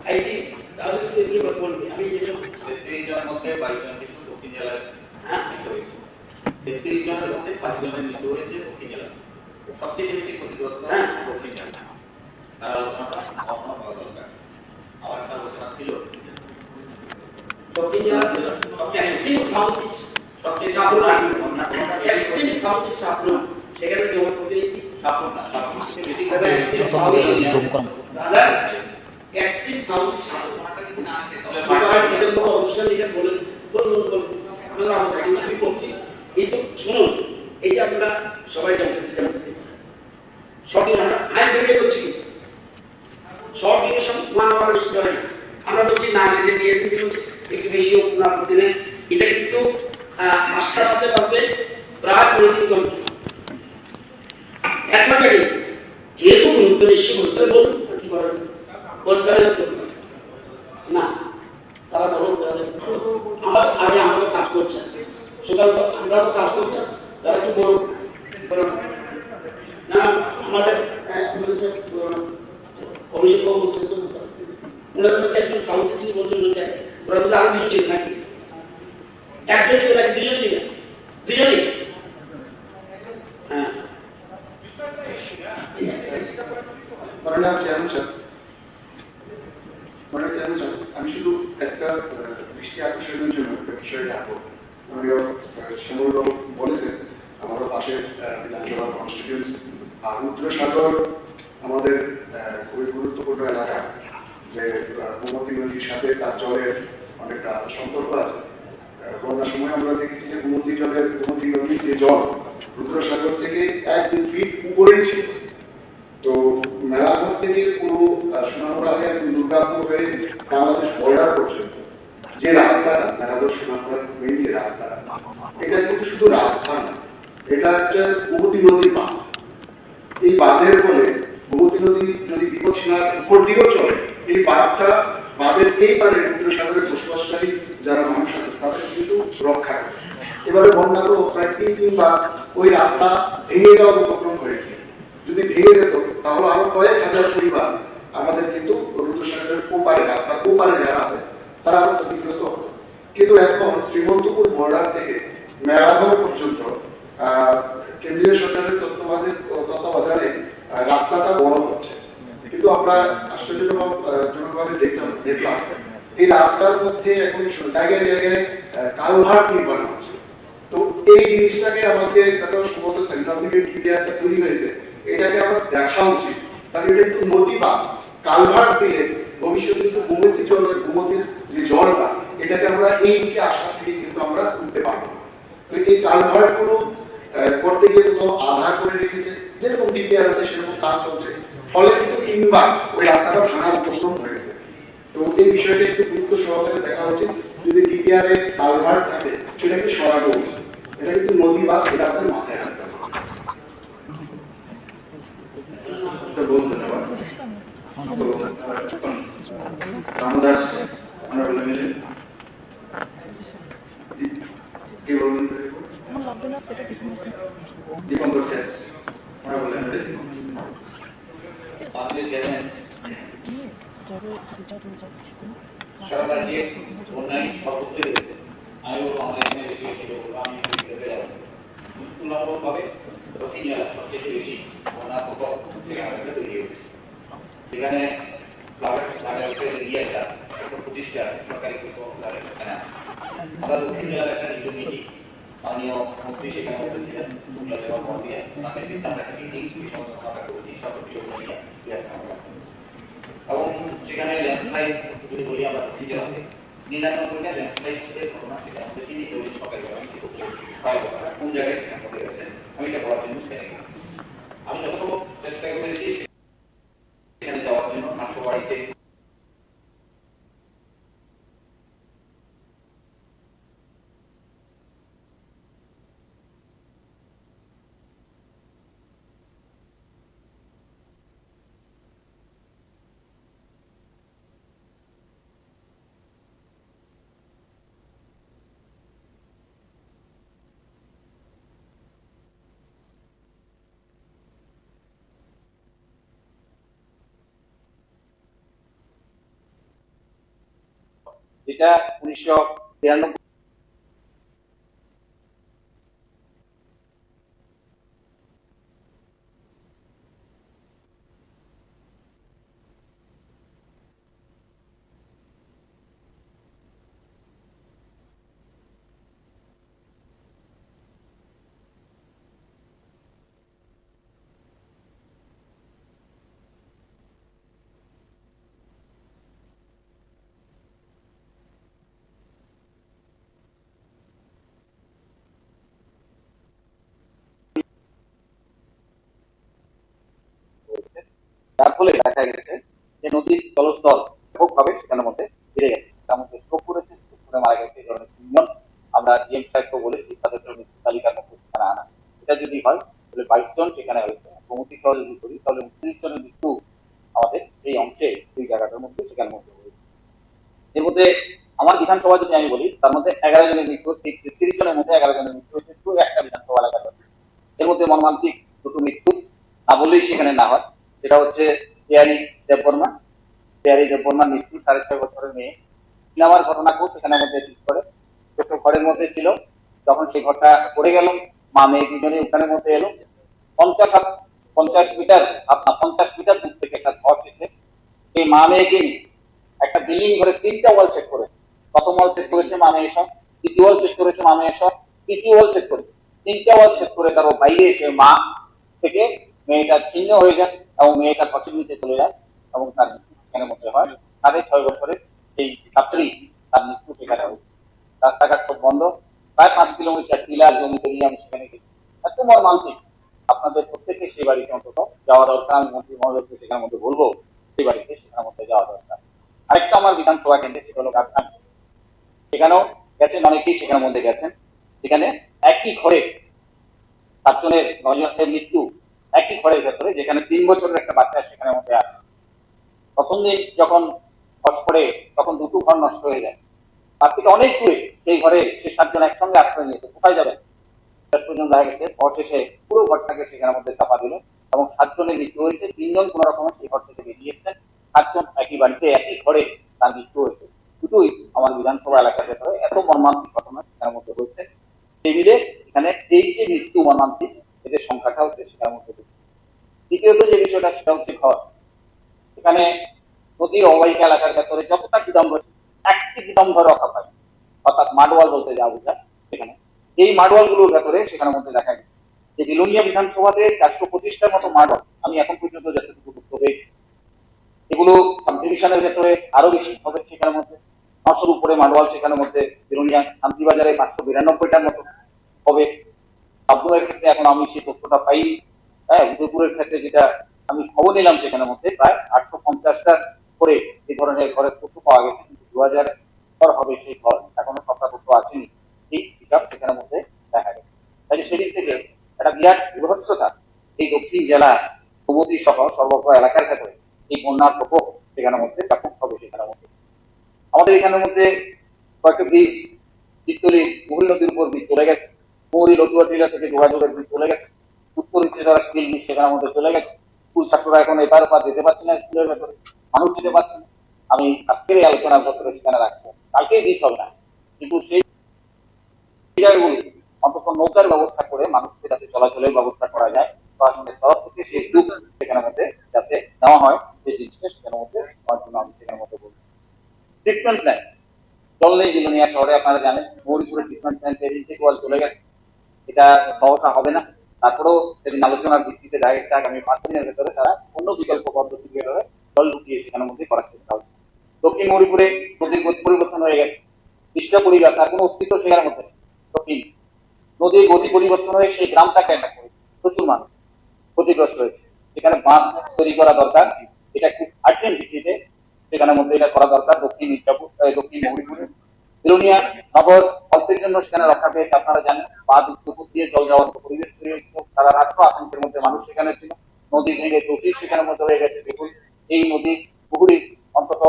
আই থিঙ্ক তাহলে কিন্তু এগুলো বলবে। আমি যেটা 33 জনের মধ্যে 22 জন কিন্তু দক্ষিণ জেলায় মৃত্যু হয়েছে। 33 জনের মধ্যে 5 জনের মৃত্যু হয়েছে দক্ষিণ জেলায়। সবচেয়ে বেশি ক্ষতিগ্রস্ত দক্ষিণ জেলা। তার আলোচনাটা কখনো পাওয়া দরকার। আমার একটা আলোচনা ছিল দক্ষিণ জেলা এক্সট্রিম সাউথ ইস্ট সবচেয়ে এক্সট্রিম সাউথ ইস্ট সাপনা সেখানে যেমন প্রতিনিধি সাপনা বেশি করে এক্সট্রিম সাউথ দাদা এক্সট্রিম সাউথ সাপনাটা যদি না আসে তাহলে যেটা বড় অনুষ্ঠান এটা বলেছে বলুন আমরা আমি বলছি এই তো শুনুন, এই যে আপনারা সবাই জানতেছি সব আমরা আইন ভেঙে করছি, সব জিনিস মানবার বেশি করে আমরা বলছি না সেটা দিয়েছি কিন্তু একটু বেশি না দিলে এটা কিন্তু মাস্টার হাতে পাবে প্রায় 3 দিন একমাত্র যেহেতু গুরুত্ব বেশি গুরুত্ব বলুন কি করেন বলতে না তারা বলুন আমার আগে আমাদের কাজ করছে সুতরাং আমরা তো কাজ করছি তারা কি বলুন না আমাদের অভিষেক বলতে ওনারা একজন সাউথ থেকে বলছেন ওরা তো আরো দিচ্ছেন নাকি একজনই নাকি দুজনই না দুজনই হ্যাঁ আমি শুধু একটা দৃষ্টি আকর্ষণের জন্য একটা বিষয় রাখবো। শ্যামল বলেছেন আমারও পাশের বিধানসভার কনস্টিটিউয়েন্সি আর রুদ্রসাগর আমাদের খুবই গুরুত্বপূর্ণ এলাকা, যে গোমতী নদীর সাথে তার জলের অনেকটা সম্পর্ক আছে। বন্যার সময় আমরা দেখেছি যে গোমতী নদীর যে জল রুদ্রসাগর থেকে 1-2 ফিট উপরে ছিল। তো মেলাঘর থেকে পুরো সোনামুড়া হয়ে দুর্গাপুর হয়ে বাংলাদেশ বর্ডার পর্যন্ত যে রাস্তাটা মেলাঘর সোনামুড়ার মেইন যে রাস্তাটা, এটা কিন্তু শুধু রাস্তা না, এটা হচ্ছে গোমতী নদীর বাঁধ। এই বাঁধের ফলে গোমতী নদী যদি বিপদ সীমার উপর দিকেও চলে, এই বাঁধের এই পারে রুদ্র সাগরে বসবাসকারী যারা মানুষ আছে তাদের কিন্তু রক্ষা করে। এবারে বন্যা তো প্রায় 3-3 বার ওই রাস্তা ভেঙে যাওয়ার উপক্রম হয়েছে। যদি ভেঙে যেত তাহলে আরো কয়েক হাজার পরিবার আমাদের কিন্তু রুদ্রসাগরের ওপারে, রাস্তার ওপারে যারা আছে তারা আরো ক্ষতিগ্রস্ত হতো। কিন্তু এখন শ্রীমন্তপুর বর্ডার থেকে মেলাঘর পর্যন্ত কেন্দ্রীয় সরকারের তত্ত্বাবধানে রাস্তাটা বড় হচ্ছে, কিন্তু আমরা আশ্চর্যজনকভাবে দেখলাম এই রাস্তার মধ্যে এখন জায়গায় জায়গায় কালভার্ট নির্মাণ হচ্ছে। তো এই জিনিসটাকে আমাদের সম্ভবত সেন্ট্রাল থেকে ডিপিআরটা তৈরি হয়েছে, এটাকে আমার দেখা উচিত, কারণ এটা কিন্তু নদী বা কালভার্ট দিলে ভবিষ্যতে কিন্তু গোমতীর যে জলটা এটাকে আমরা এই দিকে আসা থেকে কিন্তু আমরা তুলতে পারবো। তো এই কালভার্ট গুলো করতে গিয়ে কোথাও আধা করে রেখেছে, যেরকম ডিপিআর আছে সেরকম কাজ চলছে, ফলে কিন্তু 3 বার ওই রাস্তাটা ভাঙার উপক্রম হয়েছে। তো এই বিষয়টা একটু গুরুত্ব সহকারে দেখা উচিত, যদি ডিপিআর এ কালভার্ট থাকে সেটাকে সরানো উচিত। এটা কিন্তু নদী বা এটা আমাদের মাথায় রাখতে হবে। রামদাস আমরা বলে নিলেন কি বলবেন দীপঙ্কর স্যার আমরা বলে নিলেন আমাদের চেয়ারম্যান সারা রাজ্যে বন্যায় সর্বত্র রয়েছে। আমি বলবো আমরা এখানে বেশি বেশি লোক আমি তুলনামূলকভাবে দক্ষিণ জেলা সবচেয়ে বেশি বন্যা প্রকোপ সেখানে তৈরি হয়েছে। সেখানে একটা প্রতিষ্ঠা সরকারি আমরা দক্ষিণ জেলার একটা নীতি মাননীয় মন্ত্রী সেখানে উপস্থিত ছিলেন, আমরা একটা মিটিং করেছি সব বিষয়গুলো নিয়ে, এবং সেখানে ল্যান্ডস্লাইড যদি বলি আমরা দক্ষিণ জেলাতে 99টা ল্যান্ডস্লাইডের ঘটনা থেকে আমাদের চিনি তৈরি সরকারি কোন জায়গায় সেখানে ঘটে গেছে আমি এটা বলার জন্য সেখানে আমি যতসম্ভব চেষ্টা করেছি সেখানে যাওয়ার জন্য নাশবাড়িতে যেটা 1993 তার ফলে দেখা গেছে যে নদীর জলস্তর ব্যাপকভাবে সেখানের মধ্যে বেড়ে গেছে, তার মধ্যে স্ট্রোক করেছে, স্ট্রোক করে মারা গেছে এই ধরনের 3 জন। আমরা ডিএম সাহেবকে বলেছি তাদের মৃত্যু তালিকার মধ্যে সেখানে আনা, এটা যদি হয় তাহলে 22 জন সেখানে হয়েছে। গোমতী শহর যদি করি তাহলে 29 জনের মৃত্যু আমাদের সেই অংশে দুই জায়গাটার মধ্যে সেখানের মধ্যে হয়েছে। এর মধ্যে আমার বিধানসভা যদি আমি বলি তার মধ্যে 11 জনের মৃত্যু, 30 জনের মধ্যে 11 জনের মৃত্যু হয়েছে শুধু একটা বিধানসভা এলাকার। এর মধ্যে মর্মান্তিক দুটো মৃত্যু না বললেই সেখানে না হয়, সেটা হচ্ছে পেয়ারি দেববর্মার মৃত্যু, 6.5 বছরের মেয়ে সিনেমার ঘটনাকেও সেখানে মধ্যে পিস করে ছোট ঘরের মধ্যে ছিল, যখন সেই ঘরটা পড়ে গেল মা মেয়ে দুজনে ওখানের মধ্যে এলো 50 মিটার দূর থেকে একটা ঘর শেষে সেই মা মেয়েকে নিয়ে একটা বিল্ডিং ঘরে 3টা ওয়াল সেট করেছে। প্রথম ওয়াল সেট করেছে মা মেয়ে সব, দ্বিতীয় ওয়াল সেট করেছে মা মেয়ে সব, তৃতীয় ওয়াল সেট করেছে, 3টা ওয়াল সেট করে তার বাইরে এসে মা থেকে মেয়েটা ছিন্ন হয়ে যায় এবং মেয়েটা পাশের নিচে চলে যায় এবং তার মৃত্যু সেখানে মধ্যে হয়। 6.5 বছরের সেই ছাত্রী তার মৃত্যু সেখানে হয়েছে। রাস্তাঘাট সব বন্ধ, প্রায় 5 কিলোমিটার টিলার জমি পেরিয়ে আমি সেখানে গেছি। এত মর্মান্তিক, আপনাদের প্রত্যেকে সেই বাড়িতে অন্তত যাওয়া দরকার। আমি মন্ত্রী মহোদয়কে সেখানের মধ্যে বলবো সেই বাড়িতে সেখানের মধ্যে যাওয়া দরকার। আরেকটা আমার বিধানসভা কেন্দ্রে সেটা হলো গাছখান, সেখানেও গেছেন অনেকেই সেখানের মধ্যে গেছেন। সেখানে একই ঘরে 7 জনের 9 জনের মৃত্যু একই ঘরের ভেতরে, যেখানে 3 বছরের একটা বাচ্চা সেখানের মধ্যে আছে। প্রথম দিন যখন ধস পড়ে তখন দুটো ঘর নষ্ট হয়ে যায়, তার থেকে অনেক দূরে সেই ঘরে সে 7 জন একসঙ্গে আশ্রয় নিয়েছে, কোথায় যাবেন? শেষ পর্যন্ত দেখা গেছে অবশেষে পুরো ঘরটাকে সেখানের মধ্যে চাপা দিল এবং 7 জনের মৃত্যু হয়েছে। 3 জন কোন রকমে সেই ঘর থেকে বেরিয়ে এসেছেন, 7 জন একই বাড়িতে একই ঘরে তার মৃত্যু হয়েছে। দুটোই আমার বিধানসভা এলাকার ভেতরে এত মর্মান্তিক ঘটনা সেখানের মধ্যে হচ্ছে। সেই মিলে এখানে এই যে মৃত্যু মর্মান্তিক, এদের সংখ্যাটা হচ্ছে সেখানের মধ্যে হচ্ছে। দ্বিতীয়ত যে বিষয়টা সেটা হচ্ছে ঘর। এখানে নদীর অববাহিকা এলাকার ভেতরে যতটা গুদাম রয়েছে, একটি গুদাম ঘর রক্ষা পায়, অর্থাৎ মাডওয়াল বলতে যা বোঝায় সেখানে। এই মাডওয়াল গুলোর ভেতরে সেখানের মধ্যে দেখা গেছে যে বিলোনিয়া বিধানসভাতে 425টার মতো মাডওয়াল আমি এখন পর্যন্ত যতটুকু তথ্য পেয়েছি, এগুলো সাব ডিভিশনের ভেতরে আরো বেশি হবে সেখানের মধ্যে। 900-র উপরে মাডওয়াল সেখানের মধ্যে। বিলোনিয়া শান্তিবাজারে 592টার মতো হবে। সাবরুমের ক্ষেত্রে এখন আমি সেই তথ্যটা পাইনি। হ্যাঁ, উদয়পুরের ক্ষেত্রে যেটা আমি খবর নিলাম সেখানের মধ্যে প্রায় 850টার করে এই ধরনের ঘরের তথ্য পাওয়া গেছে, কিন্তু 2000 ঘর হবে সেই ঘর এখনো সবটা তথ্য আসেনি, এই হিসাব সেখানের মধ্যে দেখা গেছে। তাই সেদিক থেকে একটা বিরাট বিভৎসতা এই দক্ষিণ জেলা গোমতী সহ সর্বত্র এলাকার ভেতরে এই বন্যার প্রকোপ সেখানের মধ্যে ব্যাপক হবে সেখানের মধ্যে। আমাদের এখানের মধ্যে কয়েকটা ব্রিজ, চিত্তলি মুহুরী নদীর উপর ব্রিজ চলে গেছে, মুহুরী লতুয়া টিলা থেকে যোগাযোগের ব্রিজ চলে গেছে, উত্তর ইচ্ছে যারা স্কিল ব্রিজ সেখানের মধ্যে চলে গেছে। স্কুল ছাত্ররা এখন এপার ওপার যেতে পারছে না, স্কুলের ভেতরে মানুষ যেতে পারছে না। আমি আজকের এই আলোচনার ভেতরে সেখানে রাখবো, কালকেই ব্রিজ হবে না, কিন্তু সেই জায়গাগুলো অন্তত নৌকার ব্যবস্থা করে মানুষকে যাতে চলাচলের ব্যবস্থা করা যায়, প্রশাসনের তরফ থেকে সেই উদ্যোগ সেখানের মধ্যে যাতে নেওয়া হয়, সেই জিনিসটা সেখানের মধ্যে নেওয়ার জন্য আমি সেখানের মধ্যে বলবো। ট্রিটমেন্ট প্ল্যান জল নেই বিলোনিয়া শহরে, আপনারা জানেন মৌরিপুরে ট্রিটমেন্ট প্ল্যান ইনটেক ওয়াল চলে গেছে, এটা সহসা হবে না। তারপরেও সেদিন আলোচনার ভিত্তিতে দেখা গেছে আগামী 5 দিনের ভেতরে তারা অন্য বিকল্প পদ্ধতি ভেতরে জল ঢুকিয়ে সেখানের মধ্যে করার চেষ্টা হচ্ছে। দক্ষিণ মৌরিপুরে নদীর গতি পরিবর্তন হয়ে গেছে, বৃষ্টা পরিবার তার কোনো অস্তিত্ব সেখানের মধ্যে নেই। দক্ষিণ নদীর গতি পরিবর্তন হয়ে সেই গ্রামটাকে একটা করেছে, প্রচুর মানুষ ক্ষতিগ্রস্ত হয়েছে। সেখানে বাঁধ তৈরি করা দরকার, এটা খুব আর্জেন্ট ভিত্তিতে সেখানের মধ্যে এটা করা দরকার। দক্ষিণ মির্জাপুর, দক্ষিণ মৌরিপুরে বিলোনিয়া নগর অল্পের জন্য সেখানে রক্ষা পেয়েছে, আপনারা জানেন। বাঁধ উচ্চপুর দিয়ে জল যাওয়ার মতো পরিবেশ তৈরি হয়েছিল, সারা রাত আতঙ্কের মধ্যে মানুষ সেখানে ছিল। নদী ভেঙে চৌকি সেখানের মধ্যে হয়ে গেছে। দেখুন এই নদী পুকুরি অন্তত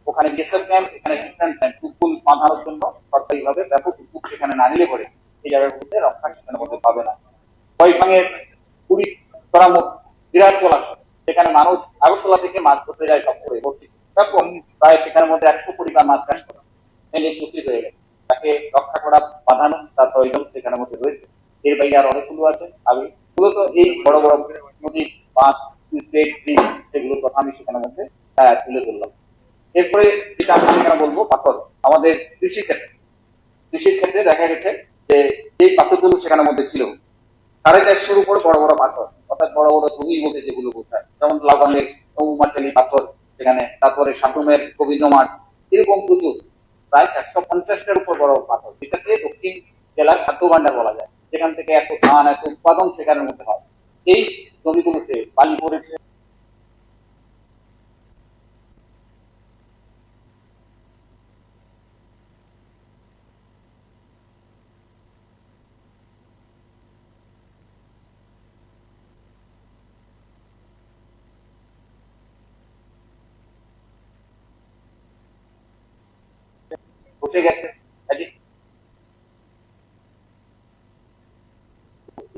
ওখানে গেসের ক্যাম্প, এখানে ট্রিটমেন্ট ক্যাম্প, টুকুল বাঁধানোর জন্য সরকারি ভাবে ব্যাপক উদ্যোগ সেখানে না নিলে পরে এই জায়গাগুলোতে রক্ষা সেখানের মধ্যে পাবে না। কয়ভাঙের পুরী তরামুখ বিরাট জলাশয়, সেখানে মানুষ আগরতলা থেকে মাছ ধরতে যায় সব করে বসে, ব্যাপক প্রায় সেখানের মধ্যে 100 পরিবার মাছ চাষ করে চুক্তি হয়ে গেছে, তাকে রক্ষা করা বাঁধানো তার প্রয়োজন সেখানের মধ্যে রয়েছে। এর বাইরে আর অনেকগুলো আছে। আমি মূলত এই বড় বড় নদীর বাঁধ, ব্রিজ সেগুলোর কথা আমি সেখানের মধ্যে তুলে ধরলাম। এরপরে যেটা আমি সেখানে বলবো পাথর, আমাদের কৃষির ক্ষেত্রে দেখা গেছে যে এই পাথরগুলো সেখানের মধ্যে ছিল 450-র উপর বড় বড় পাথর, অর্থাৎ বড় বড় জমি বলতে যেগুলো বোঝায়, যেমন লাগানের মৌমাচালি পাথর সেখানে, তারপরে সাটুমের গোবিন্দ মাঠ, এরকম প্রচুর প্রায় 450-টার উপর বড় পাথর, যেটাকে দক্ষিণ জেলার খাদ্য ভান্ডার বলা যায়, যেখান থেকে এত ধান এত উৎপাদন সেখানের মধ্যে হয়। এই জমিগুলোতে বালি পড়েছে, বসে গেছে।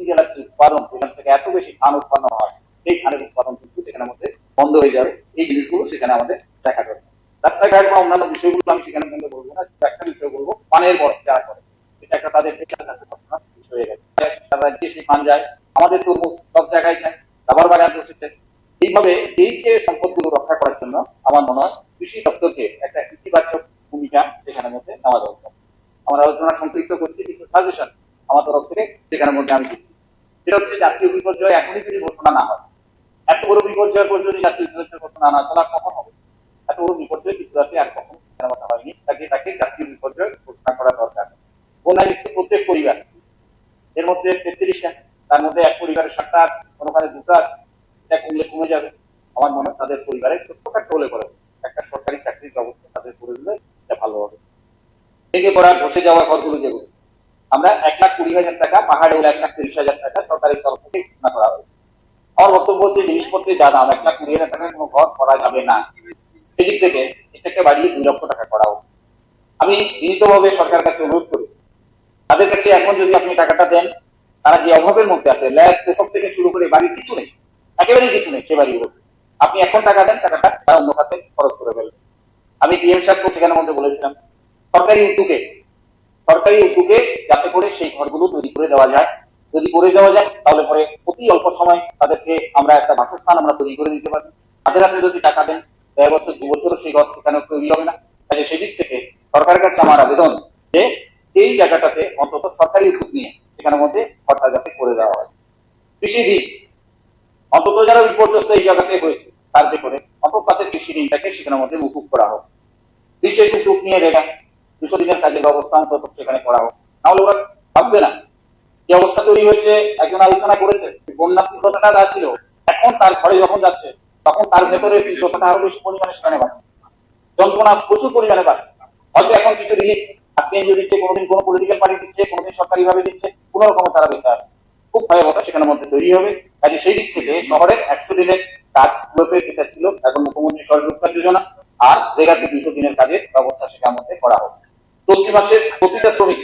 জেলার যে উৎপাদন, যেখান থেকে এত বেশি ধান উৎপন্ন হয়, সেই ধানের উৎপাদন কিন্তু সেখানের মধ্যে বন্ধ হয়ে যাবে। এই জিনিসগুলো সেখানে আমাদের দেখা যাবে। রাস্তাঘাট বা অন্যান্য বিষয়গুলো আমি সেখানে বন্ধ বলবো না, শুধু একটা বিষয় বলবো, পানের বরফ যারা করে, এটা একটা তাদের পেশার কাছে পড়াশোনার বিষয় হয়ে গেছে। সারা রাজ্যে সেই পান যায়, আমাদের তরমুজ সব জায়গায় যায়, রাবার বাগান বসেছে। এইভাবে এই যে সম্পদগুলো রক্ষা করার জন্য আমার মনে হয় কৃষি দপ্তরকে একটা ইতিবাচক ভূমিকা সেখানের মধ্যে নেওয়া দরকার। আমরা আলোচনা সম্পৃক্ত করছি, কিছু সাজেশন আমার তরফ থেকে সেখানের মধ্যে আমি দিচ্ছি। সেটা হচ্ছে জাতীয় বিপর্যয় এখনই যদি ঘোষণা না হয়, এত বড় বিপর্যয়ের পর যদি জাতীয় বিপর্যয় ঘোষণা না তাহলে কখন হবে? এত বড় বিপর্যয় ত্রিপুরাতে আর কখনো সেখানে কথা হয়নি, তাকে জাতীয় বিপর্যয় ঘোষণা করা দরকার। বন্যায় মৃত্যু প্রত্যেক পরিবার, এর মধ্যে 33টা, তার মধ্যে এক পরিবারের 7টা আছে, কোনোখানে 2টা আছে, এটা কমে যাবে। আমার মনে হয় তাদের পরিবারে ছোট্টখাটো হলে করে একটা সরকারি চাকরির ব্যবস্থা তাদের করে দিলে এটা ভালো হবে। ভেঙে পড়া বসে যাওয়া ঘরগুলো যেগুলো, আমরা 1,20,000 টাকা, পাহাড়ে 1,30,000 টাকা সরকারের তরফ থেকে ঘোষণা করা হয়েছে। আমার বক্তব্য হচ্ছে জিনিসপত্রের যা দাম 1,20,000 টাকায় কোনো ঘর করা যাবে না, সেদিক থেকে এটাকে বাড়িয়ে 2 লক্ষ টাকা করা হোক। আমি বিনীতভাবে সরকারের কাছে অনুরোধ করি, তাদের কাছে এখন যদি আপনি টাকাটা দেন, তারা যে অভাবের মধ্যে আছে, ল্যাব এসব থেকে শুরু করে বাড়ির কিছু নেই, একেবারেই কিছু নেই সে বাড়িগুলো, আপনি এখন টাকা দেন, টাকাটা তারা অন্য খাতে খরচ করে ফেলবে। আমি পিএম সাহেবকে সেখানে মধ্যে বলেছিলাম সরকারি উদ্যোগে যাতে করে সেই ঘরগুলো তৈরি করে দেওয়া যায়, যদি করে দেওয়া যায় তাহলে পরে অতি অল্প সময় তাদেরকে আমরা একটা বাসস্থান আমরা তৈরি করে দিতে পারি। হাতে হাতে যদি টাকা দেন, 1.5 বছর 2 বছরও সেই ঘর সেখানে তৈরি হবে না। কাজে সেদিক থেকে সরকারের কাছে আমার আবেদন যে এই জায়গাটাতে অন্তত সরকারি উদ্যোগ নিয়ে সেখানের মধ্যে ঘরটা যাতে করে দেওয়া হয়। কৃষি ঋণ অন্তত যারা বিপর্যস্ত এই জায়গাতে হয়েছে সার্ভে করে অন্তত তাদের কৃষি ঋণটাকে সেখানের মধ্যে মুকুব করা হোক। বিশেষ উদ্যোগ নিয়ে রেখা 200 দিনের কাজের ব্যবস্থা অন্তত সেখানে করা হোক, নাহলে ওরা ভাববে না। যে অবস্থা তৈরি হয়েছে, একজন আলোচনা করেছে বন্যা তীব্রতাটা যা ছিল, এখন তার ঘরে যখন যাচ্ছে তখন তার ভেতরে তীব্রতাটা আরো বেশি পরিমাণে সেখানে বাড়ছে, যন্ত্রণা প্রচুর পরিমাণে বাড়ছে। হয়তো এখন কিছু রিলিফ আজকে এনজিও দিচ্ছে, কোনোদিন কোনো পলিটিক্যাল পার্টি দিচ্ছে, কোনোদিন সরকারি ভাবে দিচ্ছে, কোন রকম তারা বেঁচে আছে। খুব ভয়াবহতা সেখানের মধ্যে তৈরি হবে। কাজে সেই দিক থেকে শহরের 100 দিনের কাজগুলোকে যেটা ছিল এখন মুখ্যমন্ত্রী সড়ক রোজগার যোজনা আর রেগাতে 200 দিনের কাজের ব্যবস্থা সেখানের মধ্যে করা হবে। চলতি মাসের প্রতিটা শ্রমিক,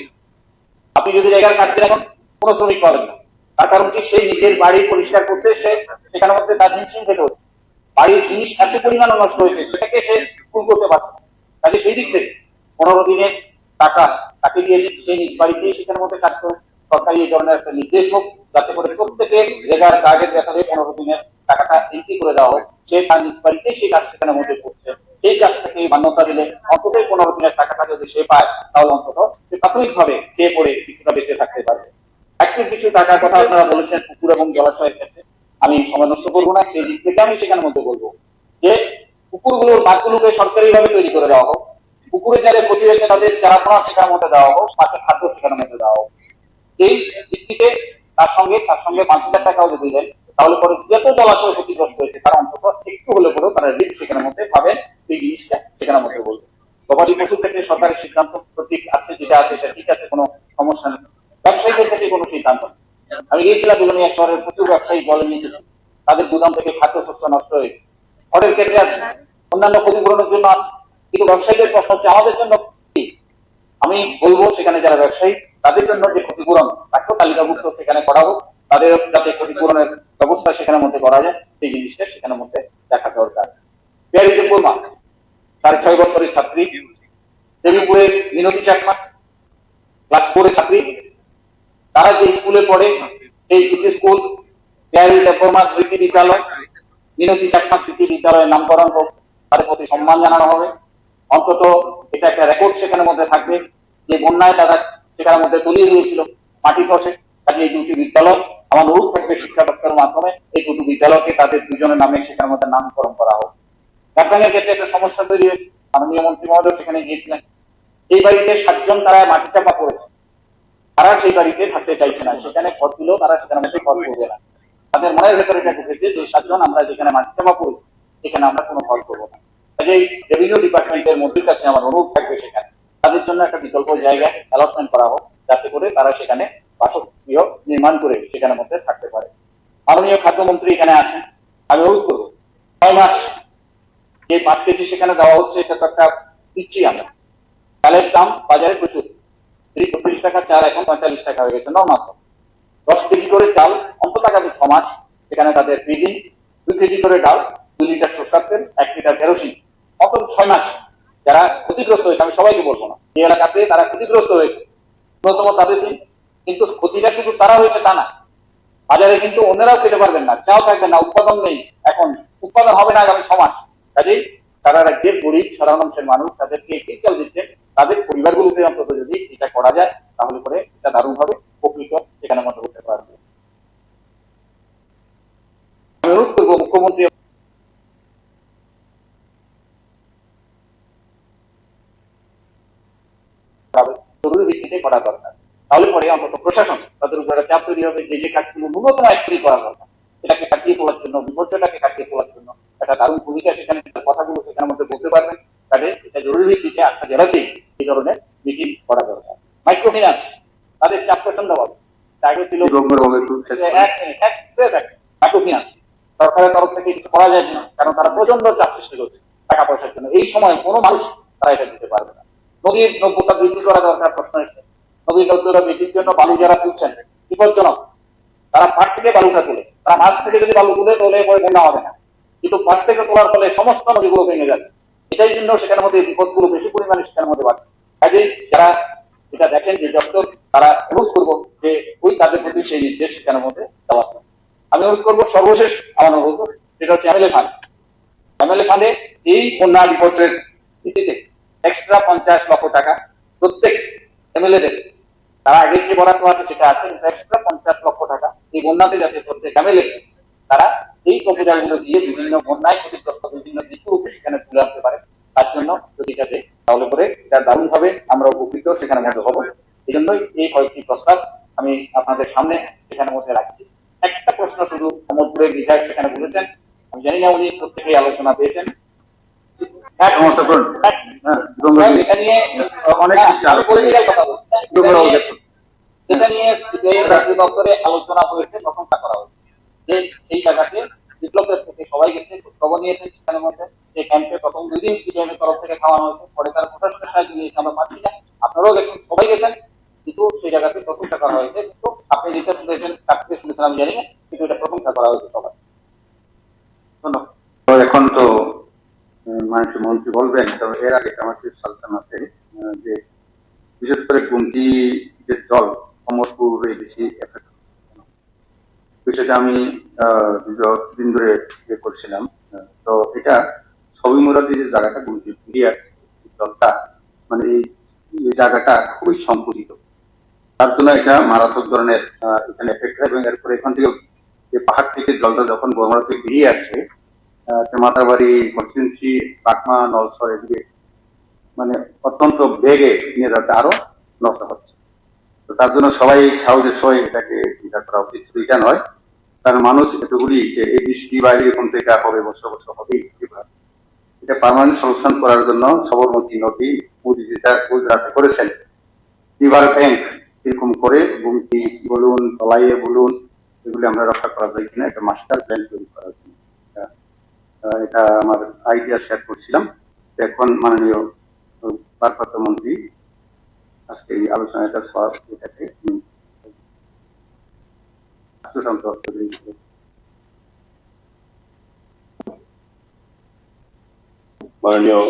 আপনি যদি জায়গার কাজ করেন এখন কোনো শ্রমিক পাবেন না, তার কারণ কি সেই নিজের বাড়ি পরিষ্কার করতে সেখানের মধ্যে তার হিমশিম খেতে হচ্ছে, বাড়ির জিনিস এত পরিমাণে নষ্ট হয়েছে সেটাকে সে ফুল করতে পারছে না। কাজে সেই দিক থেকে 15 দিনের টাকা তাকে দিয়ে সেই নিজ বাড়িতেই সেখানের মধ্যে কাজ করে সরকারি এই ধরনের একটা নির্দেশ হোক, যাতে করে প্রত্যেকের রেগার কার্ডের ব্যাপারে 15 দিনের টাকাটা এন্ট্রি করে দেওয়া হোক, সে তার নিজ বাড়িতে সেই কাজ সেখানের মধ্যে করছে, সেই কাজটাকে মান্যতা দিলে অন্তত 15 দিনের টাকাটা যদি সে পায় তাহলে অন্তত সে প্রাথমিকভাবে খেয়ে পড়ে কিছুটা বেঁচে থাকতে পারবে। একটু কিছু টাকার কথা আপনারা বলেছেন পুকুর এবং জলাশয়ের ক্ষেত্রে, আমি সময় নষ্ট করবো না, সেই দিক থেকে আমি সেখানের মধ্যে বলবো যে পুকুরগুলোর মাঠগুলোকে সরকারি ভাবে তৈরি করে দেওয়া হোক, পুকুরে যারা ক্ষতি হয়েছে তাদের চারাপোনা সেখানের মধ্যে দেওয়া হোক, মাছের খাদ্য সেখানের মধ্যে দেওয়া হোক। এই ভিত্তিতে তার সঙ্গে 5,000 টাকাও যদি দেন তাহলে পরে যত জলাশয় ক্ষতিগ্রস্ত হয়েছে তারা অন্তত একটু হলে পরেও তারা রিস্ক সেখানের মধ্যে পাবেন, এই জিনিসটা সেখানের মধ্যে বলবো। গবাদি পশুর ক্ষেত্রে সরকারের সিদ্ধান্ত সঠিক আছে, যেটা আছে সেটা ঠিক আছে, কোনো সমস্যা নেই। ব্যবসায়ীদের ক্ষেত্রে কোনো সিদ্ধান্ত নেই। আমি গিয়েছিলাম বিলোনিয়া শহরের প্রচুর ব্যবসায়ী জলে নিয়েছে, তাদের গুদাম থেকে খাদ্যশস্য নষ্ট হয়েছে, ঘরের ক্ষেত্রে আছে, অন্যান্য ক্ষতিপূরণের জন্য আছে, কিন্তু ব্যবসায়ীদের প্রশ্ন হচ্ছে আমাদের জন্য কি? আমি বলবো সেখানে যারা ব্যবসায়ী তাদের জন্য যে ক্ষতিপূরণ তাকেও তালিকাভুক্ত সেখানে করা হোক, তাদের যাতে ক্ষতিপূরণের ব্যবস্থা সেখানের মধ্যে করা যায় সেই জিনিসটা সেখানের মধ্যে দেখা দরকার। বিহারীতে বর্মা 6.5 বছরের ছাত্রী, দেবীপুরের মিনতি চাকমা ক্লাস 4 ছাত্রী, তারা যে স্কুলে পড়ে সেই দুটি স্কুল বিহারীতে বর্মা স্মৃতি বিদ্যালয়, মিনতি চাকমা স্মৃতি বিদ্যালয়ের নামকরণ হোক, তাদের প্রতি সম্মান জানানো হবে। অন্তত এটা একটা রেকর্ড সেখানের মধ্যে থাকবে যে বন্যায় তারা সেখানের মধ্যে তলিয়ে দিয়েছিল মাটি ধসে। কাজে এই দুটি বিদ্যালয় আমার অনুরোধ থাকবে শিক্ষা দপ্তরের মাধ্যমে এই দুটি বিদ্যালয়কে তাদের দুজনের নামে সেখানের মধ্যে নামকরণ করা হোক। গার্ডানের ক্ষেত্রে একটা সমস্যা তৈরি হয়েছে, মাননীয় মন্ত্রী মহোদয় সেখানে গিয়েছিলেন। এই বাড়িতে 7 জন তারা মাটি চাপা পড়েছে, তারা সেই বাড়িতে থাকতে চাইছে না, সেখানে ঘর দিলেও তারা সেখানের মধ্যে ঘর করবে না। তাদের মনের ভেতরে এটা ঢুকেছে যে 7 জন আমরা যেখানে মাটি চাপা পড়েছি এখানে আমরা কোনো ঘর করবো না। কাজেই রেভিনিউ ডিপার্টমেন্টের মন্ত্রীর কাছে আমার অনুরোধ থাকবে সেখানে তাদের জন্য একটা বিকল্প জায়গা অ্যালটমেন্ট করা হোক, যাতে করে তারা সেখানে বাসগৃহ নির্মাণ করে সেখানের মধ্যে থাকতে পারে। মাননীয় খাদ্যমন্ত্রী এখানে আছেন, আমি অনুরোধ করবো 6 মাস যে 5 কেজি সেখানে দেওয়া হচ্ছে এটা তো একটা দিচ্ছি আমরা। চালের দাম বাজারে প্রচুর, 30-32 টাকা চাল এখন 45 টাকা হয়ে গেছে নর্মাল। 10 কেজি করে চাল অন্তত আগামী 6 মাস সেখানে তাদের ফিডিং, 2 কেজি করে ডাল, 2 লিটার সরষের তেল, 1 লিটার কেরোসিন, অন্তত 6 মাস যারা ক্ষতিগ্রস্ত হয়েছে, আমি সবাইকে বলবো না, যে এলাকাতে তারা ক্ষতিগ্রস্ত হয়েছে প্রথম তাদের দিন, কিন্তু ক্ষতিটা শুধু তারা হয়েছে তা না, বাজারে কিন্তু অন্যরাও খেতে পারবেন না, চাও থাকবে না, উৎপাদন নেই, এখন উৎপাদন হবে না আগামী 6 মাস। কাজেই সারা রাজ্যের গরিব সাধারণ মানুষের মানুষ তাদেরকে কি চাল দিচ্ছে, তাদের পরিবারগুলোতে অন্তত যদি এটা করা যায় তাহলে করে এটা দারুণ ভাবে উপকৃত সেখানে মধ্যে হতে পারবে। আমি অনুরোধ করবো মুখ্যমন্ত্রী জরুরি ভিত্তিতে করা দরকার, তাহলে পরে অন্তত প্রশাসন তাদের উপর একটা চাপ তৈরি হবে যে যে কাজগুলো ন্যূনতম একটি করা দরকার এটাকে কাটিয়ে তোলার জন্য, বিপর্যয়টাকে কাটিয়ে তোলার জন্য একটা দারুণ ভূমিকা সেখানে কথাগুলো সেখানের মধ্যে বলতে পারবেন। তাদের এটা জরুরি ভিত্তিতে 8টা জেলাতেই এই ধরনের মিটিং করা দরকার। মাইক্রো ফিন্যান্স তাদের চাপ প্রচন্ড হবে, আগে ছিল নাটকই আছে। সরকারের তরফ থেকে কিছু করা যায় না, কারণ তারা প্রচন্ড চাপ সৃষ্টি করছে টাকা পয়সার জন্য। এই সময় কোনো মানুষ তারা এটা দিতে পারবে না। নদীর নব্যতা বৃদ্ধি করা দরকার, প্রশ্ন এসেছে। নদীর নব্যতা বৃদ্ধির জন্য বালু যারা তুলছেন বিপজ্জনক, তারা পাট থেকে বালুটা তুলে, তারা মাছ থেকে যদি বালু তুলে তোলে পরে বন্যা হবে না, কিন্তু পাশ থেকে তোলার ফলে সমস্ত নদীগুলো ভেঙে যাচ্ছে। এটাই জন্য সেখানের মধ্যে বিপদগুলো বেশি পরিমাণে সেখানের মধ্যে বাড়ছে। কাজেই যারা এটা দেখেন যে দপ্তর, তারা অনুরোধ করবো যে ওই তাদের প্রতি সেই নির্দেশ সেখানের মধ্যে দেওয়া। আমি অনুরোধ করবো সর্বশেষ আমার অনুরোধ, যেটা হচ্ছে এমএলএ ফান্ড। এমএলএ ফান্ডে এই বন্যা বিপর্যয়ের ভিত্তিতে এক্সট্রা 50 লক্ষ টাকা প্রত্যেক এমএলএ দের, তারা আগে যে বরাদ্দ আছে সেটা আছে, এক্সট্রা 50 লক্ষ টাকা এই বন্যাতে যাতে প্রত্যেক এমএলএ তারা এই প্রপোজাল গুলো দিয়ে বিভিন্ন বন্যায় ক্ষতিগ্রস্ত বিভিন্ন দিকগুলোকে সেখানে তুলে আনতে পারে, তার জন্য যদি এটা দেয় তাহলে পরে এটা দারুণ হবে, আমরা উপকৃত সেখানে মধ্যে হবো। এই জন্যই এই কয়েকটি প্রস্তাব আমি আপনাদের সামনে সেখানের মধ্যে রাখছি। একটা প্রশ্ন শুধু কমলপুরের বিধায়ক সেখানে বলেছেন, আমি জানি না উনি প্রত্যেকেই আলোচনা পেয়েছেন। এটা নিয়ে অনেক কথা বলছি, এটা নিয়ে রাজ্য দপ্তরে আলোচনা হয়েছে, প্রশংসা করা হয়েছে যে সেই জায়গাতে বিপ্লবের থেকে সবাই গেছে, খবর নিয়েছেন সেখানের মধ্যে। সেই ক্যাম্পে প্রথম 2 দিন সিপিএম এর তরফ থেকে খাওয়ানো হয়েছে, পরে তার প্রশাসনের সাহায্য নিয়েছে, আমরা পাচ্ছি না, আপনারাও গেছেন, সবাই গেছেন, কিন্তু সেই জায়গাতে প্রশংসা করা হয়েছে। কিন্তু আপনি যেটা শুনেছেন, কার থেকে শুনেছেন আমি জানি না, কিন্তু এটা প্রশংসা করা হয়েছে সবাই। ধন্যবাদ। এখন তো মাননীয় মন্ত্রী বলবেন, তো এর আগে আমার কিছু সাজেশন আছে যে বিশেষ করে গুমটি যে জল কমলপুরে বেশি এফেক্ট, বিষয়টা আমি দিন ধরে ইয়ে করছিলাম। তো এটা ছবি মোড়াতে যে জায়গাটা গুমটি ফিরে আসছে জলটা, মানে এই জায়গাটা খুবই সংকুচিত, তার জন্য এটা মারাত্মক ধরনের এখানে এফেক্ট হয়। এবং এরপরে এখান থেকে পাহাড় থেকে জলটা যখন বর্মা থেকে বেরিয়ে আসে মাতাবাড়ি, কনস্টিটুয়েন্সি, পাকমা, নলসর এদিকে মানে অত্যন্ত বেগে নিয়ে যাতে আরো নষ্ট হচ্ছে। তো তার জন্য সবাই সাহসের সবাই এটাকে চিন্তা করা উচিত। শুধু এটা নয়, কারণ মানুষ এতগুলি যে এই বৃষ্টি বা এরকম থেকে হবে, বছর বছর হবেই, এটা পার্মানেন্ট সলিউশন করার জন্য সবরমতী নদী মোদী যেটা গুজরাটে করেছেন, রিভার ব্যাংক এরকম করে গুমতি বলুন, তলাইয়ে বলুন, এগুলি আমরা রক্ষা করা যায় কিনা একটা মাস্টার প্ল্যান তৈরি করার জন্য এটা আমার আইডিয়া শেয়ার করছিলাম। এখন মাননীয় ভারপ্রাপ্ত মন্ত্রী আজকে এই আলোচনাটা সব এটাকে মাননীয়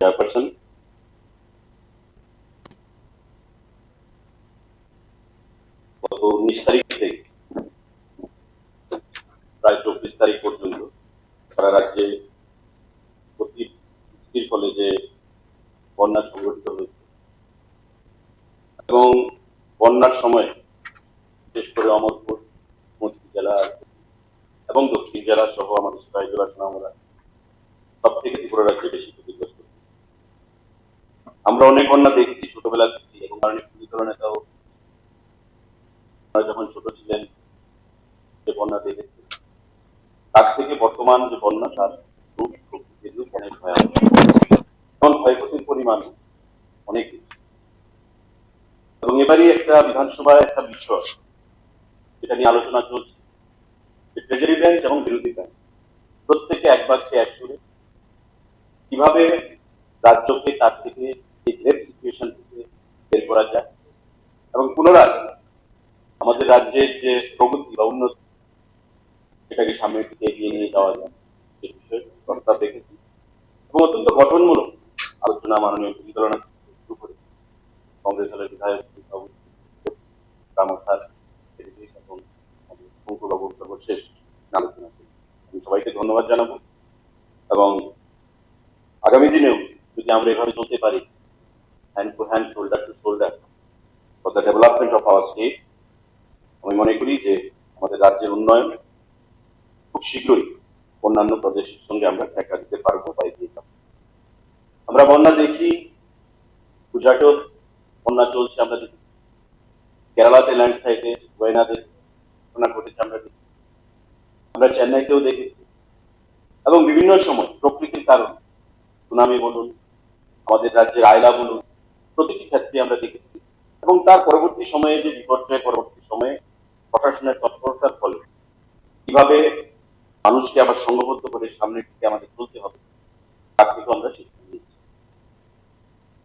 চেয়ারপারসন, গত 19 তারিখ থেকে প্রায় 24 তারিখ পর্যন্ত সারা রাজ্যে বৃষ্টির ফলে যে বন্যা সংঘটিত হয়েছে এবং বন্যার সময় বিশেষ করে অমরপুর, মন্ত্রী জেলা এবং দক্ষিণ জেলা সহ আমাদের সিপাহী জেলা, সোনামুড়া সব থেকে ত্রিপুরা রাজ্যে বেশি ক্ষতিগ্রস্ত। আমরা অনেক বন্যা দেখেছি ছোটবেলা থেকে, এবং মাননীয় বিরোধী নেতাও যখন ছোট ছিলেন যে বন্যা দেখেছি, তার থেকে বর্তমান যে বন্যা তার রূপ প্রকৃতির রূপ অনেক ভয়াবহ, এবং ক্ষয়ক্ষতির পরিমাণ অনেক বেশি। এবং এবারই একটা বিধানসভায় একটা বিষয় যেটা নিয়ে আলোচনা চলছে, ট্রেজারি ব্যাংক এবং বিরোধী ব্যাংক প্রত্যেকে এক বাক্যে এক সুরে কিভাবে রাজ্যকে তার থেকে এই গ্রেভ সিচুয়েশন থেকে বের করা যায় এবং পুনরায় আমাদের রাজ্যের যে প্রগতি বা উন্নতি সেটাকে সামনের দিকে এগিয়ে নিয়ে যাওয়া যায় সে বিষয়ে প্রস্তাব রেখেছি। এবং অত্যন্ত গঠনমূলক আলোচনা মাননীয় বিরোধী দলনেতা শুরু করে কংগ্রেস দলের বিধায়ক এবং সর্বশেষ আলোচনা করি। আমি সবাইকে ধন্যবাদ জানাবো, এবং আগামী দিনেও যদি আমরা এভাবে চলতে পারি hand to hand, shoulder two shoulder for the development of our state, আমি মনে করি যে আমাদের রাজ্যের উন্নয়ন খুব শীঘ্রই অন্যান্য প্রদেশের সঙ্গে আমরা ঠেকা দিতে পারবো বা এগিয়ে যাবো। আমরা বন্যা দেখি, গুজরাটেও বন্যা চলছে আমরা দেখি, কেরালাতে ল্যান্ডস্লাইডে ওয়েনাদে ঘটনা ঘটেছে আমরা দেখি, আমরা চেন্নাইতেও দেখেছি, এবং বিভিন্ন সময় প্রকৃতির কারণে সুনামি বলুন, আমাদের রাজ্যের আয়লা বলুন, প্রতিটি ক্ষেত্রে আমরা দেখেছি। এবং তার পরবর্তী সময়ে যে বিপর্যয়, পরবর্তী সময়ে প্রশাসনের তৎপরতার ফলে কিভাবে মানুষকে আবার সংঘবদ্ধ করে সামনের দিকে আমাদের চলতে হবে তার থেকে আমরা শিক্ষা নিয়েছি।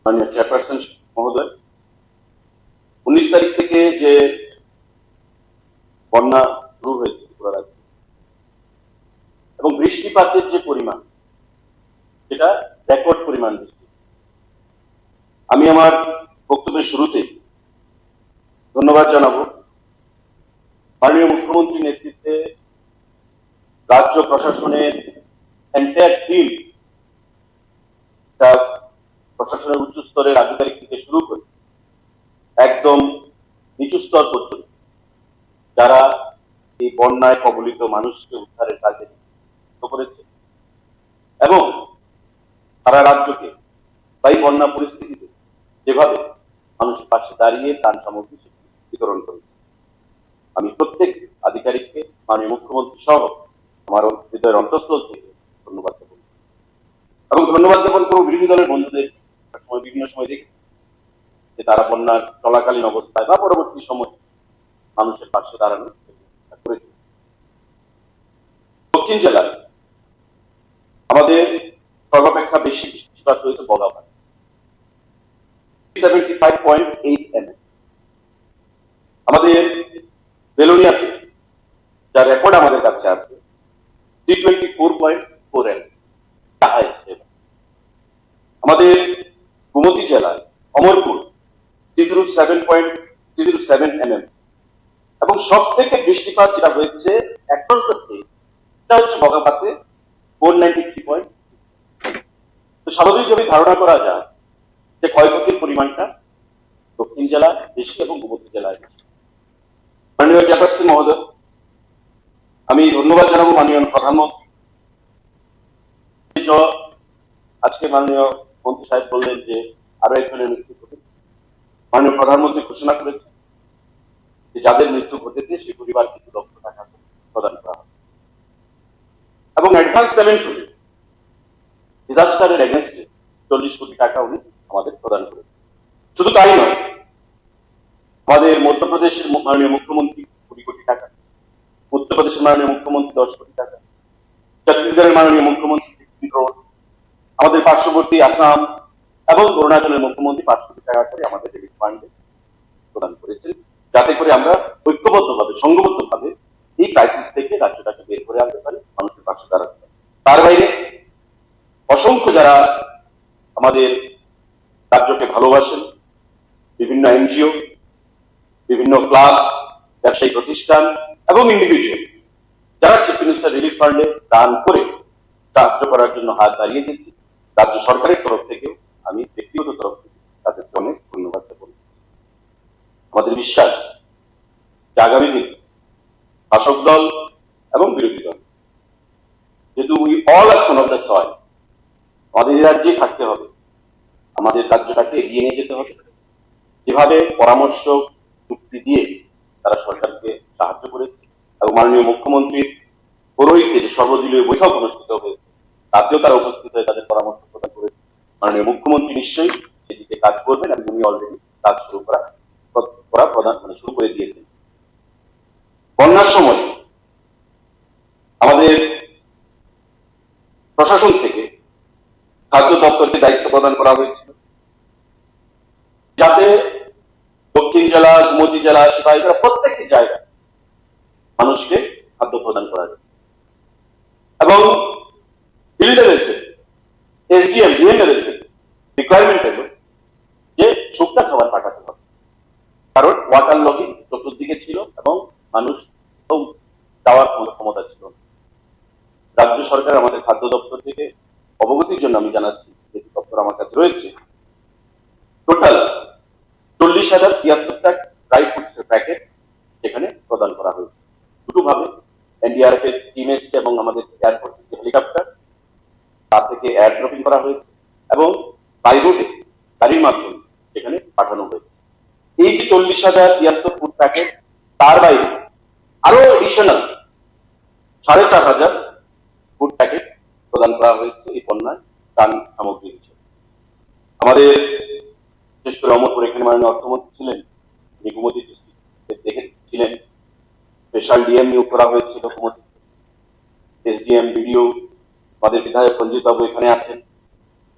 মাননীয় চেয়ারপারসন মহোদয়, 19 তারিখ থেকে যে বন্যা শুরু হয়েছে ত্রিপুরা রাজ্যে এবং বৃষ্টিপাতের যে পরিমাণ সেটা রেকর্ড পরিমাণ বৃষ্টি। আমি আমার বক্তব্যের শুরুতেই ধন্যবাদ জানাবো মাননীয় মুখ্যমন্ত্রীর নেতৃত্বে রাজ্য প্রশাসনের এন্টায়ার টিম, প্রশাসনের উচ্চ স্তরের আধিকারিক থেকে শুরু করে একদম নিচু স্তর পর্যন্ত যারা এই বন্যায় কবলিত মানুষকে উদ্ধারের কাজে নিয়োজিত করেছে এবং সারা রাজ্যকে তাই বন্যা পরিস্থিতিতে যেভাবে মানুষের পাশে দাঁড়িয়ে ত্রাণ সামগ্রী বিতরণ করেছে, আমি প্রত্যেক আধিকারিককে মাননীয় মুখ্যমন্ত্রী সহ আমার হৃদয়ের অন্তঃস্থল থেকে ধন্যবাদ জ্ঞাপন এবং ধন্যবাদ জ্ঞাপন করব বিরোধী দলের বন্ধুদের। বিভিন্ন সময় দেখেছি যে তারা বন্যার চলাকালীন অবস্থায় বা পরবর্তী সময় মানুষের পাশে দাঁড়ানোর চেষ্টা করেছে। দক্ষিণ জেলায় আমাদের সর্বাপেক্ষা বেশি বৃষ্টিপাত হয়েছে বগাপাড়া 75.8 mm। আমাদের বেলোনিয়াতে যা রেকর্ড আমাদের কাছে আছে 324.4 mm। আমাদের গোমতী জেলায় অমরপুর 307 mm এবং সব থেকে বৃষ্টিপাত যেটা হয়েছে অ্যাক্রস দ্য স্টেট সেটা হচ্ছে বগাপাতে 493.6। তো স্বাভাবিকভাবে ধারণা করা যায় যে ক্ষয়ক্ষতির পরিমাণটা দক্ষিণ জেলায় বেশি এবং গোমতী জেলায় বেশি। মাননীয় চেয়ারপারসন মহোদয়, আমি ধন্যবাদ জানাবো মাননীয় প্রধানমন্ত্রী। আজকে মাননীয় মন্ত্রী সাহেব বললেন যে আরো একজনের মৃত্যু ঘটেছে। মাননীয় প্রধানমন্ত্রী ঘোষণা করেছে যে যাদের মৃত্যু ঘটেছে সেই পরিবারকে 2 লক্ষ টাকা প্রদান করা হবে এবং অ্যাডভান্স পেমেন্ট করে ডিজাস্টারের এগেনস্টে 40 কোটি টাকা উনি আমাদের প্রদান করেছেন। শুধু তাই নয়, আমাদের মধ্যপ্রদেশের মাননীয় মুখ্যমন্ত্রী 20 কোটি টাকা, উত্তরপ্রদেশের মাননীয় মুখ্যমন্ত্রী 10 কোটি টাকা, ছত্তিশগড়ের মাননীয় মুখ্যমন্ত্রী 15 crore, আমাদের পার্শ্ববর্তী আসাম এবং অরুণাচলের মুখ্যমন্ত্রী 5 কোটি টাকা করে আমাদের রিলিফ ফান্ডে প্রদান করেছেন, যাতে করে আমরা ঐক্যবদ্ধভাবে সংঘবদ্ধভাবে এই ক্রাইসিস থেকে রাজ্যটাকে বের করে আনতে পারি, মানুষের পাশে দাঁড়াতে পারি। তার বাইরে অসংখ্য যারা আমাদের রাজ্যকে ভালোবাসেন, বিভিন্ন এনজিও, বিভিন্ন ক্লাব, ব্যবসায়ী প্রতিষ্ঠান এবং ইন্ডিভিজুয়াল যারা চিফ মিনিস্টার রিলিফ ফান্ডে দান করে সাহায্য করার জন্য হাত দাঁড়িয়ে দিচ্ছি, রাজ্য সরকারের তরফ থেকেও আমি ব্যক্তিগত তরফ থেকে তাদেরকে অনেক ধন্যবাদ জ্ঞাপন করছি। আমাদের বিশ্বাস যে আগামী দিন শাসক দল এবং বিরোধী দল, যেহেতু we all are son of the soil, আমাদের এই রাজ্যে থাকতে হবে, আমাদের রাজ্যটাকে এগিয়ে নিয়ে যেতে হবে। যেভাবে পরামর্শ চুক্তি দিয়ে তারা সরকারকে সাহায্য করেছে এবং মাননীয় মুখ্যমন্ত্রীর পৌরোহিত্যে যে সর্বদলীয় বৈঠক অনুষ্ঠিত হয়েছে তাতেও তারা উপস্থিত হয়ে তাদের পরামর্শ প্রদান করেছে। মাননীয় মুখ্যমন্ত্রী নিশ্চয়ই সেদিকে কাজ করবেন এবং উনি অলরেডি কাজ শুরু করে দিয়েছেন। বন্যার সময় আমাদের প্রশাসন থেকে খাদ্য দপ্তরকে দায়িত্ব প্রদান করা হয়েছিল যাতে দক্ষিণ জেলা, গোমতী জেলা, সিপাহীজলা প্রত্যেকটি জায়গায় মানুষকে খাদ্য প্রদান করা যায় এবং ফিল্ড লেভেল থেকে এসডিএম, ডিএম লেভেল থেকে রিকোয়ারমেন্ট হলো যে শুকনা খাবার পাঠাতে হবে, কারণ ওয়াটার লগিং চতুর্দিকে ছিল এবং মানুষ যাওয়ার ক্ষমতা ছিল না। রাজ্য সরকার আমাদের খাদ্য দপ্তর থেকে অবগতির জন্য আমি জানাচ্ছি, যে দপ্তর আমার কাছে রয়েছে, টোটাল 40,073টা ড্রাই ফ্রুটস এর প্যাকেট সেখানে প্রদান করা হয়েছে। দুটো ভাবে এনডিআরএফ এর টিম এসছে এবং আমাদের এয়ারফোর্স এর হেলিকপ্টার তার থেকে এয়ার ড্রপিং করা হয়েছে এবং বাই রোডে গাড়ির মাধ্যমে সেখানে পাঠানো হয়েছে। এই যে 40,073 ফুড প্যাকেট, তার বাইরে আরো এডিশনাল 4,500 ফুড প্যাকেট প্রদান করা হয়েছে এই বন্যায় ত্রাণ সামগ্রী হিসেবে। আমাদের বিশেষ করে অমরপুর এখানে মাননীয় অর্থমন্ত্রী ছিলেন, গোমতী ডিস্ট্রিক্ট দেখেছিলেন, স্পেশাল ডিএম নিয়োগ করা হয়েছিল গোমতী। এসডিএম, বিডিও, আমাদের বিধায়ক রঞ্জিত বাবু এখানে আছেন,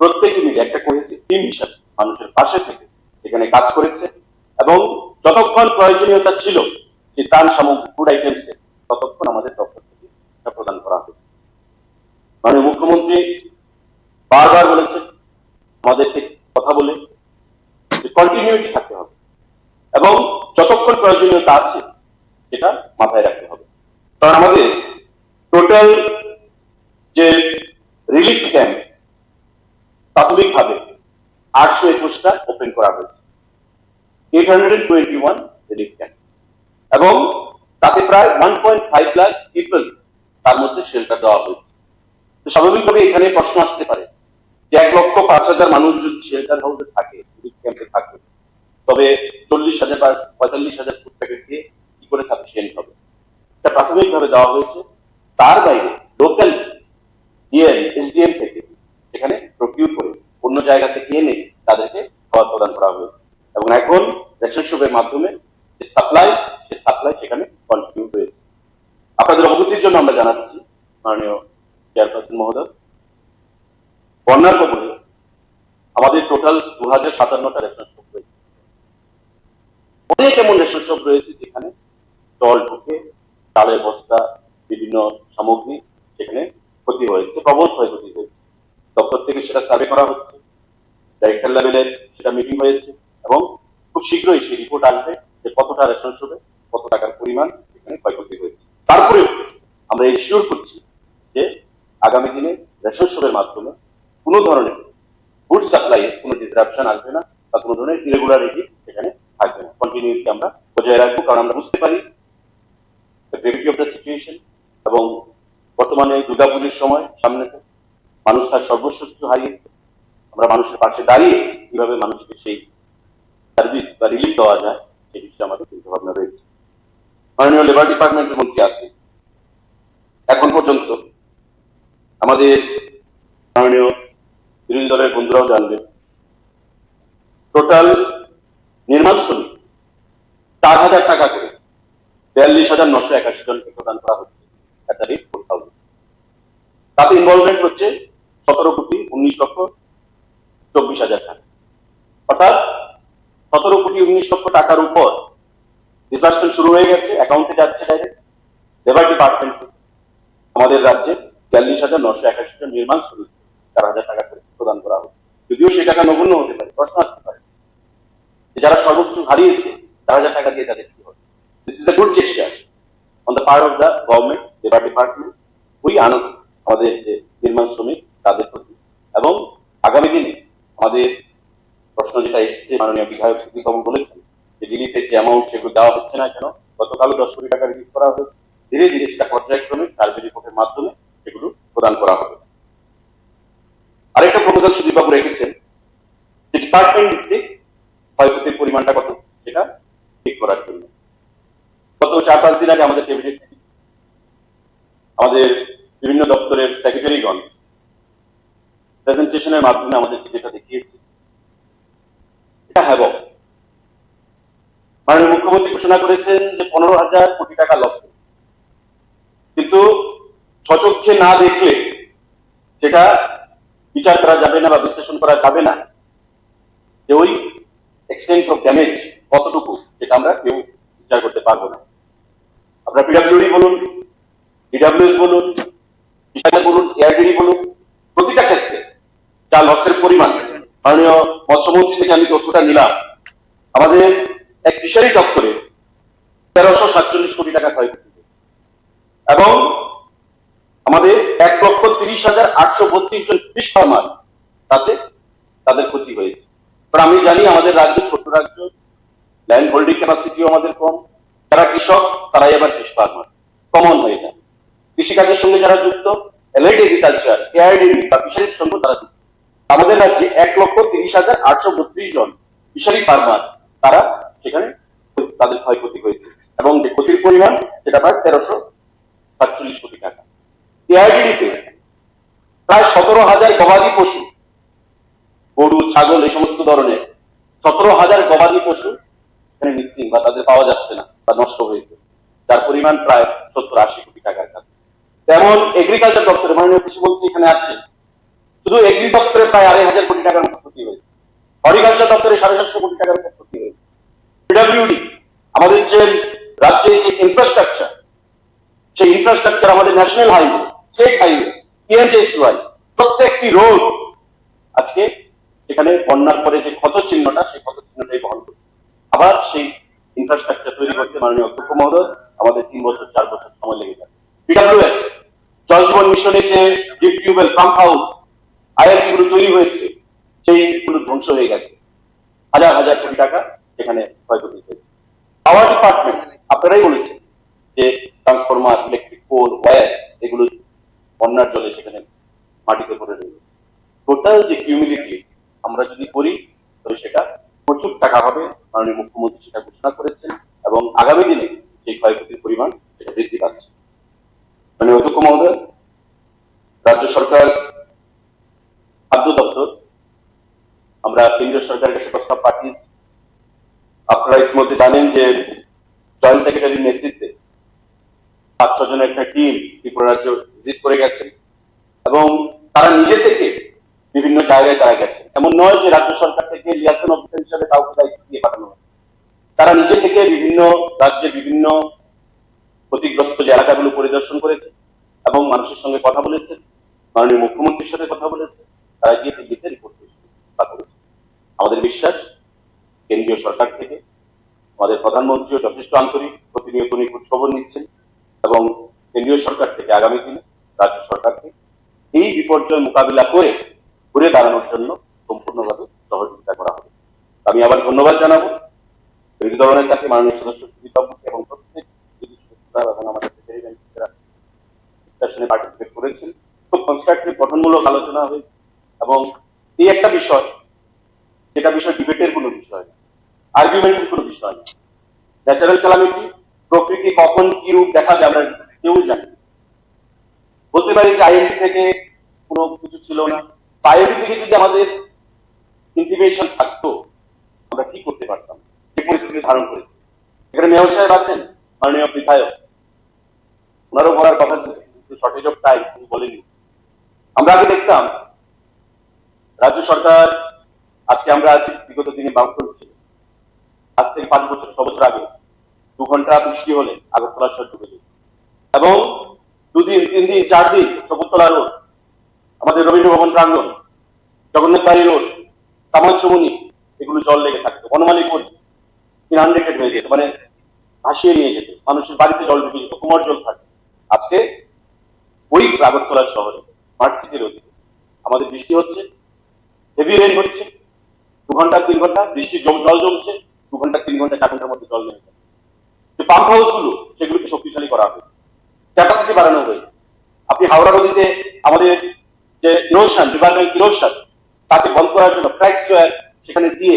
প্রত্যেকে মিলে একটা কোহেসিভ টিম হিসাবে মানুষের পাশে থেকে এখানে কাজ করেছে এবং যতক্ষণ প্রয়োজনীয়তা ছিল যে ত্রাণ সামগ্রী, ফুড আইটেমস, ততক্ষণ আমাদের দপ্তর থেকে এটা প্রদান করা হবে। মাননীয় মুখ্যমন্ত্রী বারবার বলেছেন আমাদেরকে কথা বলে যে কন্টিনিউটি থাকতে হবে এবং যতক্ষণ প্রয়োজনীয়তা আছে সেটা মাথায় রাখতে হবে। কারণ আমাদের টোটাল যে রিলিফ ক্যাম্প প্রাথমিকভাবে 821টা ওপেন করা হয়েছে, 821 রিলিফ ক্যাম্প, এবং তাতে প্রায় 1.5 লাখ পিপল তার মধ্যে শেল্টার দেওয়া হয়েছে। তো স্বাভাবিকভাবে এখানে প্রশ্ন আসতে পারে যে 1,05,000 মানুষ যদি শেল্টার হাউসে থাকে, রিলিফ ক্যাম্পে থাকে, তবে 40,000 বা 45,000 ফুড প্যাকেট দিয়ে কি করে সাফিসিয়েন্ট হবে? এটা প্রাথমিকভাবে দেওয়া হয়েছে। তার বাইরে লোকাল ডিএম, এসডিএম থেকে সেখানে প্রকিউর করে অন্য জায়গা থেকে এনে তাদেরকে খাবার প্রদান করা হয়েছে এবং এখন রেশন শপের মাধ্যমে যে সাপ্লাই, সে সাপ্লাই সেখানে কন্টিনিউ হয়েছে। আপনাদের অবগতির জন্য আমরা জানাচ্ছি মাননীয় চেয়ারপারসন মহোদয়, বন্যার কবলে আমাদের টোটাল 2057টা রেশন শপ রয়েছে। অনেক এমন রেশন শপ রয়েছে যেখানে জল ঢুকে চালের বস্তা, বিভিন্ন সামগ্রী সেখানে ক্ষতি হয়েছে, প্রবল ক্ষয়ক্ষতি হয়েছে। দপ্তর থেকে সেটা সার্ভে করা হচ্ছে, ডাইরেক্টর লেভেলে সেটা মিটিং হয়েছে এবং খুব শীঘ্রই সেই রিপোর্ট আসবে যে কতটা রেশন শপে কত টাকার পরিমাণ এখানে ক্ষয়ক্ষতি হয়েছে। তারপরে আমরা এনশিওর করছি যে আগামী দিনে রেশন শপের মাধ্যমে কোনো ধরনের ফুড সাপ্লাইয়ে কোনো ডিসরাপশন আসবে না বা কোনো ধরনের ইরেগুলারিটিস এখানে থাকবে না। কন্টিনিউটি আমরা বজায় রাখবো, কারণ আমরা বুঝতে পারি গ্রেভিটি অফ দ্য সিচুয়েশন এবং বর্তমানে দুর্গাপুজোর সময় সামনে মানুষ তার সর্বস্ব কিছু হারিয়েছে। আমরা মানুষের পাশে দাঁড়িয়ে কিভাবে মানুষকে সেই সার্ভিস বা রিলিফ দেওয়া যায় সেই বিষয়ে আমাদের চিন্তা ভাবনা রয়েছে। মাননীয় লেবার ডিপার্টমেন্টের মন্ত্রী আছে, এখন পর্যন্ত আমাদের মাননীয় বিরোধী দলের বন্ধুরাও জানবেন, টোটাল নির্মাণ শ্রমিক 4,000 টাকা করে 42,981 জনকে প্রদান করা হচ্ছে। তাতে ইনভলভমেন্ট হচ্ছে 17,19,24,000 টাকা, অর্থাৎ 17,19,00,000 টাকার উপর ডিসবার্সমেন্ট শুরু হয়ে গেছে, অ্যাকাউন্টে যাচ্ছে ডাইরেক্ট। লেবার ডিপার্টমেন্ট আমাদের রাজ্যে 42,981 জন নির্মাণ শ্রমিক 4,000 টাকা করে প্রদান করা হবে। যদিও সেই টাকা নগণ্য হতে পারে, প্রশ্ন আসতে পারে যারা সর্বোচ্চ হারিয়েছে 4,000 টাকা দিয়ে তাদের কি হবে। This is a good gesture on the part of the government, labour department. ওই আনন্দ আমাদের যে নির্মাণ শ্রমিক তাদের প্রতি, এবং আগামী দিনে আমাদের প্রশ্ন যেটা এসেছে, মাননীয় বিধায়ক বাবু বলেছেন যে রিলিফের যে অ্যামাউন্ট সেগুলো দেওয়া হচ্ছে না কেন, গতকালও 10 কোটি টাকা রিলিজ করা হয়েছে। ধীরে ধীরে সেটা পর্যায়ক্রমে সার্ভে রিপোর্টের মাধ্যমে সেগুলো প্রদান করা হবে। আরেকটা প্রপোজাল সুদীপবাবু রেখেছেন যে ডিপার্টমেন্ট ভিত্তিক ক্ষয়ক্ষতির পরিমাণটা কত সেটা ঠিক করার জন্য। গত 4-5 দিন আগে আমাদের ক্যাবিনেট আমাদের বিভিন্ন দপ্তরের সেক্রেটারিগণ প্রেজেন্টেশনের মাধ্যমে আমাদেরকে যেটা দেখিয়েছে এটা হ্যাবক। মাননীয় মুখ্যমন্ত্রী ঘোষণা করেছেন যে 15,000 কোটি টাকা লস, কিন্তু সচক্ষে না দেখলে সেটা বিচার করা যাবে না বা বিশ্লেষণ করা যাবে না যে ওই এক্সটেন্ট অফ ড্যামেজ কতটুকু, সেটা আমরা কেউ বিচার করতে পারবো না। আপনারা পিডব্লিউডি বলুন, ডিডব্লিউএস বলুন, বলুন, এআরডিডি বলুন, প্রতিটা ক্ষেত্রে যা লসের পরিমাণ, মাননীয় মৎস্যমন্ত্রী থেকে আমি তথ্যটা নিলাম, আমাদের এক ফিশারি দপ্তরে 1347 কোটি টাকা ক্ষয়ক্ষতি এবং আমাদের 1,30,832 জন ফিশ ফার্মার তাতে তাদের ক্ষতি হয়েছে। কারণ আমি জানি আমাদের রাজ্য ছোট রাজ্য, ল্যান্ড হোল্ডিং ক্যাপাসিটিও আমাদের কম, যারা কৃষক তারাই আবার ফিশ ফার্মার কমন হয়ে যায়। কৃষিকাজের সঙ্গে যারা যুক্ত, এলাইড এগ্রিকালচার, এআরডিডি বা ফিশারির সঙ্গে তারা যুক্ত, আমাদের রাজ্যে 1,30,832 জন ফিশারি ফার্মার তারা সেখানে তাদের ক্ষয়ক্ষতি হয়েছে এবং যে ক্ষতির পরিমাণ সেটা প্রায় 1347 কোটি টাকা। এআইডিডিতে প্রায় 17,000 গবাদি পশু, গরু, ছাগল, এই সমস্ত ধরনের 17,000 গবাদি পশু এখানে মিসিং বা তাদের পাওয়া যাচ্ছে না বা নষ্ট হয়েছে, যার পরিমাণ প্রায় 70-80 কোটি টাকার কাছে। তেমন এগ্রিকালচার দপ্তরে মাননীয় কৃষিমন্ত্রী এখানে আছে, শুধু এগ্রি দপ্তরে প্রায় 2,500 কোটি টাকার মতো ক্ষতি হয়েছে, হর্টিকালচার দপ্তরে 750 কোটি টাকার মতো ক্ষতি হয়েছে। পিডব্লিউডি আমাদের যে রাজ্যের যে ইনফ্রাস্ট্রাকচার, সেই ইনফ্রাস্ট্রাকচার আমাদের national highway, state highway, TNJCY প্রত্যেকটি রোড আজকে সেখানে বন্যার পরে যে ক্ষত চিহ্নটা, সেই ক্ষত চিহ্নটাই বহন করছে। আবার সেই ইনফ্রাস্ট্রাকচার তৈরি করতে মাননীয় অধ্যক্ষ মহোদয় আমাদের 3 বছর 4 বছর সময় লেগে যাবে। PWS জল জীবন মিশনে যে deep tubewell, pump house, IRP গুলো তৈরি হয়েছে, সেইগুলো ধ্বংস হয়ে গেছে, হাজার হাজার কোটি টাকা সেখানে ক্ষয়ক্ষতি হয়েছে। পাওয়ার ডিপার্টমেন্ট আপনারাই বলেছেন যে ট্রান্সফরমার, ইলেকট্রিক পোল, ওয়্যার এগুলো বন্যার জলে সেখানে মাটিতে পড়ে রয়েছে। টোটাল যে কিউমিলিটি আমরা যদি করি তাহলে সেটা প্রচুর টাকা হবে, মাননীয় মুখ্যমন্ত্রী সেটা ঘোষণা করেছেন এবং আগামী দিনে সেই ক্ষয়ক্ষতির পরিমাণ সেটা বৃদ্ধি পাচ্ছে। মাননীয় অধ্যক্ষ মহোদয়, রাজ্য সরকার খাদ্য দপ্তর আমরা কেন্দ্রীয় সরকারের কাছে প্রস্তাব পাঠিয়েছি। আপনারা ইতিমধ্যে জানেন যে জয়েন্ট সেক্রেটারির নেতৃত্বে 5-6 জনের একটা টিম ত্রিপুরা রাজ্য ভিজিট করে গেছেন এবং তারা নিজে থেকে বিভিন্ন জায়গায় তারা গেছেন। এমন নয় যে রাজ্য সরকার থেকে লিয়াসন অফিসার হিসেবে কাউকে দায়িত্ব দিয়ে পাঠানো হয়, তারা নিজে থেকে বিভিন্ন রাজ্যের বিভিন্ন ক্ষতিগ্রস্ত যে এলাকাগুলো পরিদর্শন করেছে এবং মানুষের সঙ্গে কথা বলেছেন, মাননীয় মুখ্যমন্ত্রীর সাথে কথা বলেছে, তারা গিয়ে দিল্লিতে রিপোর্ট করেছে। আমাদের বিশ্বাস কেন্দ্রীয় সরকার থেকে আমাদের প্রধানমন্ত্রীও যথেষ্ট আন্তরিক, প্রতিনিয়ত নিখুঁত খবর নিচ্ছেন এবং কেন্দ্রীয় সরকার থেকে আগামী দিনে রাজ্য সরকারকে এই বিপর্যয় মোকাবিলা করে ঘুরে দাঁড়ানোর জন্য সম্পূর্ণভাবে সহযোগিতা করা হবে। আমি আবার ধন্যবাদ জানাবো বিরোধী দলনেতাকে, মাননীয় সদস্য সুদীপ বাবুকে এবং প্রত্যেক এবং আমাদের ডিসকাশনে পার্টিসিপেট করেছেন। খুব কনস্ট্রাকটিভ, গঠনমূলক আলোচনা হয়েছে এবং এই একটা বিষয়, যেটা বিষয় ডিবেটের কোনো বিষয় না, আর্গুমেন্টের কোনো বিষয় না। ন্যাচারাল ক্যালামিটি, প্রকৃতি কখন কি রূপ দেখাবে আমরা কেউ জানি। বলতে পারি যে IMD থেকে কোনো কিছু ছিল না, IMD থেকে যদি আমাদের ইন্টিমেশন থাকতো আমরা কি করতে পারতাম, যে পরিস্থিতি ধারণ করেছি। এখানে মেয়র সাহেব আছেন, মাননীয় বিধায়ক, ওনারও বলার কথা ছিল কিন্তু শর্টেজ অফ টাইম তিনি বলেনি। আমরা আগে দেখতাম রাজ্য সরকার, আজকে আমরা আছি, বিগত দিনে বাউন্ডারি ছিল, আজ থেকে 5 বছর 6 বছর আগে 2 ঘন্টা বৃষ্টি হলে আগরতলা শহর ডুবে যেত এবং 2 দিন 3 দিন 4 দিন শকুন্তলা রোড, আমাদের রবীন্দ্র ভবন প্রাঙ্গণ, জগন্নাথ বাড়ি রোড, কামারচমনি এগুলো জল লেগে থাকতো, বনমালীপুর ইনআন্ডেটেড হয়ে যেত, মানে ভাসিয়ে নিয়ে যেত, মানুষের বাড়িতে জল ঢুকে যেত, কোমর জল থাকে। আজকে ওই আগরতলা শহরে স্মার্ট সিটির অধীনে আমাদের বৃষ্টি হচ্ছে, হেভি রেন হচ্ছে, 2 ঘন্টা 3 ঘন্টা বৃষ্টির জল জমছে, 2 ঘন্টা 3 ঘন্টা 4 ঘন্টার মধ্যে জল নেমে যাচ্ছে। যে পাম্প হাউস গুলো সেগুলোকে শক্তিশালী করা হয়েছে, ক্যাপাসিটি বাড়ানো হয়েছে। আপনি হাওড়া নদীতে আমাদের যে ইরোশন, রিভার ব্যাংক ইরোশন, তাকে বন্ধ করার জন্য ট্র্যাক সোয়ার সেখানে দিয়ে,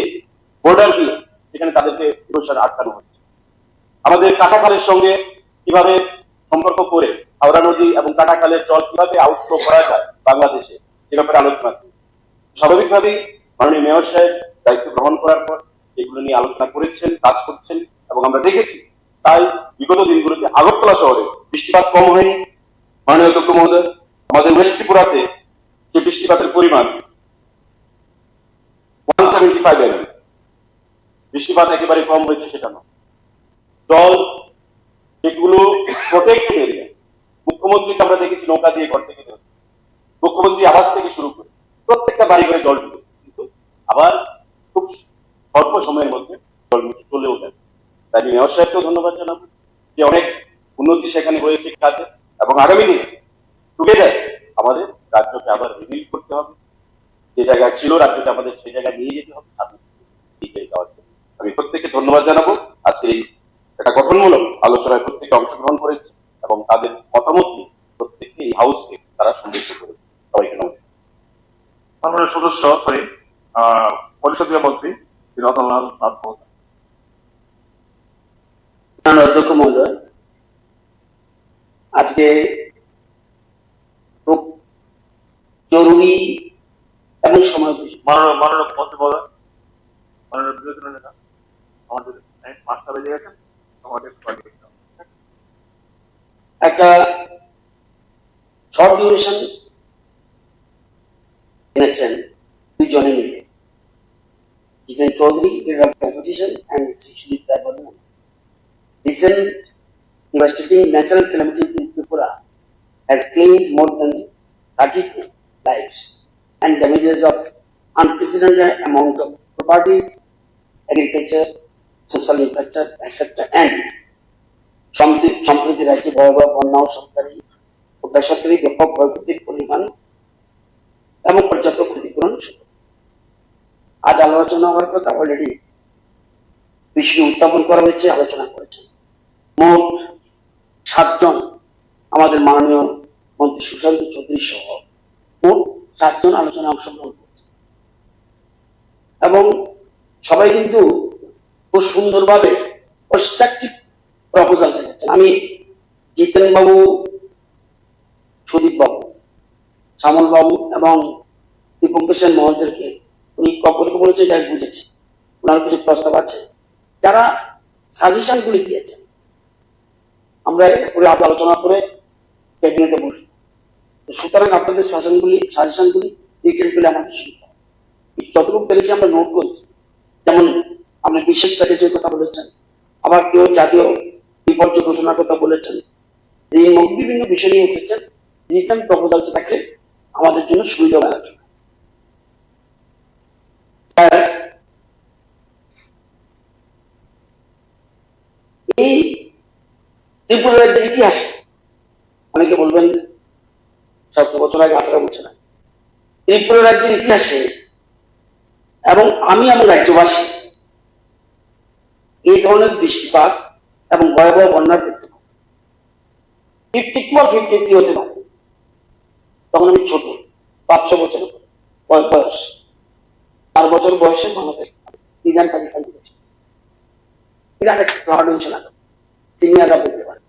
বোর্ডার দিয়ে সেখানে তাদেরকে ইরোশন আটকানো হচ্ছে। আমাদের কাটাখালের সঙ্গে কিভাবে সম্পর্ক করে হাওড়া নদী এবং কাটাখালের জল কিভাবে আউটফ্লো করা যায় বাংলাদেশে, সে ব্যাপারে আলোচনা করি। স্বাভাবিকভাবেই মাননীয় মেয়র সাহেব দায়িত্ব গ্রহণ করার পর এগুলো নিয়ে আলোচনা করেছেন, কাজ করছেন এবং আমরা দেখেছি। তাই বিগত দিনগুলোতে আগরতলা শহরে বৃষ্টিপাত কম হয়নি। মাননীয় অধ্যক্ষ মহোদয়, আমাদের ওয়েস্ট ত্রিপুরাতে যে বৃষ্টিপাতের পরিমাণ 175 mm, বৃষ্টিপাত একেবারে কম হয়েছে সেটা না। জল যেগুলো প্রোটেক্টেড এরিয়া, মুখ্যমন্ত্রীকে আমরা দেখেছি নৌকা দিয়ে ঘর থেকে বেরোতে, মুখ্যমন্ত্রী আবাস থেকে শুরু করে প্রত্যেকটা বাড়ি ঘরে জল ঢুকে, কিন্তু আবার খুব অল্প সময়ের মধ্যে জল মিটে চলেও গেছে। তাই মেয়র সাহেবকেও ধন্যবাদ জানাবো যে অনেক উন্নতি সেখানে হয়েছে কাজে এবং আগামী দিনে টুগেদার আমাদের রাজ্যকে আবার রিভিল করতে হবে, যে জায়গায় ছিল রাজ্যকে আমাদের সেই জায়গায় নিয়ে যেতে হবে সামনে এগিয়ে যাওয়ার জন্য। আমি প্রত্যেককে ধন্যবাদ জানাবো। আজকে এই একটা গঠনমূলক আলোচনায় প্রত্যেকে অংশগ্রহণ করেছে এবং তাদের মতামত নিয়ে প্রত্যেককে এই হাউসকে তারা সমৃদ্ধ করেছে। সবাইকে নমস্কার। আমাদের সদস্য পরিষদীয় মন্ত্রী রতনলাল নাথ মহোদয়। অধ্যক্ষ মহোদয়, আজকে খুব জরুরি এবং সময় মাননীয় মন্ত্রী মহোদয়, মাননীয় বিরোধী নেতা, আমাদের 5টা বেজে গেছে, আমাদের একটা শর্ট ডিউরেশন এনেছেন দুজনে মিলে, জিতেন Chowdhury, leader of opposition, and Sri Sudipta Burman. Recent devastating natural calamities in Tripura has claimed more than 32 lives and damages of unprecedented amount of properties, agriculture, social infrastructure, etc. And সম্প্রতি রাজ্যে ভয়াবহ বন্যা ও সরকারি ও বেসরকারি ব্যাপক ক্ষয়ক্ষতির পরিমাণ এবং পর্যাপ্ত ক্ষতিপূরণ। আজ আলোচনা হওয়ার কথা অলরেডি বিষয়টি উত্থাপন করা হয়েছে, আলোচনা করেছেন মোট 7 জন, আমাদের মাননীয় মন্ত্রী সুশান্ত চৌধুরী সহ মোট 7 জন আলোচনায় অংশগ্রহণ করেছে এবং সবাই কিন্তু খুব সুন্দরভাবে কনস্ট্রাকটিভ প্রপোজাল রেখেছেন। আমি জিতেন বাবু, সুদীপ বাবু, শ্যামল বাবু এবং দীপঙ্কর সেন মহোদয়কে উনি কপরকে বলেছে, এটা বুঝেছি, ওনার কিছু প্রস্তাব আছে যারা সাজেশন গুলি দিয়েছেন, আমরা এরপরে আলোচনা করে ক্যাবিনেটে বসবো। সুতরাং আপনাদের সাজেশন গুলি রিটেন করলে আমাদের সুবিধা। যতটুকু পেরেছি আমরা নোট করেছি, যেমন আপনি বিশেষ প্যাকেজের কথা বলেছেন, আবার কেউ জাতীয় বিপর্যয় ঘোষণার কথা বলেছেন, বিভিন্ন বিষয় নিয়ে উঠেছেন। রিটার্ন প্রপোজাল থাকলে আমাদের জন্য সুবিধা হবে। এই ত্রিপুরা রাজ্যের ইতিহাসে অনেকে বলবেন 7 বছর আগে, 18 বছর আগে, ত্রিপুরা রাজ্যের ইতিহাসে এবং আমি আমার রাজ্যবাসী এই ধরনের বৃষ্টিপাত এবং ভয়াবহ বন্যার প্রেক্ষাপট 52 আর 53 হতে পারে। তখন আমি ছোট, 5-6 বছর বয়স, 4 বছর বয়সে বাংলাদেশ ইরান পাকিস্তান থেকে বিরাট একটা ফ্রড হয়েছিল, সিনিয়ররা বলতে পারে।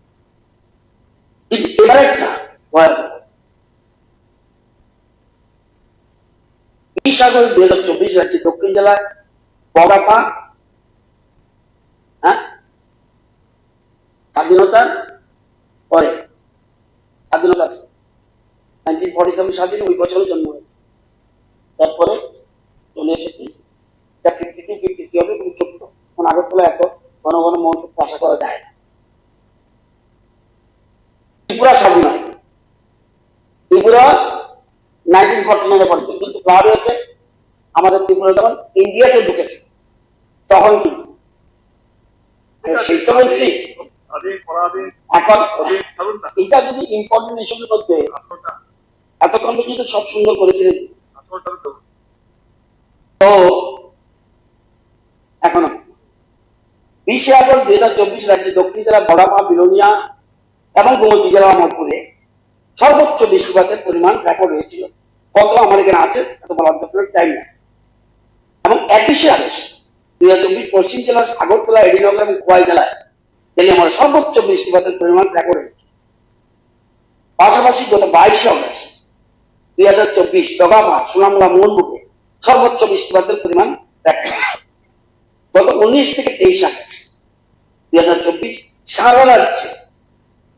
কিন্তু এবার একটা ভয়াবহ 20 আগস্ট 2024 রাজ্যে দক্ষিণ জেলায় বগাপা স্বাধীনতার পরে, স্বাধীনতার 1947 স্বাধীন, ওই বছরও জন্ম হয়েছে, তারপরে চলে এসেছে 52-53 হবে, খুব ছোট্ট। এখন আগরতলা এত ঘন ঘন মুহূর্তে আশা করা যায় না। ত্রিপুরা স্বাধীন হয়, ত্রিপুরা 1949 পরে কিন্তু ফ্লাড হয়েছে আমাদের ত্রিপুরা যখন ইন্ডিয়াতে ঢুকেছে তখন। কিন্তু সেইটা বলছি, এখন এটা যদি ইম্পর্টেন্ট ইস্যুর মধ্যে এতক্ষণ পর্যন্ত সব সুন্দর করেছিলেন, তো এখন 20 আগস্ট 2024 রাজ্যে দক্ষিণ জেলা বড়াপা, বিলোনিয়া এবং গোমতী জেলা অমরপুরে সর্বোচ্চ বৃষ্টিপাতের পরিমাণ রেকর্ড হয়েছিল। কত আমার এখানে আছে এত বলার দরকার টাইম না। এবং 21 আগস্ট 2024 পশ্চিম জেলার আগরতলা, এডিনগর এবং খোয়াই জেলায় আমার সর্বোচ্চ বৃষ্টিপাতের পরিমাণ রেকর্ড হয়েছে। পাশাপাশি গত 22 আগস্ট 2024 ডগাপা, সোনামুড়া, মোহনপুরে সর্বোচ্চ বৃষ্টিপাতের পরিমাণ রেকর্ড হয়েছে। গত 19 থেকে 23 আগস্ট 2024 সারা রাজ্যে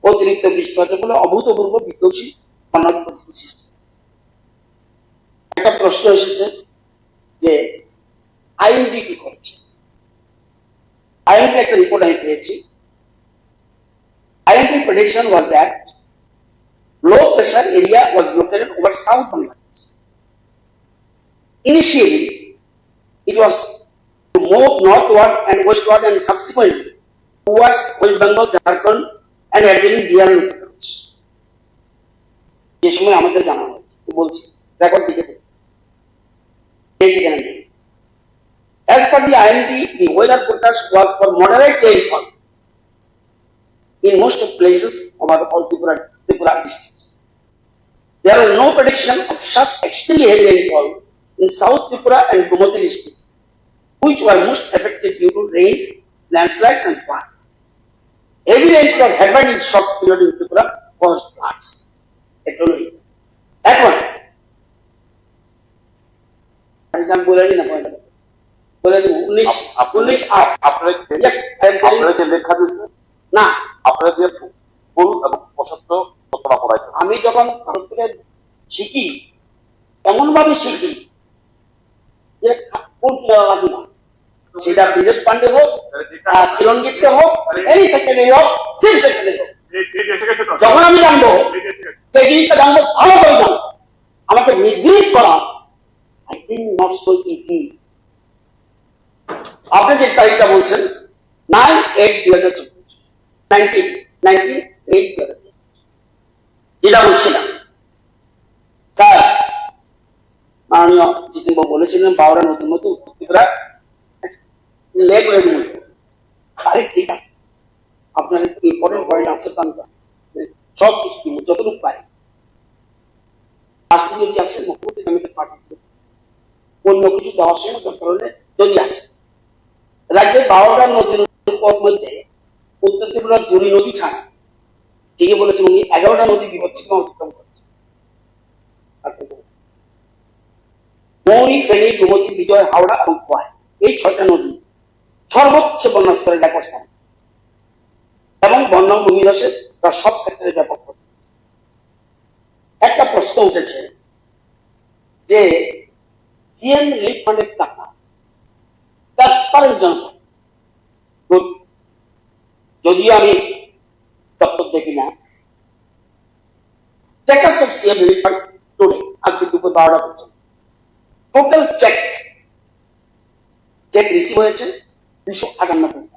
অতিরিক্ত বৃষ্টিপাতের ফলে অভূতপূর্ব বিধ্বংসী বন্যার পরিস্থিতি সৃষ্টি। একটা প্রশ্ন এসেছে যে আইএমডি কি করছে। আইএমডি একটা রিপোর্ট আমি পেয়েছি। IMD prediction was that low pressure area was located over South Bangladesh. Initially, it was to move northward and westward and subsequently towards West Bengal, Jharkhand and adjoining Bihar and Uttar Pradesh. যে সময় আমাদের জানা হয়েছে, বলছি record দিকে নেই। As per the IMD, the weather forecast was for moderate rainfall in most of places of all Tripura districts. There was no prediction of such extremely heavy rainfall in South Tripura and Gomoti districts, which were most affected due to rains, landslides and floods. Heavy rainfall happened in short period in Tripura caused floods. এখন বলে দিন না, বলে দিন 19 আপনারা যে লেখা দিয়েছেন না, আপনারা যে ভুল এবং অসত্য ঘটনা পড়াইতে। আমি যখন ভারত থেকে শিখি এমন ভাবে শিখি যে কোন কিনারা লাগি না, সেটা ব্রিজেশ পান্ডে হোক, কিরণগিত্তে হোক, এই সেক্রেটারি হোক, চিফ সেক্রেটারি হোক, যখন আমি জানবো সেই জিনিসটা জানবো ভালো করে জানবো, আমাকে মিসবিহেভ করা I think not so easy. আপনি যে তারিখটা বলছেন 9/8/2024, 19/8/2024, যেটা বলছিলাম স্যার, মাননীয় জিতেন বাবু বলেছিলেন 12টা নতুন নতুন ত্রিপুরা লেগ ওয়ের মতো। আরে ঠিক আছে, আপনার ইম্পর্টেন্ট পয়েন্ট আছে তো আমি জানি, সব কিছু দিব যতটুকু পাই। আজকে যদি আসে মুখ্যমন্ত্রী আমি পার্টিসিপেট, অন্য কিছু দেওয়ার সময় দরকার হলে যদি আসে। রাজ্যের 12টা নদীর মধ্যে উত্তর ত্রিপুরার জুড়ি নদী ছাড়া ঠিকই বলেছেন উনি 11টা নদী বিপদসীমা অতিক্রম করেছে। মৌরি, ফেনী, গোমতী, বিজয়, হাওড়া এবং কোয়াই, এই 6টা নদী সর্বোচ্চ বন্যা স্তরে রেকর্ড স্থান এবং বন্যা ভূমিধসে তার সব সেক্টরে ব্যাপক ক্ষতি। একটা প্রশ্ন উঠেছে যে সিএম রিলিফ ফান্ডের টাকা ট্রান্সপারেন্ট জনতা, যদিও আমি দপ্তর দেখি না, checkers of CM relief fund today, আজকে দুপুর 12টা পর্যন্ত টোটাল চেক রিসিভ হয়েছে 258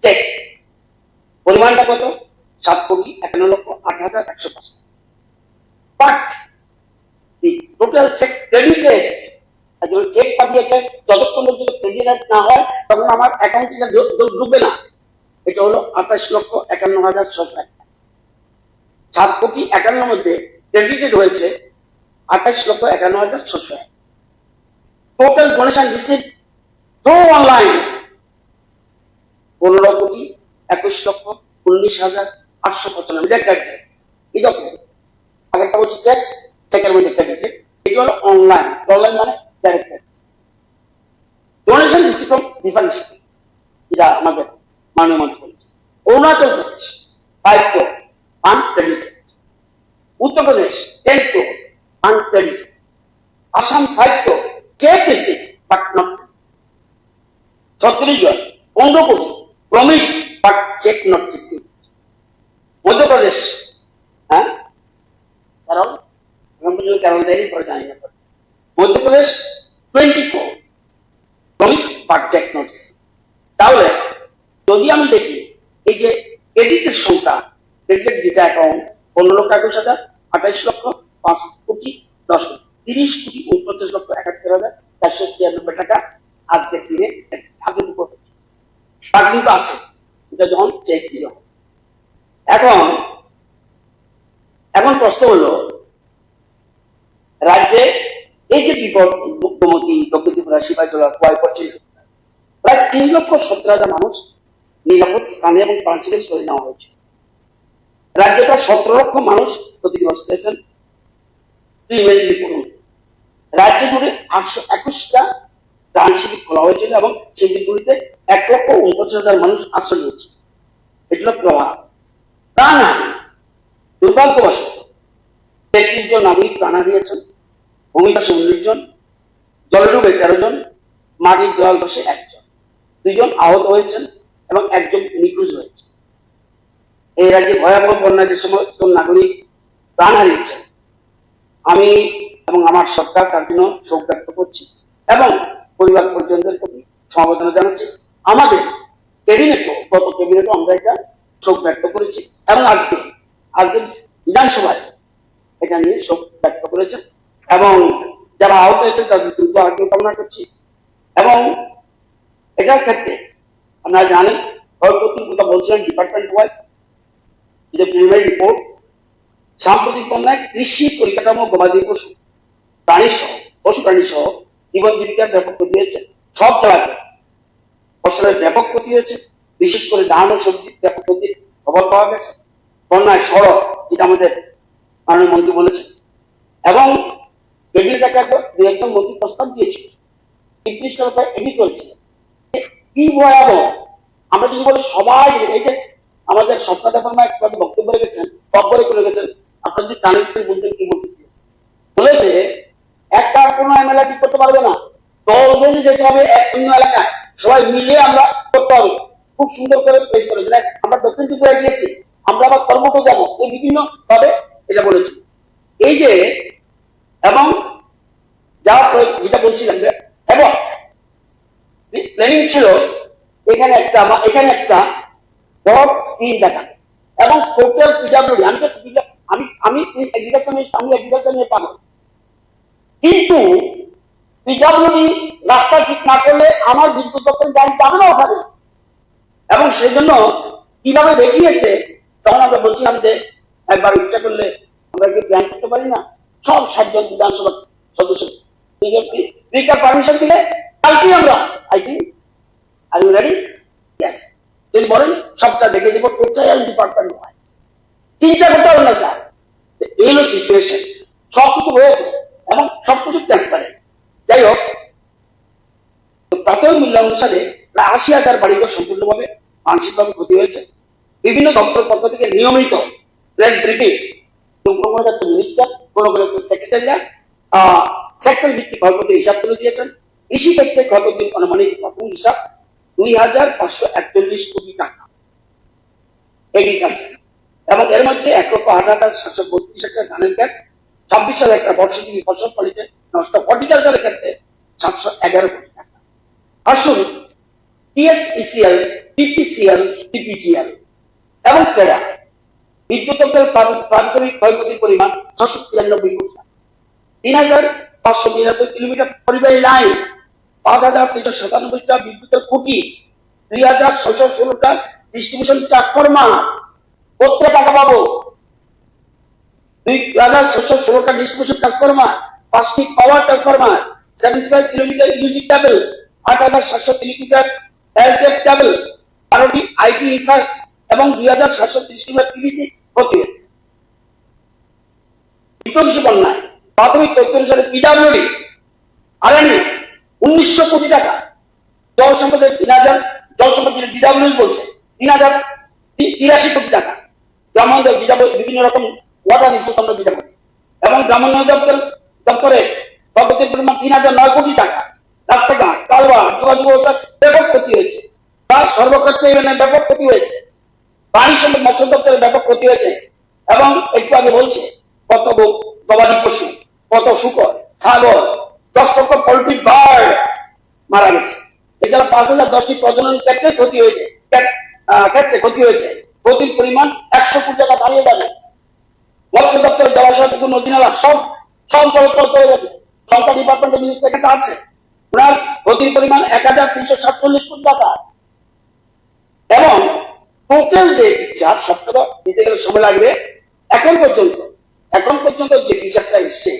চেক, পরিমাণটা কত? 7,51,08,105। But the total cheque credited, একজন চেক পাঠিয়েছে, যতক্ষণ পর্যন্ত ক্রেডিটেড না হয় তখন আমার অ্যাকাউন্টে ঢুকবে না। এটা হলো 28,51,601। 7,51,000 মধ্যে ক্রেডিটেড হয়েছে 28,51,601। Total donation receive through online 15,21,19,895। এই ডকুমেন্ট আগেরটা বলছে ট্যাক্স, চেকের মধ্যে ক্রেডিটেড, এটা হলো অনলাইন। অনলাইন মানে direct donation receive from different state, যেটা আমাদের মাননীয় মন্ত্রী বলেছে। Arunachal Pradesh 5 crore uncredited, Uttar Pradesh 10 crore uncredited, Assam 5 crore check receive but not, Chhattisgarh 15 কোটি promise but check not receive, Madhya Pradesh কারণ এখন পর্যন্ত কেমন দেয়নি পরে জানি না, Madhya Pradesh 20 crore promise but check not receive. তাহলে যদি আমি দেখি এই যে ক্রেডিটের সংখ্যা, ক্রেডিটেড যেটা অ্যাকাউন্ট 15,21,000, 28,05,10,00,000, 30,49,71,496 টাকা আজকের দিনে আগে দুপুর বাকি কিন্তু আছে, এটা যখন চেক দিল। এখন প্রশ্ন হলো রাজ্যে এই যে বিপদ, গোমতী, দক্ষিণ ত্রিপুরা, সিপাহীজলা, কোয়াই, পশ্চিম প্রায় 3,70,000 মানুষ নিরাপদ স্থানে এবং প্রাণীকে সরিয়ে নেওয়া হয়েছে। রাজ্যে প্রায় 17 লক্ষ মানুষ ক্ষতিগ্রস্ত হয়েছেন। রাজ্য জুড়ে 821টা ত্রাণ শিবির খোলা হয়েছিল এবং শিবিরগুলিতে 1,29,000 মানুষ আশ্রয় নিয়েছে। এগুলো প্রভাব প্রাণহানি, দুর্ভাগ্যবশত 33 জন নাগরিক প্রাণ হারিয়েছেন, ভূমিধসে 19 জন, জলে ডুবে 13 জন, মাটির দেওয়াল ধসে 1 জন, 2 জন আহত হয়েছেন এবং 1 জন নিখোঁজ হয়েছে। এই রাজ্যে ভয়াবহ বন্যায় যে সমস্ত নাগরিক প্রাণ হারিয়েছেন, আমি এবং আমার সরকার তার জন্য শোক ব্যক্ত করছি এবং পরিবার পরিজনদের প্রতি সমবেদনা জানাচ্ছি। আমাদের ক্যাবিনেটও, গত ক্যাবিনেটও আমরা এটা শোক ব্যক্ত করেছি এবং আজকে বিধানসভায় এটা নিয়ে শোক ব্যক্ত করেছেন এবং যারা আহত হয়েছেন তাদের দ্রুত আরোগ্য কামনা করছি। এবং এটার ক্ষেত্রে আপনারা জানেন, ক্ষয়ক্ষতির কথা বলছিলেন ডিপার্টমেন্ট ওয়াইজ, যে প্রিলিমিনারি রিপোর্ট, সাম্প্রতিক বন্যায় কৃষি পরিকাঠামো, গবাদি পশু প্রাণী সহ জীবন জীবিকার ব্যাপক ক্ষতি হয়েছে। সব জায়গাতে ফসলের ব্যাপক ক্ষতি হয়েছে, বিশেষ করে ধান ও সবজির ব্যাপক ক্ষতির খবর পাওয়া গেছে। বন্যায় সড়ক, যেটা আমাদের মাননীয় মন্ত্রী বলেছেন, এবং ক্যাবিনেট একদম মন্ত্রী প্রস্তাব দিয়েছিল, চিফ মিনিস্টার এটি করেছিল। কি ভয়াবহ! আমরা যদি বলি সবাই, এই যে আমাদের স্বপ্নদা বর্মা একটু বক্তব্য রেখেছেন, বক্তব্য করে গেছেন, আপনার যদি কানে বলতেন কি বলতে চেয়েছেন। বলেছে একটা কোনো এমএলএ ঠিক করতে পারবে না, দল বেঁধে যেতে হবে এক অন্য এলাকায়, সবাই মিলে আমরা করতে হবে। খুব সুন্দর করে পেশ করেছেন। আমরা দক্ষিণ ত্রিপুরায় গিয়েছি, আমরা আবার কর্মকে যাবো, এই বিভিন্ন ভাবে এটা বলেছি। এই যে এবং যা যেটা বলছিলাম এবং প্ল্যানিং ছিল এখানে একটা বড় স্ক্রিন দেখা এবং টোটাল পিডব্লিউডি। আমি এগ্রিকালচার নিয়ে পাবো, কিন্তু পিডব্লিউডি রাস্তা ঠিক না করলে আমার বিদ্যুৎ দপ্তরের গাড়ি যাবে না ওখানে। এবং সেই জন্য কিভাবে দেখিয়েছে, তখন আমরা বলছিলাম যে একবার ইচ্ছা করলে আমরা কি প্ল্যান করতে পারি না, সব 60 জন বিধানসভা সদস্য স্পিকার পারমিশন দিলে কালকেই আমরা I think are you ready, yes, যদি বলেন সবটা দেখে দেবো টোটাল ডিপার্টমেন্ট ওয়াইজ। চিন্তা করতে হবে না স্যার, এই হলো সিচুয়েশন। সবকিছু হয়েছে এবং সবকিছু ট্রান্সপারেন্ট। যাই হোক, প্রাথমিক মূল্য অনুসারে প্রায় 80,000 বাড়িঘর সম্পূর্ণভাবে মানসিকভাবে ক্ষতি হয়েছে। বিভিন্ন দপ্তর পক্ষ থেকে নিয়মিত প্রেস ব্রিফিং, মিনিস্টার, কোন সেক্রেটারিরা সেক্টর ভিত্তিক ক্ষয়ক্ষতির হিসাব তুলে দিয়েছেন। কৃষি ক্ষেত্রে ক্ষয়ক্ষতির আনুমানিক প্রথম হিসাব 2,541 কোটি টাকা এগ্রিকালচার, এবং এর মধ্যে 1,08,732 হেক্টর ধানের ক্ষেত, 26,000 হেক্টর বর্ষজীবী ফসল ফলিতে নষ্ট, হর্টিকালচারের ক্ষেত্রে 711 কোটি টাকা। আসুন টিএসইসিএল, টিপিসিএল, টিপিজিএল এবং ট্রেডা বিদ্যুৎ দপ্তরের প্রাথমিক ক্ষয়ক্ষতির পরিমাণ 693 কোটি টাকা, 3,599 কিলোমিটার পরিবাহী লাইন, 5,397টা বিদ্যুতের খুঁটি, 2,616টা ডিস্ট্রিবিউশন ট্রান্সফরমার। কত টাকা পাবো? 2,616টা ডিস্ট্রিবিউশন ট্রান্সফরমার, 5টি power transformer, 75 kilometre UG cable, 8,703 kilometre এলটেপ কেবল, 12টি আইটি ইনফ্রা এবং 2,730 কিলোমিটার পিভিসি ক্ষতি হয়েছে। বিধ্বংসী বন্যায় প্রাথমিক তথ্য অনুসারে পিডব্লিউডি আরেননি 1900 কোটি টাকা, জল সম্পদের 3,000, জল সম্পদ যেটা ডিডব্লিউএস বলছে 3,083 কোটি টাকা, গ্রামাঞ্চল যেটা বিভিন্ন রকম ওয়াটার রিসোর্স আমরা যেটা বলি, এবং গ্রামাঞ্চল দপ্তরে ক্ষয়ক্ষতির পরিমাণ 3,009 কোটি টাকা। রাস্তাঘাট, কালভার্ট, যোগাযোগ ব্যবস্থা ব্যাপক ক্ষতি হয়েছে, প্রায় সর্বক্ষেত্রে ব্যাপক ক্ষতি হয়েছে। প্রাণী সম্পদ মৎস্য দপ্তরে ব্যাপক ক্ষতি হয়েছে, এবং একটু আগে বলছে কত গবাদি পশু, কত শুকর, ছাগল, 10 লক্ষ পোল্ট্রি বার্ড মারা গেছে। এছাড়া 5,010টি প্রজনন ক্ষেত্রে ক্ষতি হয়েছে, ক্ষতির পরিমাণ 100 কোটি টাকা ছাড়িয়ে যাবে। মৎস্য দপ্তরের জলাশয় পুকুর, নদী নালা সব জলস্তর চলে গেছে। সংখ্যা ডিপার্টমেন্টের মিনিস্টারের কাছে আছে, ওনার ক্ষতির পরিমাণ 1,347 কোটি টাকা। এবং টোটাল যে হিসাব সবটা দিতে গেলে সময় লাগবে। এখন পর্যন্ত যে হিসাবটা এসছে,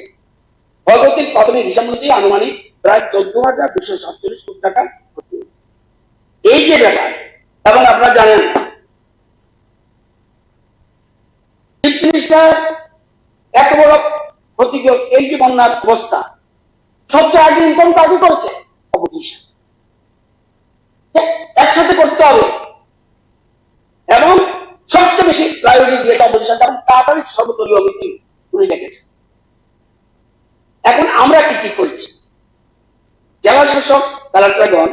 ক্ষয়ক্ষতির প্রাথমিক হিসাব অনুযায়ী আনুমানিক প্রায় 14,247 কোটি টাকা ক্ষতি হয়েছে। এই যে ব্যাপার, এবং আপনারা জানেন চিফ মিনিস্টার এত বড় ক্ষতিগ্রস্ত এই যে বন্যার অবস্থা, সবচেয়ে আগে ইনকাম কাকে করেছে? অপোজিশন। একসাথে করতে হবে এবং সবচেয়ে বেশি প্রায়োরিটি দিয়েছে অপোজিশন, কারণ তাড়াতাড়ি সর্বদলীয় মিটিং উনি ডেকেছেন। এখন আমরা কি করেছি? জেলা শাসক, কালেক্টরগণ,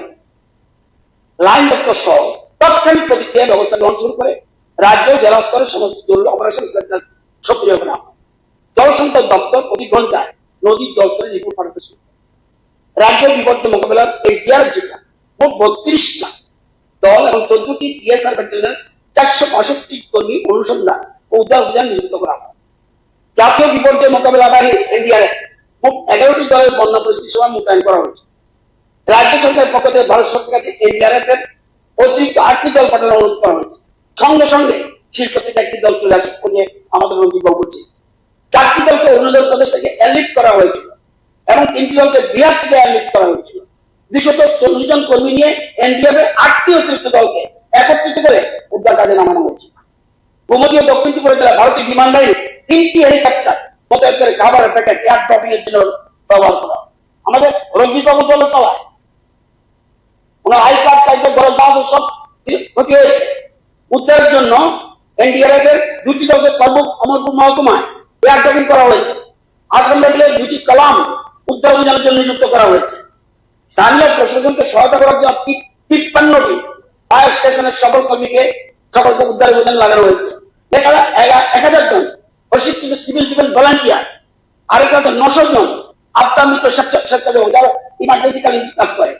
লাইন দপ্তর সহ তাৎক্ষণিক প্রতিক্রিয়া ব্যবস্থা গ্রহণ শুরু করে রাজ্য জেলা স্তরে সমস্ত জরুরি অপারেশন সেন্টার সক্রিয় করা হয়। জল সম্পদ দপ্তর প্রতি ঘন্টায় নদীর জলস্তরে রিপোর্ট পাঠাতে শুরু করে। রাজ্যের বিপর্যয় মোকাবেলার এসডিআরএফ যেটা মোট 32টা দল এবং 14টি টিএসআর ব্যাটালিয়নের 465 কর্মী অনুসন্ধান ও উদ্ধার অভিযান নিযুক্ত করা হয়। জাতীয় বিপর্যয় মোকাবেলা বাহিনী এনডিআরএফ মোট 11টি দলের বন্যা পরিস্থিতি সময় মোতায়েন করা হয়েছে। রাজ্য সরকারের পক্ষ থেকে ভারত সরকারের কাছে এনডিআরএফ এর অতিরিক্ত 8টি দল পাঠানোর অনুরোধ করা হয়েছে। সঙ্গে সঙ্গে শিলচর থেকে একটি দল চলে আসে, আমাদের মন্ত্রীবাবু বলছে। 4টি দলকে অরুণাচল প্রদেশ থেকে এয়ারলিফট করা হয়েছিল এবং 3টি দলকে বিহার থেকে এয়ারলিফট করা হয়েছিল। 240 জন কর্মী নিয়ে এনডিআরএফ এর 8টি অতিরিক্ত দলকে একত্রিত করে উদ্ধার কাজে নামানো হয়েছে। গোমতী ও দক্ষিণ ত্রিপুরা জেলায় ভারতীয় বিমান বাহিনী 3টি হেলিকপ্টার মোতায়েন করে খাবারের প্যাকেট এয়ার ড্রপিং এর জন্য ব্যবহার করা। আমাদের রঞ্জিত বাবু জলের তলায়, ওনার আই কার্ড টাইপের ঘরে জাহাজ সব ক্ষতি হয়েছে। উদ্ধারের জন্য এনডিআরএফ এর 2টি দলকে অমরপুর মহকুমায় এয়ার ট্রেকিং করা হয়েছে। আসাম ব্যাটেলিয়নের 2টি কলাম উদ্ধার অভিযানের জন্য নিযুক্ত করা হয়েছে। স্থানীয় প্রশাসনকে সহায়তা করার জন্য 53টি ফায়ার স্টেশনের সকলকে উদ্ধার অভিযানে লাগানো হয়েছে। এছাড়া 1000 জন প্রশিক্ষিত সিভিল ডিফেন্স ভলান্টিয়ার, আরেক 900 জন আত্মামিত স্বেচ্ছাসেবক যারা ইমার্জেন্সিকালীন কাজ করে,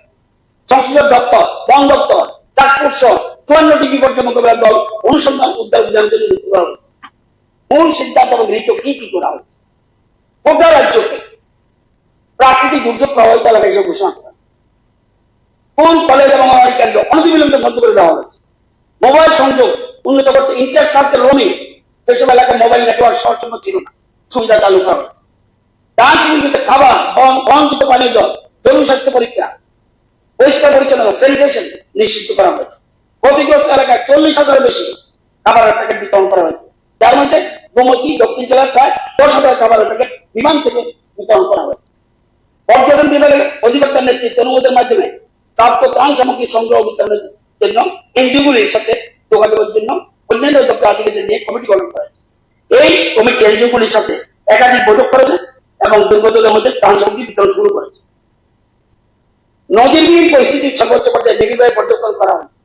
সংসদীয় দপ্তর, বন দপ্তর, ট্রান্সপোর্ট সহ 54টি বিপর্যয় মোকাবিলা দল অনুসন্ধান উদ্ধার অভিযানের জন্য নিযুক্ত করা হয়েছে। মূল সিদ্ধান্ত এবং ঋতু কি করা হয়েছে? গোটা রাজ্যকে প্রাকৃতিক দুর্যোগ প্রভাবিত এলাকা হিসেবে ঘোষণা করা হয়েছে। কোন কলেজ এবং অঙ্গনওয়াড়ি কেন্দ্র অনতিবিলম্বে বন্ধ করে দেওয়া হয়েছে। মোবাইল সংযোগ উন্নত করতে ইন্টার সার্কেল রোমিং, যেসব এলাকায় মোবাইল নেটওয়ার্ক সহজলভ্য ছিল না, সুবিধা চালু করা হয়েছে। ডান শিবিরগুলিতে খাবার, বহনযোগ্য পানীয় জল, জরুরি স্বাস্থ্য পরীক্ষা, পরিষ্কার পরিচ্ছন্নতা, স্যানিটেশন নিশ্চিত করা হয়েছে। ক্ষতিগ্রস্ত এলাকায় 40,000-এর বেশি খাবারের প্যাকেট বিতরণ করা হয়েছে, যার মধ্যে গোমতী দক্ষিণ জেলার প্রায় 10,000 খাবারের প্যাকেট বিমান থেকে বিতরণ করা হয়েছে। পর্যটন বিভাগের অধিকর্তার নেতৃত্বে অনুমোদনের মাধ্যমে প্রাপ্ত ত্রাণ সামগ্রী সংগ্রহ বিতরণের জন্য এনজিওগুলির সাথে যোগাযোগের জন্য অন্যান্য দপ্তর আধিকারিকদের নিয়ে কমিটি গঠন করা হয়েছে। এই কমিটি এনজিওগুলির সাথে একাধিক বৈঠক করেছে এবং দুর্গতদের মধ্যে ত্রাণ সামগ্রী বিতরণ শুরু করেছে। নজিরবিহীন পরিস্থিতির সর্বোচ্চ পর্যায়ে নেগেটিভ পর্যবেক্ষণ করা হয়েছে।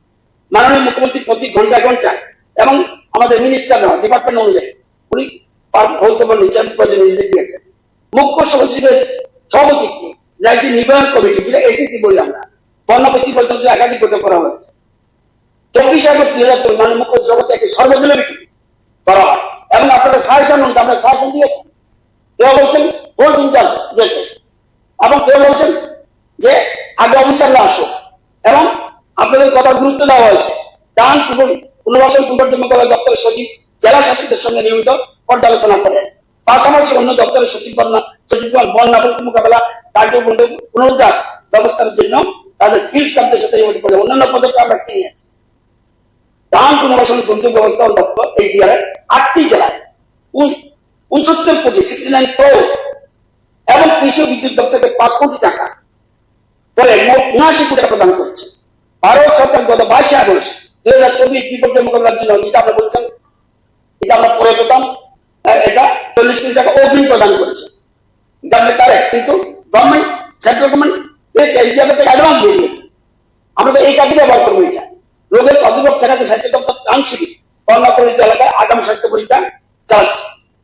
মাননীয় মুখ্যমন্ত্রী প্রতি ঘন্টায় এবং আমাদের মিনিস্টার ডিপার্টমেন্ট অনুযায়ী উনি নির্দেশ দিয়েছেন। মুখ্য সচিবের সভাপতিত্বে রাজ্য নিবারণ কমিটি, যেটা এসিসি বলি আমরা, বন্যা পরিস্থিতি পর্যন্ত একাধিক বৈঠক করা হয়েছে। 24 আগস্ট 2024 মাননীয় মুখ্যমন্ত্রী সভাপতি একটি সর্বদলীয় মিটিং করা হয় এবং আপনাদের সাজেশন অনুযায়ী আমরা সাজেশন দিয়েছেন। কেউ বলছেন ভোট যেতে এবং কেউ বলছেন যে আগে অফিসাররা আসুক এবং আপনাদের কথা গুরুত্ব দেওয়া হয়েছে। ডান পুনর্বাসন পুনর্বাসন মোকাবিলা দপ্তরের সচিব জেলা শাসকদের সঙ্গে নিয়মিত পর্যালোচনা করেন। পাশাপাশি অন্য দপ্তরের সচিবগণ বন্যা পরিস্থিতি মোকাবেলা কার্য পুনরুদ্ধার ব্যবস্থার জন্য তাদের ফিল্ড স্টাফদের সাথে নিয়মিত করে অন্যান্য পদক্ষেপ আমরা নিয়েছি। ডান পুনর্বাসন দুর্যোগ ব্যবস্থাপনা দপ্তর এইচডিআর 8টি জেলায় 69 কোটি 69 crore এবং কৃষি ও বিদ্যুৎ দপ্তরকে 5 কোটি টাকা করে মোট 79 কোটি টাকা প্রদান করেছে। ভারত সরকার গত 22 আগস্ট 2024 বিপর্যয় মোকাবিলার জন্য যেটা আমরা বলছেন, এটা আমরা পরে পেতাম, এটা 40 কোটি টাকা অগ্রিম প্রদান করেছে। এটা আমরা কারেক্ট, কিন্তু গভর্নমেন্ট, সেন্ট্রাল গভর্নমেন্ট এই জায়গাতে অ্যাডভান্স দিয়ে দিয়েছে। আমরা তো এই কাজে ব্যবহার করবো। এটা রোগের প্রাদুর্ভাব ঠেকাতে স্বাস্থ্য দপ্তর ত্রাণ শিবির বন্যা পরিচিত এলাকায় আগাম স্বাস্থ্য পরীক্ষা চালাচ্ছে।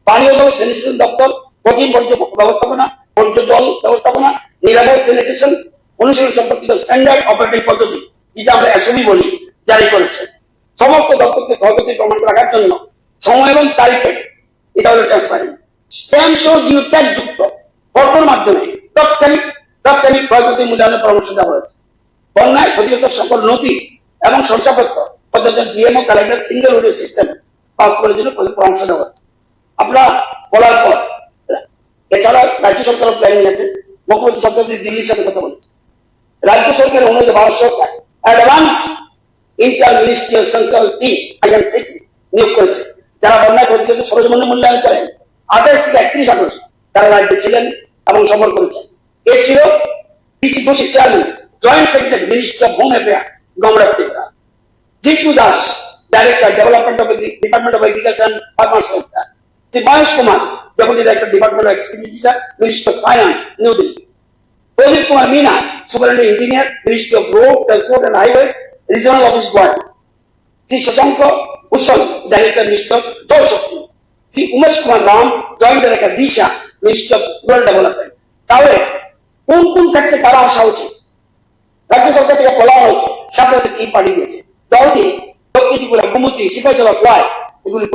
পানীয় জল স্যানিটেশন দপ্তর কঠিন বর্জ্য ব্যবস্থাপনা, বর্জ্য জল ব্যবস্থাপনা, নিরাপদ স্যানিটেশন অনুশীলন সম্পর্কিত স্ট্যান্ডার্ড অপারেটিং পদ্ধতি, যেটা আমরা এসওপি বলি, জারি করেছে। সমস্ত দপ্তরকে ক্ষয়ক্ষতির প্রমাণ রাখার জন্য সময় এবং তারিখে এটা হলো ট্রান্সপারেন্ট স্ট্যাম্প সহ জিওট্যাগ যুক্ত ফটোর মাধ্যমে তাৎক্ষণিক ক্ষয়ক্ষতির মূল্যায়নের পরামর্শ দেওয়া হয়েছে। বন্যায় ক্ষতিগ্রস্ত সকল নথি এবং শংসাপত্র পদ্ধতির DMO calendar single audio system pass করার জন্য পরামর্শ দেওয়া হয়েছে। আমরা বলার পর এছাড়া রাজ্য সরকারের প্ল্যানিং আছে। মুখ্যমন্ত্রী সরকার দিল্লির সাথে কথা বলেছে। রাজ্য সরকারের অনুযায়ী ভারত সরকার advance inter ministerial central team INCT নিয়োগ করেছে, যারা বন্যায় ক্ষতিগ্রস্ত সরজমিনে মূল্যায়ন করেন। 28 থেকে 31 আগস্ট তারা রাজ্যে ছিলেন এবং সফর করেছেন। এ ছিল ডিসি কৌশিক চালু, joint secretary ministry of home affairs গমরাট Tripura, Jitu Das director development of department of agriculture and farmers welfare, Shri Mahesh Kumar deputy director department of executive ministry of finance new Delhi, Pradeep Kumar Meena superintendent engineer ministry of road transport and highways regional office Guwahati, Shri Shashank Utsal director ministry of Jal Shakti, Shri Umesh Kumar Ram joint director Disha ministry of rural development. তাহলে কোন ক্ষেত্রে তারা আসা উচিত? রাজ্য সরকার থেকে বলা হয়েছে, সাথে সাথে টিম পাঠিয়ে দিয়েছে। দলটি দক্ষিণ ত্রিপুরা, গোমতী, সিপাহীজলা, প্লায় এগুলি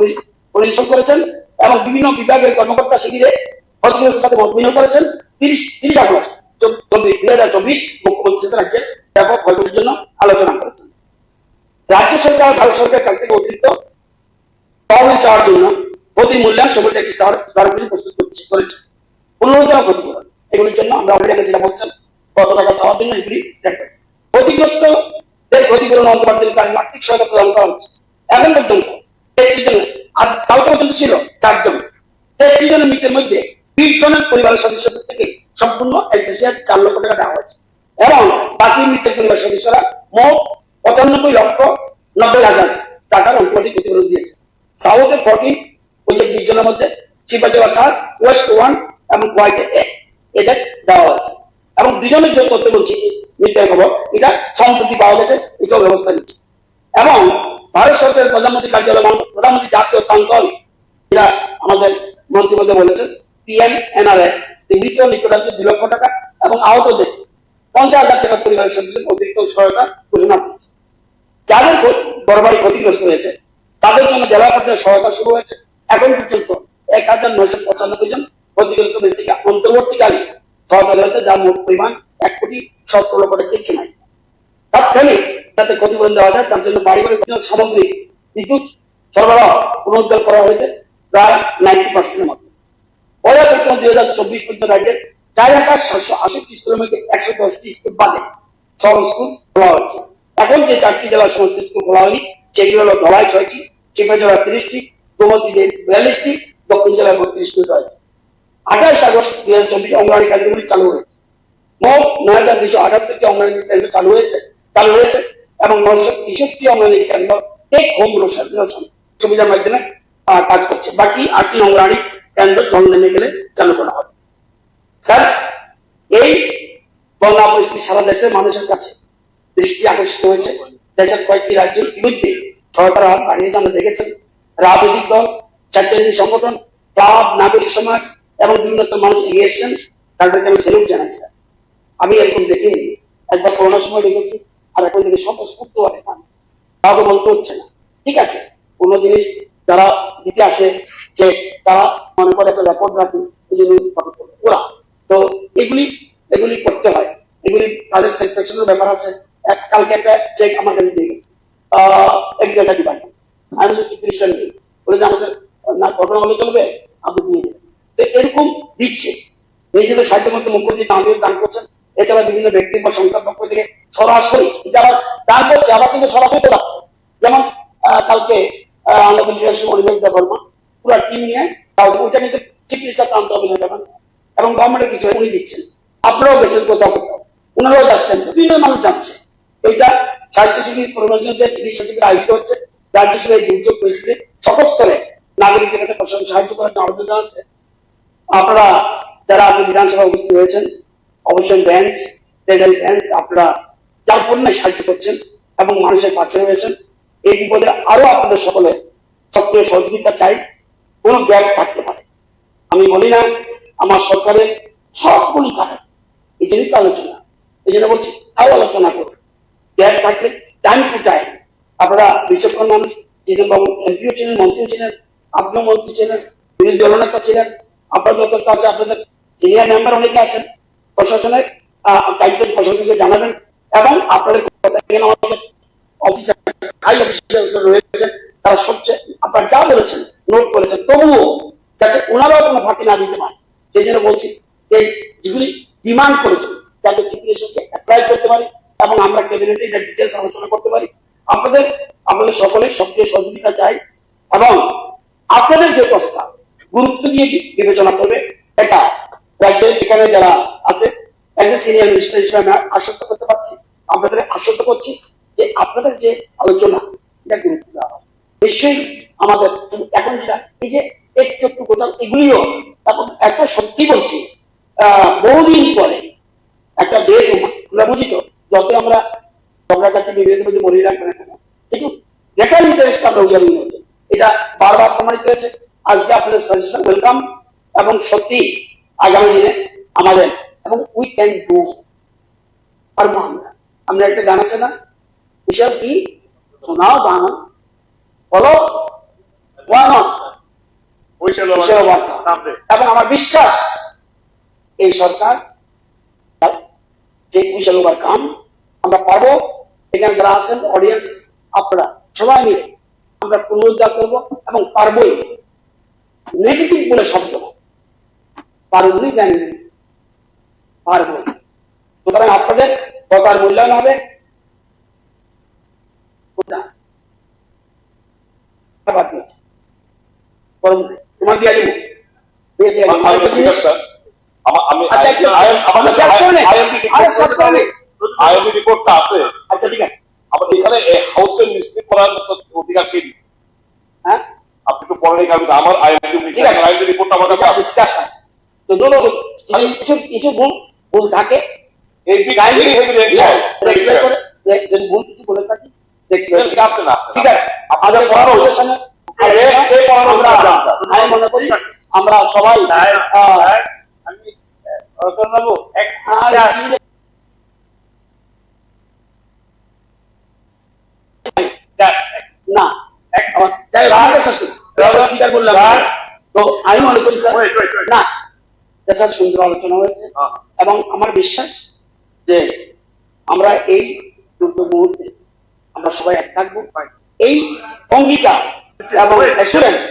পরিদর্শন করেছেন এবং বিভিন্ন বিভাগের কর্মকর্তা শিবিরে ক্ষতিগ্রস্তের সাথে মত বিনিময় করেছেন। 30 আগস্ট 2024 মুখ্যমন্ত্রীর সাথে রাজ্যের ব্যাপক ক্ষয়ক্ষতির জন্য আলোচনা করেছেন। রাজ্য সরকার ভারত সরকারের কাছ থেকে অতিরিক্ত তহবিল চাওয়ার জন্য ক্ষতি মূল্যায়ন সম্পর্কে একটি স্মারকলিপি প্রস্তুত করেছে। পুনরুদ্ধার ক্ষতিপূরণ এগুলির জন্য আমরা অলরেডি যেটা বলছেন কত টাকা চাওয়ার জন্য এগুলি ক্ষতিগ্রস্তদের ক্ষতিপূরণ অন্তর্বর্তী আর্থিক সহায়তা প্রদান করা হচ্ছে। এখন পর্যন্ত 33 জন, আজ কালকে পর্যন্ত ছিল 4 জন। 33 জনের মৃতের মধ্যে 20 জনের পরিবারের সদস্যদের থেকে সম্পূর্ণ 4 লক্ষ টাকা দেওয়া হয়েছে এবং বাকি মৃতের পরিবার সদস্যরা মোট 95,90,000 টাকার অঙ্কটি প্রতিবেদন দিয়েছে। সাউথে 14, ওই যে 20 জনের মধ্যে শিবাজলা 4, ওয়েস্ট 1 এবং ওয়াইতে 1 এটা দেওয়া হয়েছে। এবং দুজনের যে তথ্য বলছি মিডিয়ার খবর, এটা সম্প্রতি পাওয়া গেছে, এটাও ব্যবস্থা নিচ্ছে। এবং ভারত সরকারের প্রধানমন্ত্রী কার্যালয়, প্রধানমন্ত্রী জাতীয় প্রান্তল, এটা আমাদের মন্ত্রী মধ্যে বলেছেন, PMNRF মৃত নিকটাত্মীয় 2 লক্ষ টাকা এবং আহতদের 50,000 টাকা পরিবারের সদস্যদের অতিরিক্ত সহায়তা ঘোষণা করেছে। যাদের বড়বাড়ি ক্ষতিগ্রস্ত হয়েছে তাদের জন্য জেলা পর্যায়ে সহায়তা শুরু হয়েছে। এখন পর্যন্ত 1995 জন ক্ষতিগ্রস্ত ব্যক্তিকে অন্তর্বর্তীকালীন সহায়তা রয়েছে, যার মোট পরিমাণ 1,17,00,000 কিছু নাই। তাৎক্ষণিক যাতে ক্ষতিপূরণ দেওয়া যায় তার জন্য বাড়ি বাড়ি সামগ্রিক বিদ্যুৎ সরবরাহ পুনরুদ্ধার করা হয়েছে প্রায় 90% মতো। 1 সেপ্টেম্বর 2024 পর্যন্ত রাজ্যের 4,768 স্কুলের মধ্যে 110টি স্কুল বাদে সব স্কুল খোলা হয়েছে। এখন যে 4টি জেলার সমস্ত স্কুল খোলা হয়নি সেগুলো হলো ধলাই 6টি, শিবজলা 30টি, গোমতীতে 42টি, দক্ষিণ জেলায় 32টি রয়েছে। 28 আগস্ট 2024 অঙ্গনওয়াড়ি কেন্দ্রগুলি চালু হয়েছে। মোট 9,278টি অঙ্গনওয়াড়ি কেন্দ্র চালু হয়েছে এবং 963টি অঙ্গনওয়াড়ি কেন্দ্র টেক হোম সুবিধার মাধ্যমে কাজ করছে। বাকি 8টি অঙ্গনওয়াড়ি কেন্দ্র জল নেমে গেলে চালু করা হবে। স্যার, এই বন্যা পরিস্থিতি সারা দেশের মানুষের কাছে দৃষ্টি আকর্ষিত হয়েছে। দেশের কয়েকটি রাজ্য ইতিমধ্যে সরকার হাত বাড়িয়েছে, আমরা দেখেছেন। রাজনৈতিক দল, স্বেচ্ছাসেবী সংগঠন, ক্লাব, নাগরিক সমাজ এবং বিভিন্ন মানুষ এগিয়ে এসেছেন, তাদেরকে আমি স্যালুট জানাই। স্যার, আমি এরকম দেখিনি, একবার করোনার সময় দেখেছি, আর এখন দেখে স্বতঃস্ফূর্ত হয় কাউকে বলতে হচ্ছে না। ঠিক আছে, কোন জিনিস যারা দিতে আসে যে তারা মনে করে একটা রেকর্ড রাখি, ওরা তো এগুলি করতে হয়, এগুলি তাদের স্যাটিসফ্যাকশনের ব্যাপার আছে। কালকে একটা চেক আমার কাছে দিয়ে গেছে এগ্রিকালচার ডিপার্টমেন্ট, আমি হচ্ছে ক্রিস্টান নেই বলে যে আমাদের না ঘটনা হলে চলবে, আপনি দিয়ে দেবেন। তো এরকম দিচ্ছে, নিজেদের সাহিত্য মধ্যে মুখ্যমন্ত্রী দান করছেন, এছাড়া বিভিন্ন ব্যক্তি বা সংস্থার পক্ষ থেকে সরাসরি যারা দান করছে আবার কিন্তু সরাসরি যাচ্ছে। যেমন কালকে আমাদের লিডারশিপ অনিমেষ দেববর্মা পুরো টিম নিয়ে ওইটা কিন্তু চিফ মিনিস্টার প্রান্ত অভিনয় দেবেন এবং গভর্নমেন্টের কিছু উনি দিচ্ছেন, আপনারাও গেছেন কোথাও কোথাও, ওনারাও যাচ্ছেন, বিভিন্ন মানুষ যাচ্ছে। এইটা স্বাস্থ্যসেবী প্রয়োজনীয় চিকিৎসা শিবির আয়োজিত হচ্ছে। রাজ্য সরকার দুর্যোগ পরিস্থিতিতে সকল স্তরে নাগরিকের কাছে প্রশাসন সাহায্য করার জন্য আবেদন জানাচ্ছে। আপনারা যারা আছে বিধানসভা উপস্থিত হয়েছেন, অবশ্যই বেঞ্চ, ট্রেজারি বেঞ্চ, আপনারা যার পণ্যে সাহায্য করছেন এবং মানুষের পাশে রয়েছেন। এই বিপদে আরো আপনাদের সকলে সক্রিয় সহযোগিতা চাই, কোনো গ্যাপ থাকতে পারে। আমি বলি না আমার সরকারের সবগুলি থাকে, এই জন্যই তো আলোচনা, এই জন্য বলছি আরো আলোচনা করুন। গ্যাপ থাকলে টাইম টু টাইম আপনারা বিচক্ষণ মানুষ, জিতেন বাবু এমপিও ছিলেন, মন্ত্রীও ছিলেন, আপনিও মন্ত্রী ছিলেন, বিরোধী দলনেতা ছিলেন, আপনার যথেষ্ট আছে, আপনাদের সিনিয়র মেম্বার অনেকে আছেন প্রশাসনের, প্রশাসনকে জানাবেন এবং আপনাদের আমাদের অফিসার হাই অফিসার রয়েছেন, তারা সবচেয়ে আপনারা যা বলেছেন নোট করেছেন, তবুও যাতে ওনারাও কোনো ফাঁকি না দিতে পারে সেই জন্য বলছি এই যেগুলি ডিমান্ড করেছেন যাতে চিফ মিনিস্টারকে অ্যাপ্লাই করতে পারি এবং আমরা ক্যাবিনেটে এটা ডিটেলস আলোচনা করতে পারি। আপনাদের সকলের সক্রিয় সহযোগিতা চাই এবং আপনাদের যে প্রস্তাব গুরুত্ব দিয়ে বিবেচনা করবে, এটা রাজ্যের এখানে যারা আছে সিনিয়র মিনিস্টার হিসেবে আমি আশ্বস্ত করতে পারছি, আপনাদের আশ্বস্ত করছি যে আপনাদের যে আলোচনা এটা গুরুত্ব দেওয়া হবে। নিশ্চয়ই আমাদের এখন যেটা এই যে একটু কোথাও এগুলিও এখন এত সত্যি বলছি, বহুদিন পরে একটা ডেট আমরা বুঝি তো, যত আমরা ঝগড়াঝাটি বিভেদের মধ্যে বলি রাখবে না কেন, কিন্তু যেটা ইন্টারেস্ট আমরা উজাড়ি হচ্ছে এটা বারবার প্রমাণিত হয়েছে। আজকে আপনাদের সাজেশন ওয়েলকাম এবং সত্যি আগামী দিনে আমাদের এবং উই ক্যান ডু পারবো আমরা একটা গান আছে না, হিসাব কি শোনাও গান বলো এবং আমার বিশ্বাস এই সরকার যে উইশাল ওভার কাম আমরা পারবো। এখানে যারা আছেন অডিয়েন্স আপনারা সবাই মিলে আমরা পুনরুদ্ধার করবো এবং পারবোই, নেগেটিভ বলে শব্দ পারবই জানি পারবো। সুতরাং আপনাদের কথার মূল্যায়ন হবে, তোমার দিয়ে দিব রিপোর্টটা আছে। আচ্ছা ঠিক আছে, আমাদের এখানে হাউসের মিস্ত্রি করার মতো অধিকার কে দিচ্ছে? হ্যাঁ, আপনি তো পড়েন কারণ আমার ঠিক আছে। আইএমডি রিপোর্টটা আমাদের কাছে আছে। ডিসকাশন তো কিছু কিছু ভুল থাকে, Yes, রেগুলার করে যদি ভুল কিছু বলে থাকি আপনি না ঠিক আছে। আমাদের সবার অধিবেশনে আমি মনে করি আমরা সবাই না বললাম তো আমি মনে করি স্যার না, স্যার সুন্দর আলোচনা হয়েছে এবং আমার বিশ্বাস যে আমরা এই দুর্যোগ মুহূর্তে আমরা সবাই এক থাকবো, এই অঙ্গীকার এবং অ্যাসুরেন্স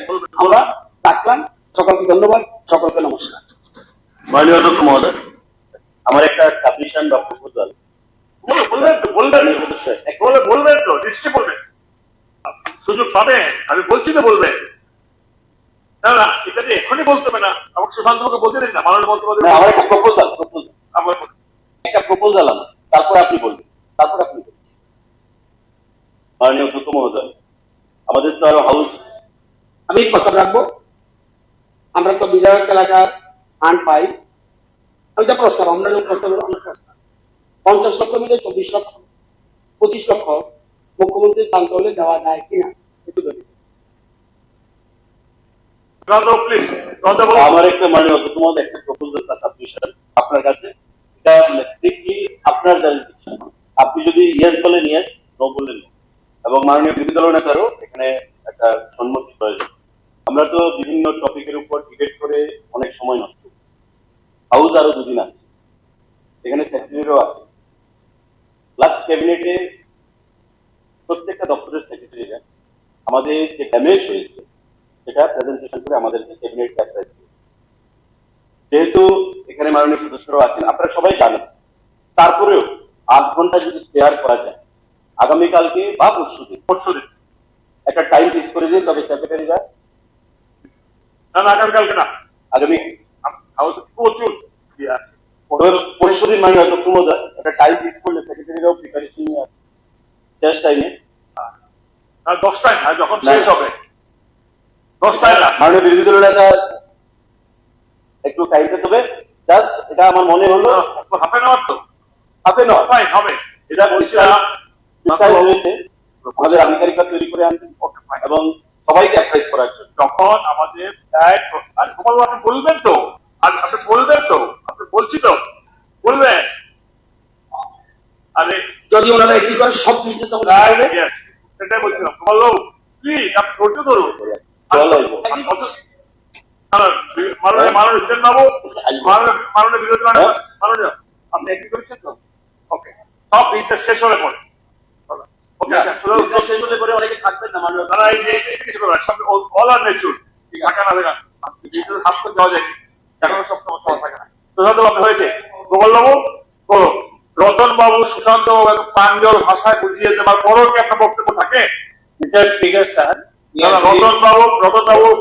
আমরা রাখলাম। সকলকে ধন্যবাদ, সকলকে নমস্কার। মাননীয় অধ্যক্ষ মহোদয়, আমার একটা সাবমিশন বা প্রপোজাল। বলবেন তো, নিশ্চয়ই বলবেন, সুযোগ পাবে, আমি বলছি তো বলবেন। না না, এটা নিয়ে এখনই বলতে হবে না, আমাকে সুশান্তকে বলতে দিন না, মাননীয় মন্ত্রী। আমার একটা প্রপোজাল একটা প্রপোজাল আমার, তারপর আপনি বলবেন, মাননীয় অধ্যক্ষ মহোদয়, আমাদের তো আরো হাউস। আমি প্রস্তাব রাখবো, আমরা তো বিধায়ক এলাকার ফান্ড পাই, আমি তো প্রস্তাব, আমরা যখন প্রস্তাব 50 লক্ষ মিলে 24 লক্ষ 25 লক্ষ মুখ্যমন্ত্রীর প্রান্তলে দেওয়া যায় কিনা একটু দেখি। আমার একটা মাননীয় অধ্যক্ষ মহোদয় একটা প্রপোজাল বা সাবমিশন আপনার কাছে, এটা স্ট্রিক্টলি আপনার জারিফিকেশন। আপনি যদি ইয়েস বলেন ইয়েস, নো বললেন নো, এবং মাননীয় বিরোধী দল নেতারও এখানে একটা সম্মতি প্রয়োজন। আমরা তো বিভিন্ন টপিকের উপর ডিবেট করে অনেক সময় নষ্ট করি। হাউস আরো 2 দিন আছে, এখানে সেক্রেটারিও আছে। লাস্ট ক্যাবিনেটে প্রত্যেকটা দপ্তরের সেক্রেটারিরা আমাদের যে ড্যামেজ হয়েছে সেটা প্রেজেন্টেশন করে আমাদেরকে ক্যাবিনেট অ্যাপ্লাই করে। যেহেতু এখানে মাননীয় সদস্যরাও আছেন, আপনারা সবাই জানেন, তারপরেও 8 ঘন্টা যদি স্পেয়ার করা যায় আগামীকালকে বা পরশুদিন একটা টাইম ফিক্স করে দিন, তবে সেক্রেটারিরা আগামীকালকে না, আগামী হাউসে প্রচুর আছে। পরশুদিন মাননীয় অধ্যক্ষ মহোদয় একটা টাইম ফিক্স করলে সেক্রেটারিরাও প্রিপারেশন নিয়ে আসবে শেষ টাইমে। 10টায় না, যখন শেষ হবে 10টায় না। মাননীয় বিরোধী দলের নেতা একটু টাইমটা, তবে জাস্ট এটা আমার মনে হলো হাফ এন আওয়ার তো, হাফ এন আওয়ার হবে। এটা আমাদের আধিকারিকরা তৈরি করে আনবেন এবং সবাইকে অ্যাপ্রাইজ করার জন্য। যখন আমাদের আপনি বলবেন তো, আপনি বলবেন তো, আপনি বলছি তো বলবেন। আরে যদি ওনারা একই করে সব কিছু তখন সেটাই বলছিলাম, বলো প্লিজ আপনি ধৈর্য ধরুন। মাননীয় বাবু, মাননীয় বিরোধী মাননীয়, আপনি একই করেছেন তো? ওকে, সব বিদ্যা শেষ হলে পরে শেষ হলে পরে অনেকে থাকবেন না মাননীয়। অল আর নেচুর থাকা না থাকা হাত করে দেওয়া যায়, এখনো সব সময় থাকে না। সুশান্ত বাবু হয়েছে, গোপাল বাবু বলো, রতন বাবু সুশান্ত বাবু প্রাঞ্জল ভাষায় বুঝিয়ে দেওয়ার পরও কি আপনার বক্তব্য থাকে? স্যার রতন বাবু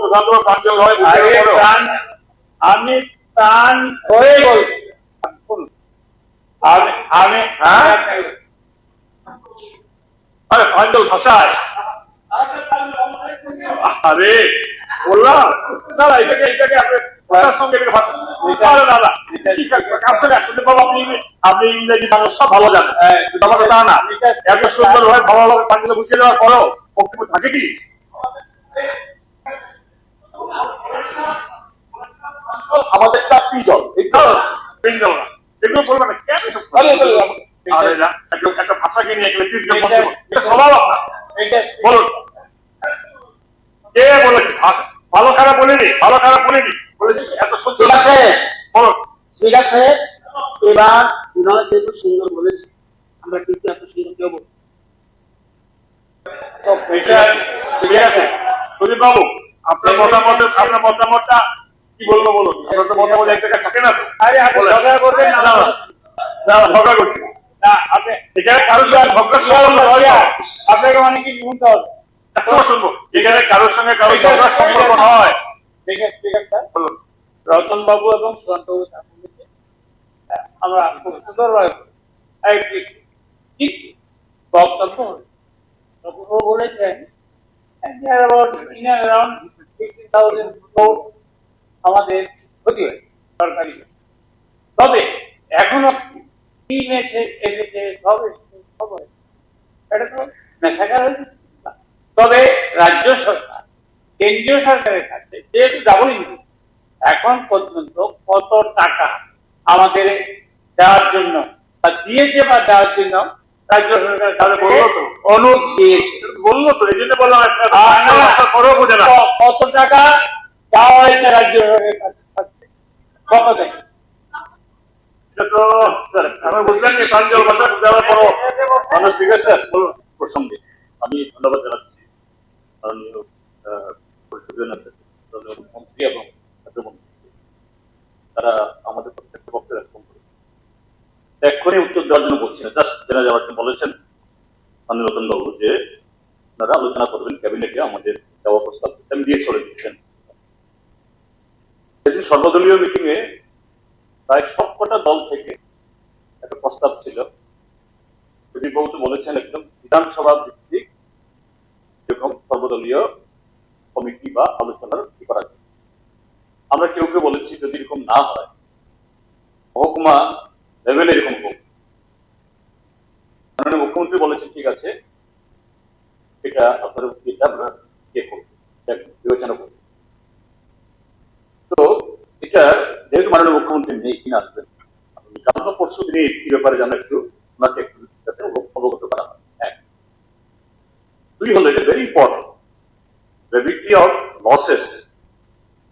সুশান্ত বাবু প্রাঞ্জল হয়, আমি প্রাণ হয়ে বলবো, আমি আরে প্রাঞ্জল ভাষায়, আরে বললাম না, এটাকে আপনি ভাষার সঙ্গে এটাকে ভাষা দাদা কার সঙ্গে আসলে বাবু আপনি ইংরেজি বাংলা সব ভালো জানেন, ব্যাপারটা তা না। এত সুন্দর ভাবে ভালোভাবে প্রাঞ্জল বুঝিয়ে দেওয়ার পরও বক্তব্য থাকে কি? আমাদের একটা পিজল এগুলো বলবেন না কেন? একটা ভাষাকে নিয়ে এটা স্বভাব আপনার। বলুন কে বলেছে? ভালো খারাপ বলিনি, বলেছি এত সুন্দর বলুন। স্পিকার সাহেব, এবার ওনারা যেহেতু সুন্দর বলেছে, আমরা কিন্তু এত সুন্দর কেউ বলি। ঠিক আছে সুদীপ বাবু, আপনার মতামতটা কি বলবো বলুন। আপনার তো মতামত এক জায়গায় থাকে না তো। ঝগড়া করছি না, আপনি এখানে কারোর সঙ্গে আপনাকে অনেক কিছু শুনতে হবে, শুনবো। এখানে কারোর সঙ্গে কারোর ঝগড়ার সম্পর্ক নয়। বলুন। রতন বাবু এবং সুশান্ত বাবু আমরা খুব সুন্দরভাবে বক্তব্য বলেছেন around 60,000 crores আমাদের ক্ষতি হয় সরকারি। তবে এখনো কি এসেছে সব এটা তো মেশাকার হয়েছে। তবে রাজ্য সরকার কেন্দ্রীয় সরকারের কাছে যেহেতু ডাবল ইনকাম, এখন পর্যন্ত কত টাকা আমাদের দেওয়ার জন্য বা দিয়েছে বা দেওয়ার জন্য রাজ্য সরকার অনুরোধ দিয়েছে, বললো তো এই জন্য বললাম একটা বোঝে না কত টাকা চাওয়া হয়েছে রাজ্য সরকারের কাছে কত থেকে? এটা তো আমি বুঝলাম যে প্রাঞ্জল ভাষা দেওয়ার পরও মানুষ ঠিক আছে প্রসঙ্গে আমি ধন্যবাদ জানাচ্ছি মাননীয় পরিষদীয় নেতা মন্ত্রী এবং রাজ্যমন্ত্রী, তারা আমাদের প্রত্যেকটা পক্ষে রেসপন্ড করেছে। এক্ষুনি উত্তর দেওয়ার জন্য বলছি না, জাস্ট জেনে যাওয়ার জন্য বলেছেন মাননীয় রতন বাবু যে আপনারা আলোচনা করবেন ক্যাবিনেটে আমাদের দেওয়া প্রস্তাব আমি দিয়ে চলে দিচ্ছেন। সেদিন সর্বদলীয় মিটিং এ প্রায় সবকটা দল থেকে একটা প্রস্তাব ছিল। বাবু তো বলেছেন একদম বিধানসভা ভিত্তিক এরকম সর্বদলীয় কমিটি বা আলোচনার কি করা যায়। আমরা কেউ কেউ বলেছি যদি এরকম না হয় মহকুমা লেভেলে এরকম হোক। মাননীয় মুখ্যমন্ত্রী বলেছেন ঠিক আছে এটা আপনার এটা আমরা ইয়ে করবো, বিবেচনা করবো। তো এটা যেহেতু মাননীয় মুখ্যমন্ত্রী নেই কিনা আসবেন কারণ পরশু দিনে এই ব্যাপারে যেন একটু ওনাকে একটু অবগত করা হয়। এক, দুই হলো এটা very important gravity of losses,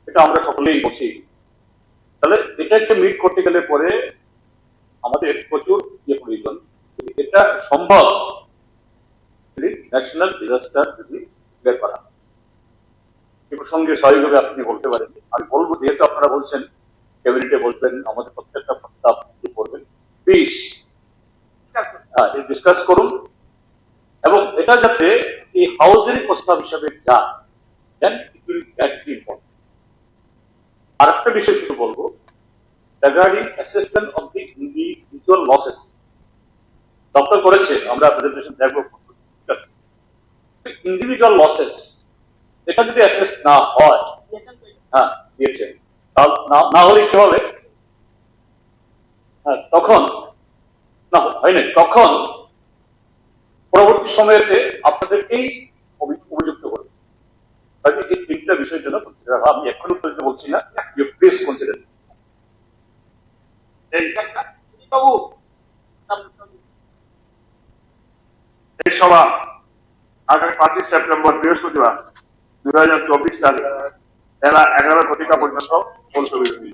এটা আমরা সকলেই বলছি। তাহলে এটাকে মিট করতে গেলে পরে আমাদের প্রচুর ইয়ে প্রয়োজন। এটা সম্ভব ন্যাশনাল ডিজাস্টার যদি বের করা হয়। এ প্রসঙ্গে স্বাভাবিকভাবে আপনি বলতে পারেন, আমি বলবো যেহেতু আপনারা বলছেন ক্যাবিনেটে বলবেন আমাদের প্রত্যেকটা প্রস্তাব করবেন, প্লিজ ডিসকাস করুন এবং এটা যাতে এই হাউসের প্রস্তাব হিসাবে যায়। আর একটা বিষয় শুধু বলবো regarding assessment of the individual losses দপ্তর করেছে, আমরা প্রেজেন্টেশন দেখবো, ঠিক আছে। ইন্ডিভিজুয়াল লসেস এটা যদি অ্যাসেস না হয়, হ্যাঁ দিয়েছে, না হলে কি হবে, হ্যাঁ তখন না হয়নি, তখন পরবর্তী সময়েতে আপনাদেরকেই অভিযুক্ত করবে। এই তিনটা বিষয়ের জন্য আমি এখনো পর্যন্ত বলছি না, প্লিজ কনসিডার। বাবু এই সভা আগামী 5 সেপ্টেম্বর বৃহস্পতিবার 2024 তারিখ বেলা 11 ঘটিকা পর্যন্ত মুলতবি।